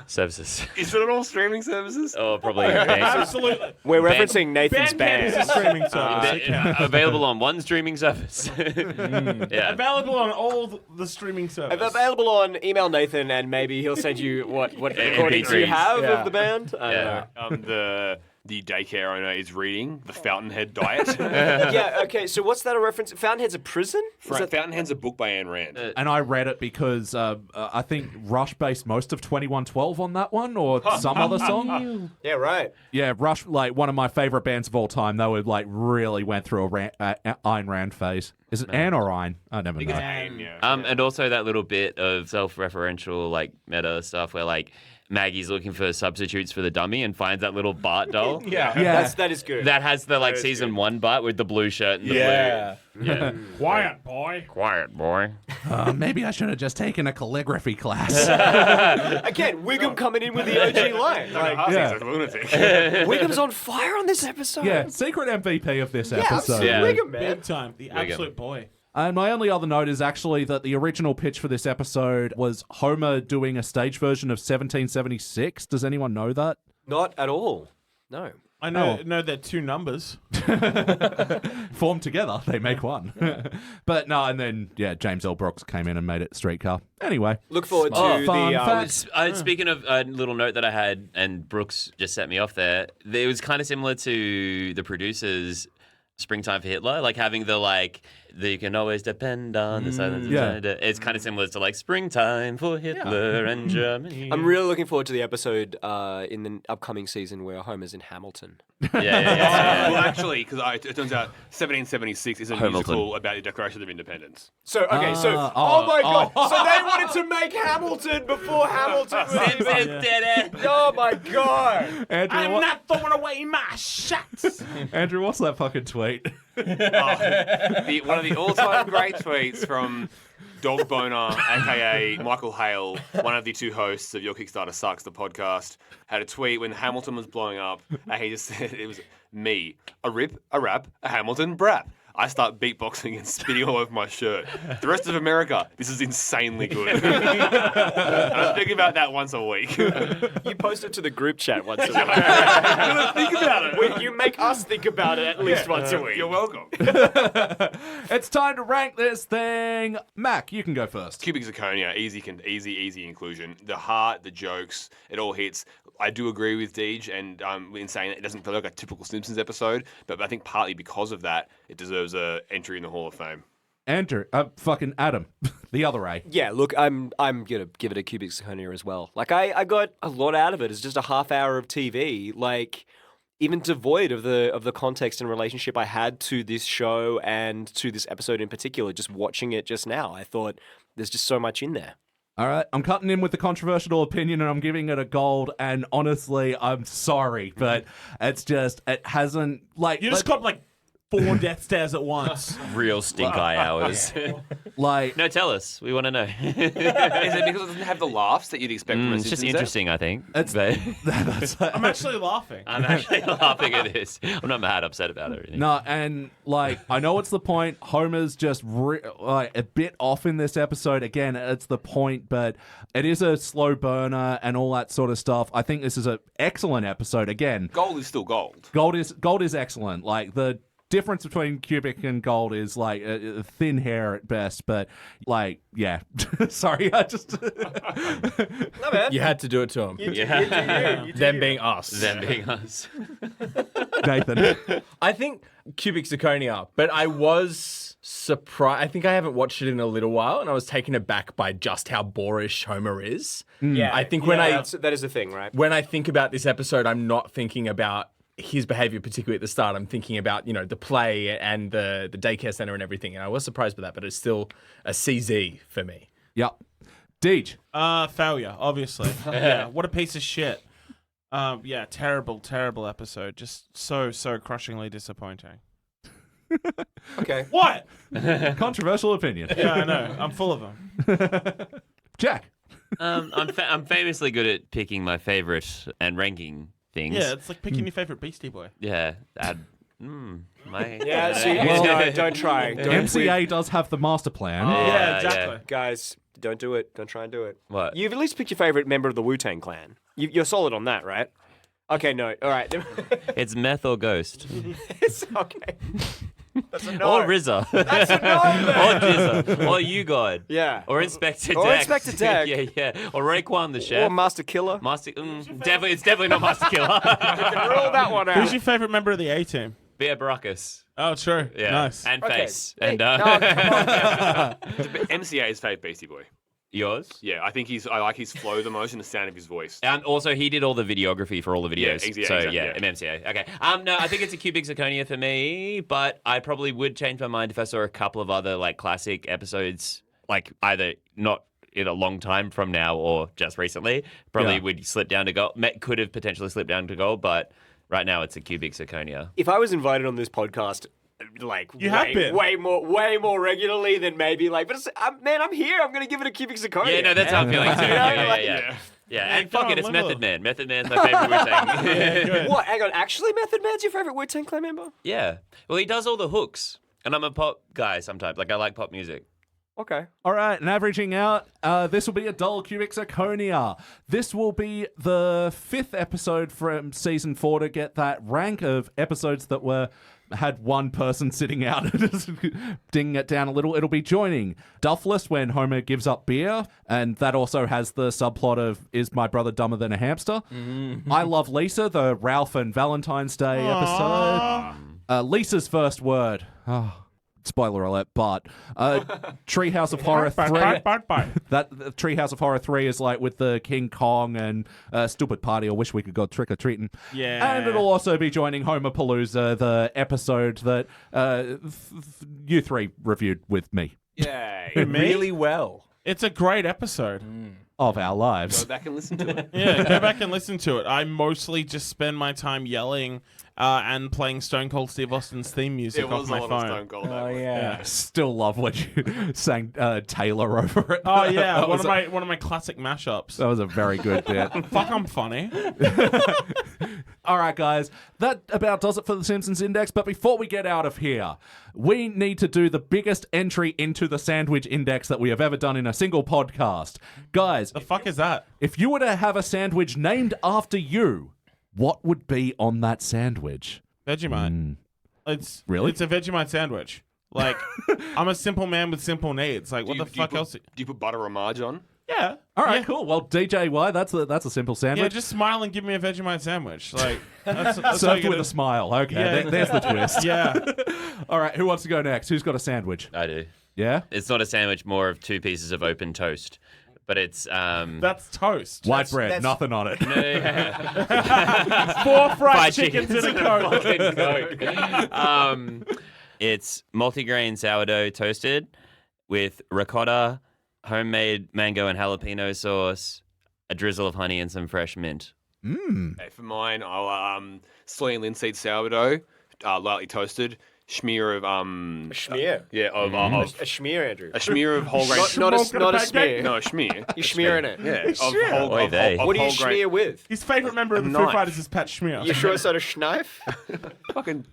services. Is it on all streaming services? Or probably Absolutely. We're referencing Nathan's Bandcamp is a band. streaming service. available on one streaming service. Yeah. Available on all the streaming services. Available on email Nathan, and maybe he'll send you what recordings you MP3s. have Yeah. of the band. I don't know. The daycare owner is reading The Fountainhead Diet. Yeah, okay, so what's that a reference? Fountainhead's a prison? Fountainhead's a book by Ayn Rand. And I read it because I think Rush based most of 2112 on that one or some other song. Yeah, right. Yeah, Rush, like one of my favorite bands of all time. They would like really went through a Ayn Rand phase. Is it Anne or Ayn? I never know. Ayn, yeah. And also that little bit of self-referential, like, meta stuff where, like, Maggie's looking for substitutes for the dummy and finds that little Bart doll. Yeah. That is good. That has the, like, season 1 Bart with the blue shirt and the blue. Yeah. Quiet, boy. Quiet, boy. Maybe I should have just taken a calligraphy class. Again, Wiggum coming in with the OG line. Like, Yeah. He's a lunatic. Wiggum's on fire on this episode. Yeah, secret MVP of this Yeah, episode. absolutely. Yeah. Wiggum, man. Big time. The absolute boy. And my only other note is actually that the original pitch for this episode was Homer doing a stage version of 1776. Does anyone know that? Not at all. No. I know they're two numbers. Formed together, they make one. But no, and then, yeah, James L. Brooks came in and made it Streetcar. Anyway. Look forward to fun the... facts. Speaking of a little note that I had, and Brooks just set me off there, it was kind of similar to the producers' Springtime for Hitler, like having the, like, you can always depend on the silence. Yeah. It's kind of similar to, like, Springtime for Hitler and Germany. I'm really looking forward to the episode in the upcoming season where Homer's in Hamilton. Yeah. Well, actually, because it turns out 1776 is a musical about the Declaration of Independence. So, okay, oh my God. So they wanted to make Hamilton before Hamilton was even... Oh my God. Andrew, I'm not throwing away my shots. Andrew, what's that fucking tweet? One of the all-time great tweets from Dog Boner, aka Michael Hale, one of the two hosts of Your Kickstarter Sucks, the podcast, had a tweet when Hamilton was blowing up, and he just said it was me, a rip, a rap, a Hamilton brap. I start beatboxing and spitting all over my shirt. The rest of America, this is insanely good. I'm thinking about that once a week. You post it to the group chat once a week. Think about it. You make us think about it at least once a week. You're welcome. It's time to rank this thing. Mac, you can go first. Cubic zirconia, easy inclusion. The heart, the jokes, it all hits. I do agree with Deej and in saying it doesn't feel like a typical Simpsons episode, but I think partly because of that, it deserves a entry in the Hall of Fame. Andrew, fucking Adam, the other A. Yeah, look, I'm gonna give it a cubic zirconia as well. Like I got a lot out of it. It's just a half hour of TV, like even devoid of the context and relationship I had to this show and to this episode in particular. Just watching it just now, I thought there's just so much in there. All right, I'm cutting in with the controversial opinion and I'm giving it a gold. And honestly, I'm sorry, but it hasn't, like... You just got like 4 death stares at once. Real stink eye hours. Like... No, tell us. We want to know. Is it because it doesn't have the laughs that you'd expect from a It's just Simpsons interesting, I think. I'm actually laughing. I'm actually laughing at this. I'm not mad upset about it or anything. No, and like I know it's the point. Homer's just like a bit off in this episode. Again, it's the point, but it is a slow burner and all that sort of stuff. I think this is an excellent episode. Again, Gold is still gold. gold is excellent. Like the difference between cubic and gold is like thin hair at best, but like yeah. Sorry, I just No, man. You had to do it to him. You do Them you. being us. Them being us. Nathan. I think cubic zirconia, but I was surprised. I think I haven't watched it in a little while, and I was taken aback by just how boorish Homer is. Yeah, I think when that is the thing, right? when I think about this episode, I'm not thinking about his behavior, particularly at the start. I'm thinking about, the play and the daycare center and everything. And I was surprised by that, but it's still a CZ for me. Yep. Deej. Failure, obviously. Yeah, what a piece of shit. Yeah, terrible episode. Just so crushingly disappointing. Okay. What? Controversial opinion. Yeah, I know. I'm full of them. Jack. I'm famously good at picking my favorite and ranking things. Yeah, it's like picking your favorite Beastie Boy. Yeah. Yeah, see, no, don't try. Don't MCA does have the master plan. Yeah, exactly. Guys, don't do it. Don't try and do it. What? You've at least picked your favorite member of the Wu-Tang Clan. You're solid on that, right? Okay, no. All right. It's Meth or Ghost. It's okay. That's a no. Or RZA. That's a no, man. Or Jizza. Or You God. Yeah. Or Inspector Or Deck. Inspector Deck. yeah. Or Raekwon the Chef. Or Master Killer. It's definitely not Master Killer. Rule that one out. Who's your favorite member of the A-Team? Bear Baracus. Oh, true. Yeah. Nice. And Okay. Face. Hey, And no, come on. MCA's fave Beastie Boy. yours. Yeah, I think I like his flow the most and the sound of his voice. And also, he did all the videography for all the videos. Yeah, so, exactly, yeah, MCA. Okay. No, I think it's a cubic zirconia for me, but I probably would change my mind if I saw a couple of other, like, classic episodes, like, either not in a long time from now or just recently. Probably would slip down to gold. Could have potentially slipped down to gold, but right now it's a cubic zirconia. If I was invited on this podcast, like have been. way more regularly than maybe like, but I'm here. I'm gonna give it a cubic zirconia. Yeah, no, that's how I'm feeling too. Yeah. And fuck go it, on, it's live Method with it. Man. Method Man's my favorite Wu-Tang. Good. What? Hang on. Actually, Method Man's your favorite Wu-Tang Clan member? Yeah. Well, he does all the hooks, and I'm a pop guy sometimes. Like, I like pop music. Okay. All right, and averaging out, this will be a dull cubic zirconia. This will be the 5th episode from season 4 to get that rank of episodes that had one person sitting out and dinging it down a little. It'll be joining Duffless when Homer gives up beer, and that also has the subplot of is my brother dumber than a hamster. I Love Lisa, the Ralph and Valentine's Day episode. Lisa's first word. Spoiler alert, but Treehouse of Horror 3. That Treehouse of Horror 3 is like with the King Kong and Stupid Party. I wish we could go trick-or-treating. Yeah. And it'll also be joining Homer Palooza, the episode that you three reviewed with me Yeah. Really well. It's a great episode. of our lives. Go back and listen to it. Yeah, go back and listen to it. I mostly just spend my time yelling and playing Stone Cold Steve Austin's theme music It off was my a lot of phone. Stone Cold. Oh yeah. Still love when you sang Taylor over it. Oh yeah, That one was of my classic mashups. That was a very good bit. Fuck, I'm funny. All right, guys, that about does it for the Simpsons Index. But before we get out of here, we need to do the biggest entry into the Sandwich Index that we have ever done in a single podcast. Guys, The fuck is that? if you were to have a sandwich named after you, what would be on that sandwich? Vegemite. It's Really? It's a Vegemite sandwich. Like, I'm a simple man with simple needs. Like, what the fuck else? Do you put butter or Marge on? Yeah. All right, Yeah. cool. Well, DJY, that's a simple Yeah, sandwich. just smile and give me a Vegemite sandwich. Like, that's all Served you with gotta- a smile. Okay, Yeah. there's the twist. Yeah. All right, who wants to go next? Who's got a sandwich? I do. Yeah? It's not a sandwich, more of 2 pieces of open toast. But it's That's toast. White bread, nothing on it. 4 fried fried chickens chickens in a Coke. fucking Coke. It's multigrain sourdough toasted with ricotta, homemade mango and jalapeno sauce, a drizzle of honey, and some fresh mint. Okay, for mine, I'll soy and linseed sourdough, lightly toasted, smear of Schmear. yeah, of A schmear, Andrew. a smear of whole grain. Not a smear. No, a schmear. You smearing it. Yeah, of whole, Oy of vey. whole, What do you of whole grain. schmear with? His favorite member of the Foo Knife. Fighters is Pat Schmear. You sure it's not a schneif? Fucking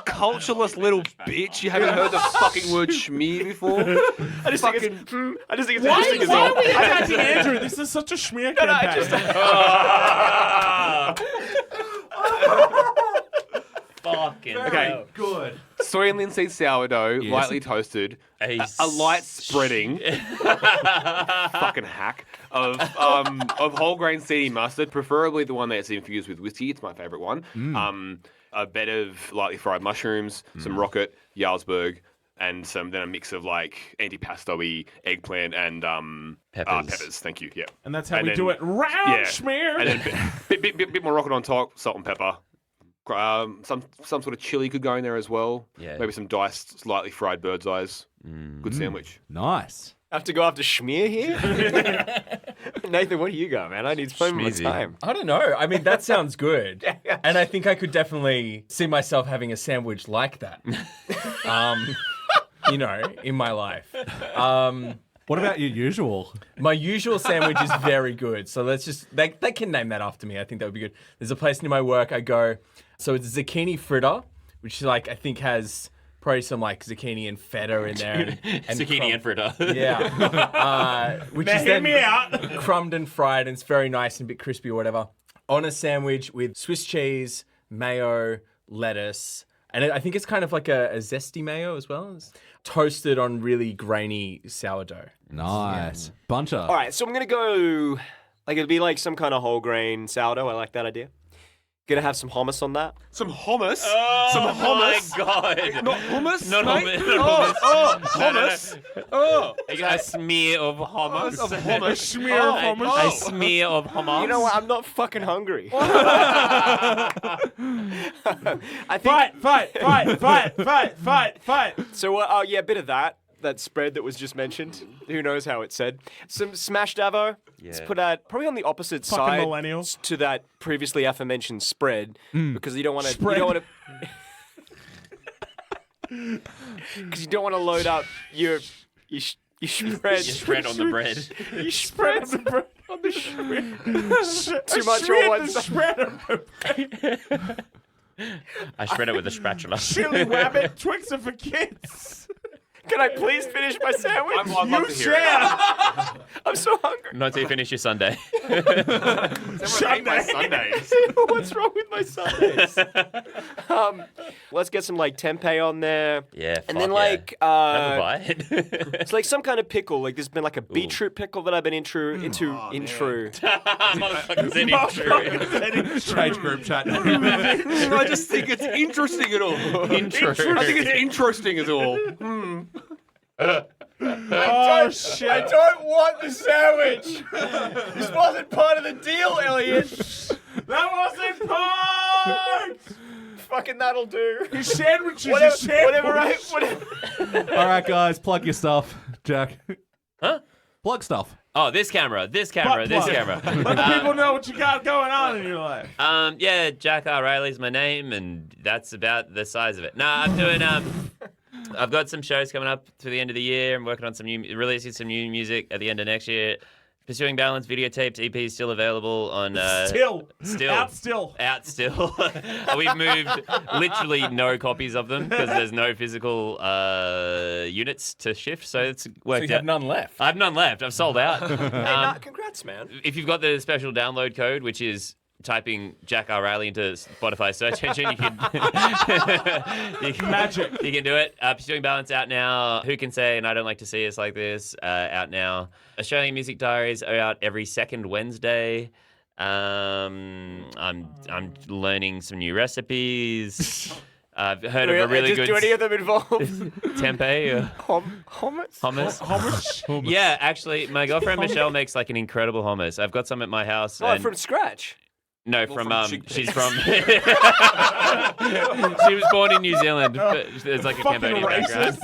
cultureless little bitch. You haven't heard the fucking word schmear before? I just think it's Why interesting. are we attacking Andrew? This is such a schmear campaign. Fucking Okay, Good. soy and linseed sourdough, Yes. lightly toasted, A a light spreading, fucking hack of whole grain seedy mustard, preferably the one that's infused with whiskey. It's my favourite one. A bed of lightly fried mushrooms, some rocket, Jarlsberg, and then a mix of like antipasto-y eggplant and Peppers. Thank you. Yeah. And that's how And we then- do it. Round Yeah. schmear. And then bit more rocket on top, salt and pepper. Some sort of chili could go in there as well. Yeah. Maybe some diced, slightly fried bird's eyes. Good sandwich. Nice. I have to go after schmear here? Nathan, what do you got, man? I need to spend more Schmeezy. time. I don't know. I mean, that sounds good. And I think I could definitely see myself having a sandwich like that. In my life. What about your usual? My usual sandwich is very good. So let's just, they can name that after me. I think that would be good. There's a place near my work I go. So it's zucchini fritter, which like I think has probably some like zucchini and feta in there. And Zucchini and fritter. Yeah. Which is hear then me out. crumbed and fried, and it's very nice and a bit crispy or whatever. On a sandwich with Swiss cheese, mayo, lettuce, and I think it's kind of like a zesty mayo as well. It's toasted on really grainy sourdough. Nice. Buncher. All right, so I'm gonna go. Like it'll be like some kind of whole grain sourdough. I like that idea. Gonna have some hummus on that. Some hummus. Oh, Some hummus. my God. Not hummus. Not mate? hummus. Not hummus. Oh, No, no, no. hummus. Oh, You got a smear of hummus. of hummus. Smear of hummus. A smear of hummus. You know what? I'm not fucking hungry. I think. Fight. So, yeah, a bit of that. That spread that was just mentioned. Who knows how it's said? Some smashed avo. Let's put that probably on the opposite Fucking side millennials. to that previously aforementioned spread because you don't want to. You Spread. don't want to. Because you don't want to load up your spread. You spread on the bread. You spread on the spread. Too much on one side. I spread it with a spatula. Chili Wabbit Twix are for kids. Can I please finish my sandwich? I'd love You to hear it. share. I'm so hungry. Not till you finish your Sunday. My Sundays. What's wrong with my Sundays? Let's get some like tempeh on there. Yeah, And then fuck like Have a bite. it's like some kind of pickle. Like there's been like a beetroot pickle that I've been into. Motherfuckers in intro. Change group chat. I just think it's interesting at all. Intro. I think it's interesting at all. Oh shit! I don't want the sandwich. This wasn't part of the deal, Elliot. That wasn't part. Fucking that'll do. Your sandwich is a sandwich. Whatever. All right, guys, plug your stuff, Jack. Huh? Plug stuff. Oh, this camera, this camera, this Butt camera. Let the people know what you got going on in your life. Yeah, Jack R. Reilly's my name, and that's about the size of it. Nah, I'm doing I've got some shows coming up to the end of the year. I'm working on releasing some new music at the end of next year. Pursuing Balance videotapes, EP is still available on Still. Out still. We've moved literally no copies of them because there's no physical units to shift, so it's worked So you out. have none left. I have none left. I've sold out. Congrats, man. If you've got the special download code, which is typing Jack R. Reilly into Spotify search engine, you can Magic. You can do it. Pursuing Balance out now. Who Can Say and I Don't Like to See Us Like This out now. Australian Music Diaries are out every second Wednesday. I'm learning some new recipes. I've heard of a really good Do any of them involve tempeh. hummus? Hummus. Yeah, actually, my girlfriend Michelle makes like an incredible hummus. I've got some at my house. Oh, and from scratch. No, Well, from from she's chickpeas. from. She was born in New Zealand, but there's like a Fucking Cambodian background.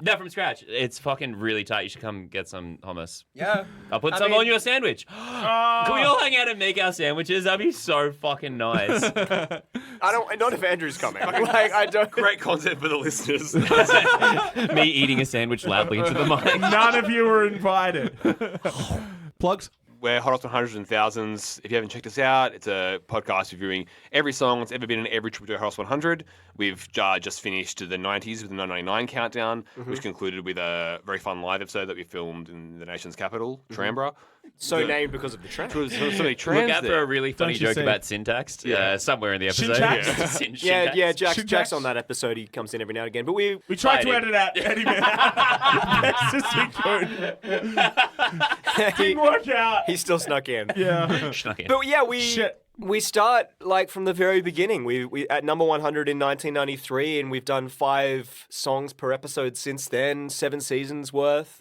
No, from scratch. It's fucking really tight. You should come get some hummus. Yeah. I'll put some on your sandwich. Can we all hang out and make our sandwiches? That'd be so fucking nice. I don't. Not if Andrew's coming. Like I don't. Great content for the listeners. Me eating a sandwich loudly into the mic. None of you were invited. Plugs. We're Hot Off 100s and Thousands. If you haven't checked us out, it's a podcast reviewing every song that's ever been in every Triple J Hot 100. We've just finished the 90s with the 1999 countdown, which concluded with a very fun live episode that we filmed in the nation's capital, Canberra. So named because of the trend. So many trans Look out for there. a really funny Don't you joke say. about syntax somewhere in the episode. Syntax? Yeah, Syntax. Jack's on that episode. He comes in every now and again. But we We tried to Fighting. edit out Eddie Man. Best as we could. Didn't work out. he still snuck in. Yeah. Snuck in. But yeah, Shit. we start like from the very beginning. We at number 100 in 1993, and we've done 5 songs per episode since then. 7 seasons worth.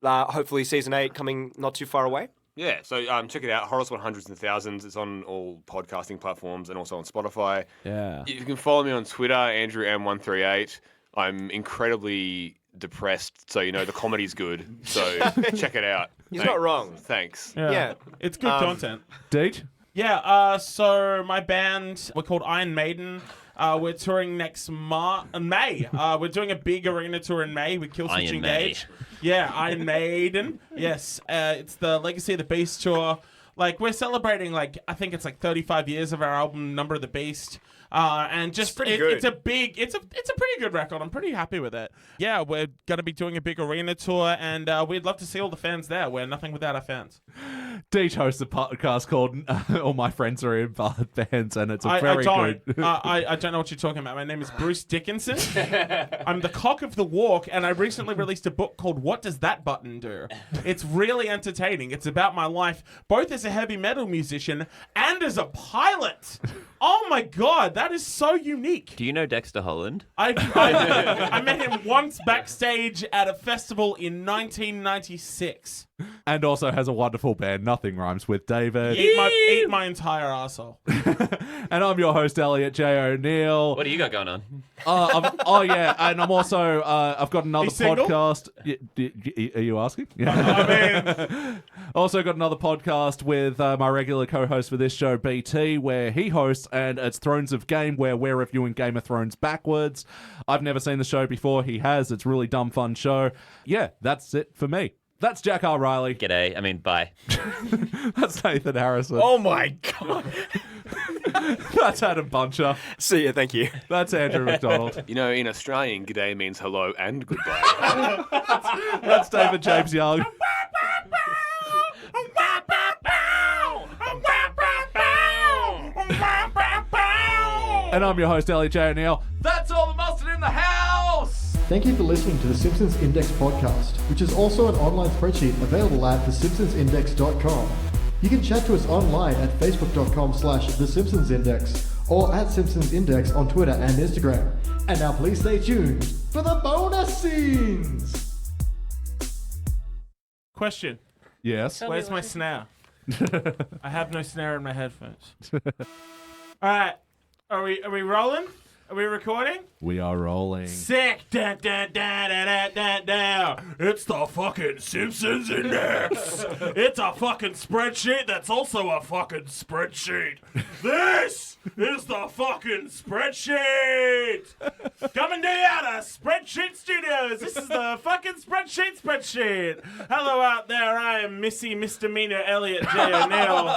Hopefully, season 8 coming not too far away. Yeah, so check it out. Horace 100s and Thousands. It's on all podcasting platforms and also on Spotify. Yeah. You can follow me on Twitter, Andrew M138. I'm incredibly depressed, so you know the comedy's good. So check it out. He's not wrong. Thanks. Yeah. It's good content. Deej. Yeah, so my band, we're called Iron Maiden. We're touring next May. We're doing a big arena tour in May with Killswitch Iron Engage. Yeah, Iron Maiden. Yes, it's the Legacy of the Beast tour. Like, we're celebrating, like, I think it's like 35 years of our album, Number of the Beast. And just pretty good. It's a pretty good record. I'm pretty happy with it. Yeah, we're gonna be doing a big arena tour, and we'd love to see all the fans there. We're nothing without our fans. Deej hosts a podcast called All My Friends Are in Bands, and it's a I very don't. good. I don't know what you're talking about. My name is Bruce Dickinson. I'm the cock of the walk, and I recently released a book called What Does That Button Do? It's really entertaining. It's about my life, both as a heavy metal musician and as a pilot. Oh my god, that is so unique. Do you know Dexter Holland? I met him once backstage at a festival in 1996. And also has a wonderful band, Nothing Rhymes with David. Eat my entire arsehole. And I'm your host, Elliot J. O'Neill. What do you got going on? Yeah, and I'm also, I've got another He's single? podcast. Are you asking? Yeah. Also got another podcast with my regular co-host for this show, BT, where he hosts, and it's Thrones of Game, where we're reviewing Game of Thrones backwards. I've never seen the show before. He has. It's a really dumb, fun show. Yeah, that's it for me. That's Jack R. Reilly. G'day. I mean, bye. That's Nathan Harrison. Oh my god. That's Adam Buncher. See ya, thank you. That's Andrew McDonald. You know, in Australian, g'day means hello and goodbye. That's David James Young. And I'm your host, Elliot J. O'Neill. That's all the mustard in the house! Thank you for listening to the Simpsons Index podcast, which is also an online spreadsheet available at thesimpsonsindex.com. You can chat to us online at facebook.com/thesimpsonsindex or at Simpsons Index on Twitter and Instagram. And now please stay tuned for the bonus scenes! Question. Yes. Where's my snare? I have no snare in my headphones. All right. Are we rolling? Are we recording? We are rolling. Sick. Da, da, da, da, da, da, da. It's the fucking Simpsons Index. It's a fucking spreadsheet that's also a fucking spreadsheet. This is the fucking spreadsheet. Coming to you out of Spreadsheet Studios. This is the fucking spreadsheet. Hello out there. I am Missy Misdemeanor Elliot J. O'Neill.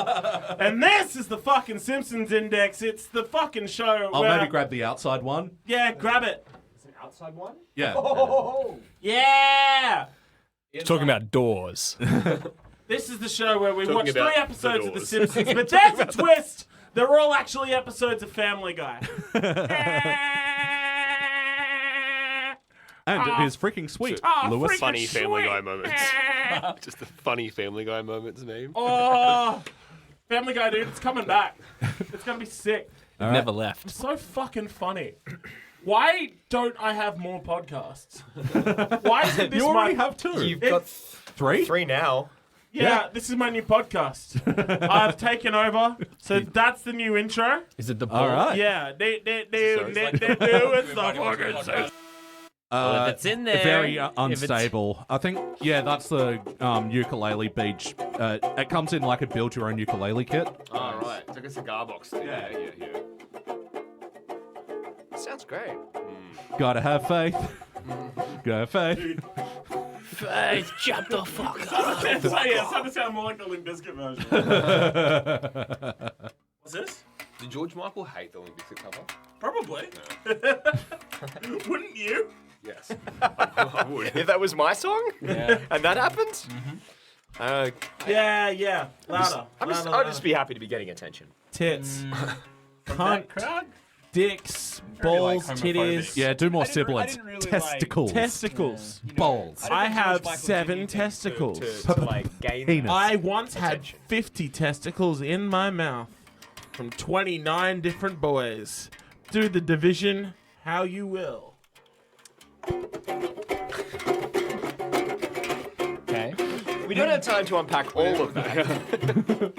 And this is the fucking Simpsons Index. It's the fucking show I'll where... maybe grab the outside one. Yeah, grab it. Is it an outside one? Yeah. Yeah! Talking about doors. This is the show where we Talking watch 3 about episodes the of The Doors. Simpsons, but there's a twist! They're all actually episodes of Family Guy. And it is freaking sweet. Oh, Lewis. freaking Funny Family sweet. Guy moments. Just the funny Family Guy moments name. Oh, Family Guy, dude, it's coming back. It's gonna be sick. Never left. It's so fucking funny. Why don't I have more podcasts? Why is it this You already my... have 2. You've got 3? 3 now. Yeah, this is my new podcast. I've taken over, so that's the new intro. Is it the ball? All right. Yeah, it's the fucking Simpsons. Well, if it's in there, Very if it's- unstable. I think, yeah, that's the ukulele beach. It comes in like a build your own ukulele kit. Oh, right. It's like a cigar box thing. Yeah. Sounds great. Gotta have faith. Gotta have faith. Faith, jump the fuck up. Yeah, it's starting to sound more like the Limp Bizkit version. What's this? Did George Michael hate the Limp Bizkit cover? Probably. Wouldn't you? Yes. I would. If that was my song, and that happened, Yeah. Louder. I'll just be happy to be getting attention. Tits. Cunt. Dicks. Balls. Titties. Yeah, do more sibilants. Testicles. Testicles. Balls. I have 7 testicles. To like gain Penis. I once had 50 testicles in my mouth from 29 different boys. Do the division how you will. Okay. We don't have time to unpack all of that.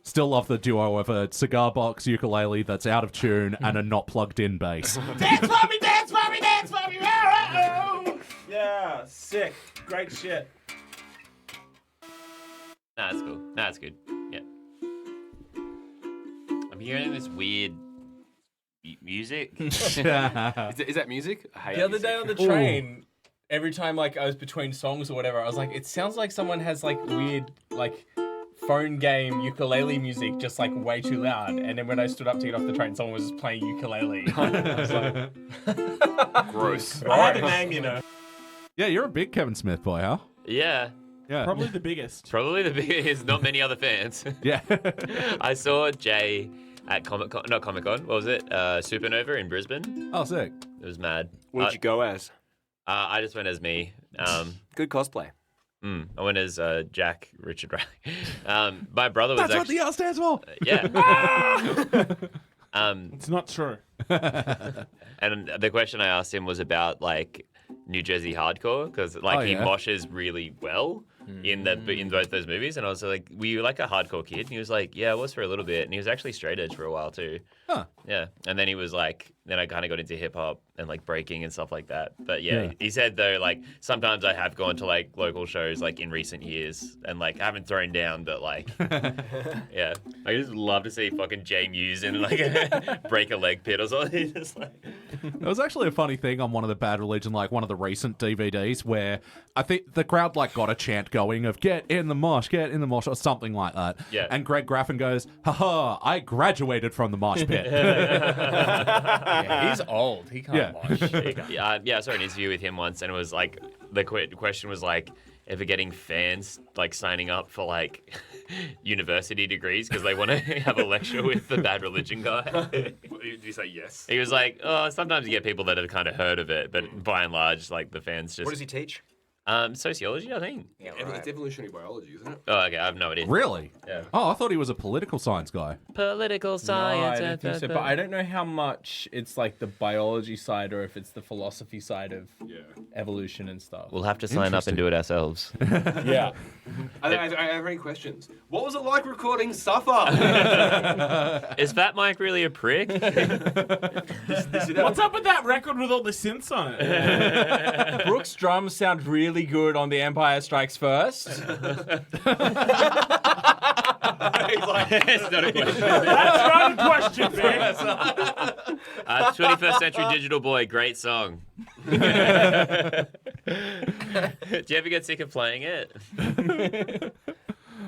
Still love the duo of a cigar box ukulele that's out of tune and a not plugged in bass. Dance for me, dance for me, dance for me. Oh. Yeah, sick. Great shit. Nah, it's cool. Nah, it's good. Yeah. I'm hearing this weird music. Is that music? I hate The other music. day on the train, every time like I was between songs or whatever, I was like, it sounds like someone has like weird like phone game ukulele music just like way too loud. And then when I stood up to get off the train, someone was just playing ukulele. I was like, Gross. I had a name, you know. Yeah, you're a big Kevin Smith boy, huh? Yeah. Yeah. Probably the biggest. Probably the biggest. Not many other fans. Yeah. I saw Jay at Comic-Con, not Comic-Con, what was it? Supernova in Brisbane. Oh, sick. It was mad. Where'd you go as? I just went as me. Good cosplay. I went as Jack Richard Reilly. My brother was That's what actually... the L stands for. Yeah. It's not true. And the question I asked him was about like New Jersey hardcore because like he moshes really well in both those movies. And I was like, "Were you like a hardcore kid?" And he was like, "Yeah, I was for a little bit." And he was actually straight edge for a while too. Huh. Yeah. And then he was like, then I kind of got into hip hop and like breaking and stuff like that. But yeah, he said though, like sometimes I have gone to like local shows like in recent years and like I haven't thrown down, but like, yeah, I just love to see fucking Jay Muse in like break a leg pit or something. Just like... It was actually a funny thing on one of the Bad Religion, like one of the recent DVDs where I think the crowd like got a chant going of get in the mosh, or something like that. Yeah. And Greg Graffin goes, haha, I graduated from the mosh pit. yeah, he's old. He can't mosh. Yeah, I saw an interview with him once and it was like, the question was like, ever getting fans like signing up for like university degrees because they want to have a lecture with the Bad Religion guy. Did you say yes? He was like, oh, sometimes you get people that have kind of heard of it, but by and large, like the fans just... What does he teach? Sociology, I think. Yeah, It's evolutionary biology, isn't it? Oh, okay, I have no idea. Really? Yeah. Oh, I thought he was a political science guy. Political No, science. I don't think so. But I don't know how much it's like the biology side or if it's the philosophy side of evolution and stuff. We'll have to sign up and do it ourselves. Yeah. I have any questions. What was it like recording Suffer? Is Fat Mike really a prick? What's up with that record with all the synths on it? Brooks' drums sound really good on The Empire Strikes First. It's not a question. That's not a question, man. 21st Century Digital Boy, great song. Do you ever get sick of playing it?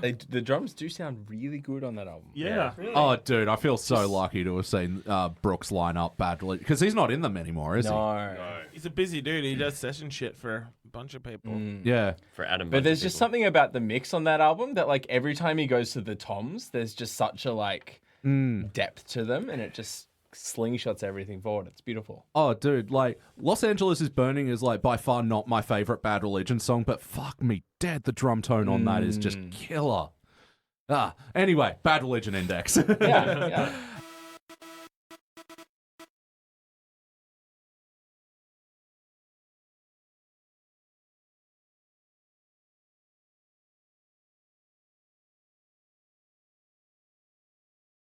The drums do sound really good on that album. Yeah. Oh, dude, I feel so lucky to have seen Brooks line up Bad Religion because he's not in them anymore, is he? No. He's a busy dude. He does session shit for a bunch of people. Yeah. For Adam. But there's just something about the mix on that album that like every time he goes to the toms, there's just such a like depth to them and it just slingshots everything forward. It's beautiful. Oh, dude, like, Los Angeles is Burning is, like, by far not my favorite Bad Religion song, but fuck me dead, the drum tone on that is just killer. Anyway, Bad Religion Index. Yeah.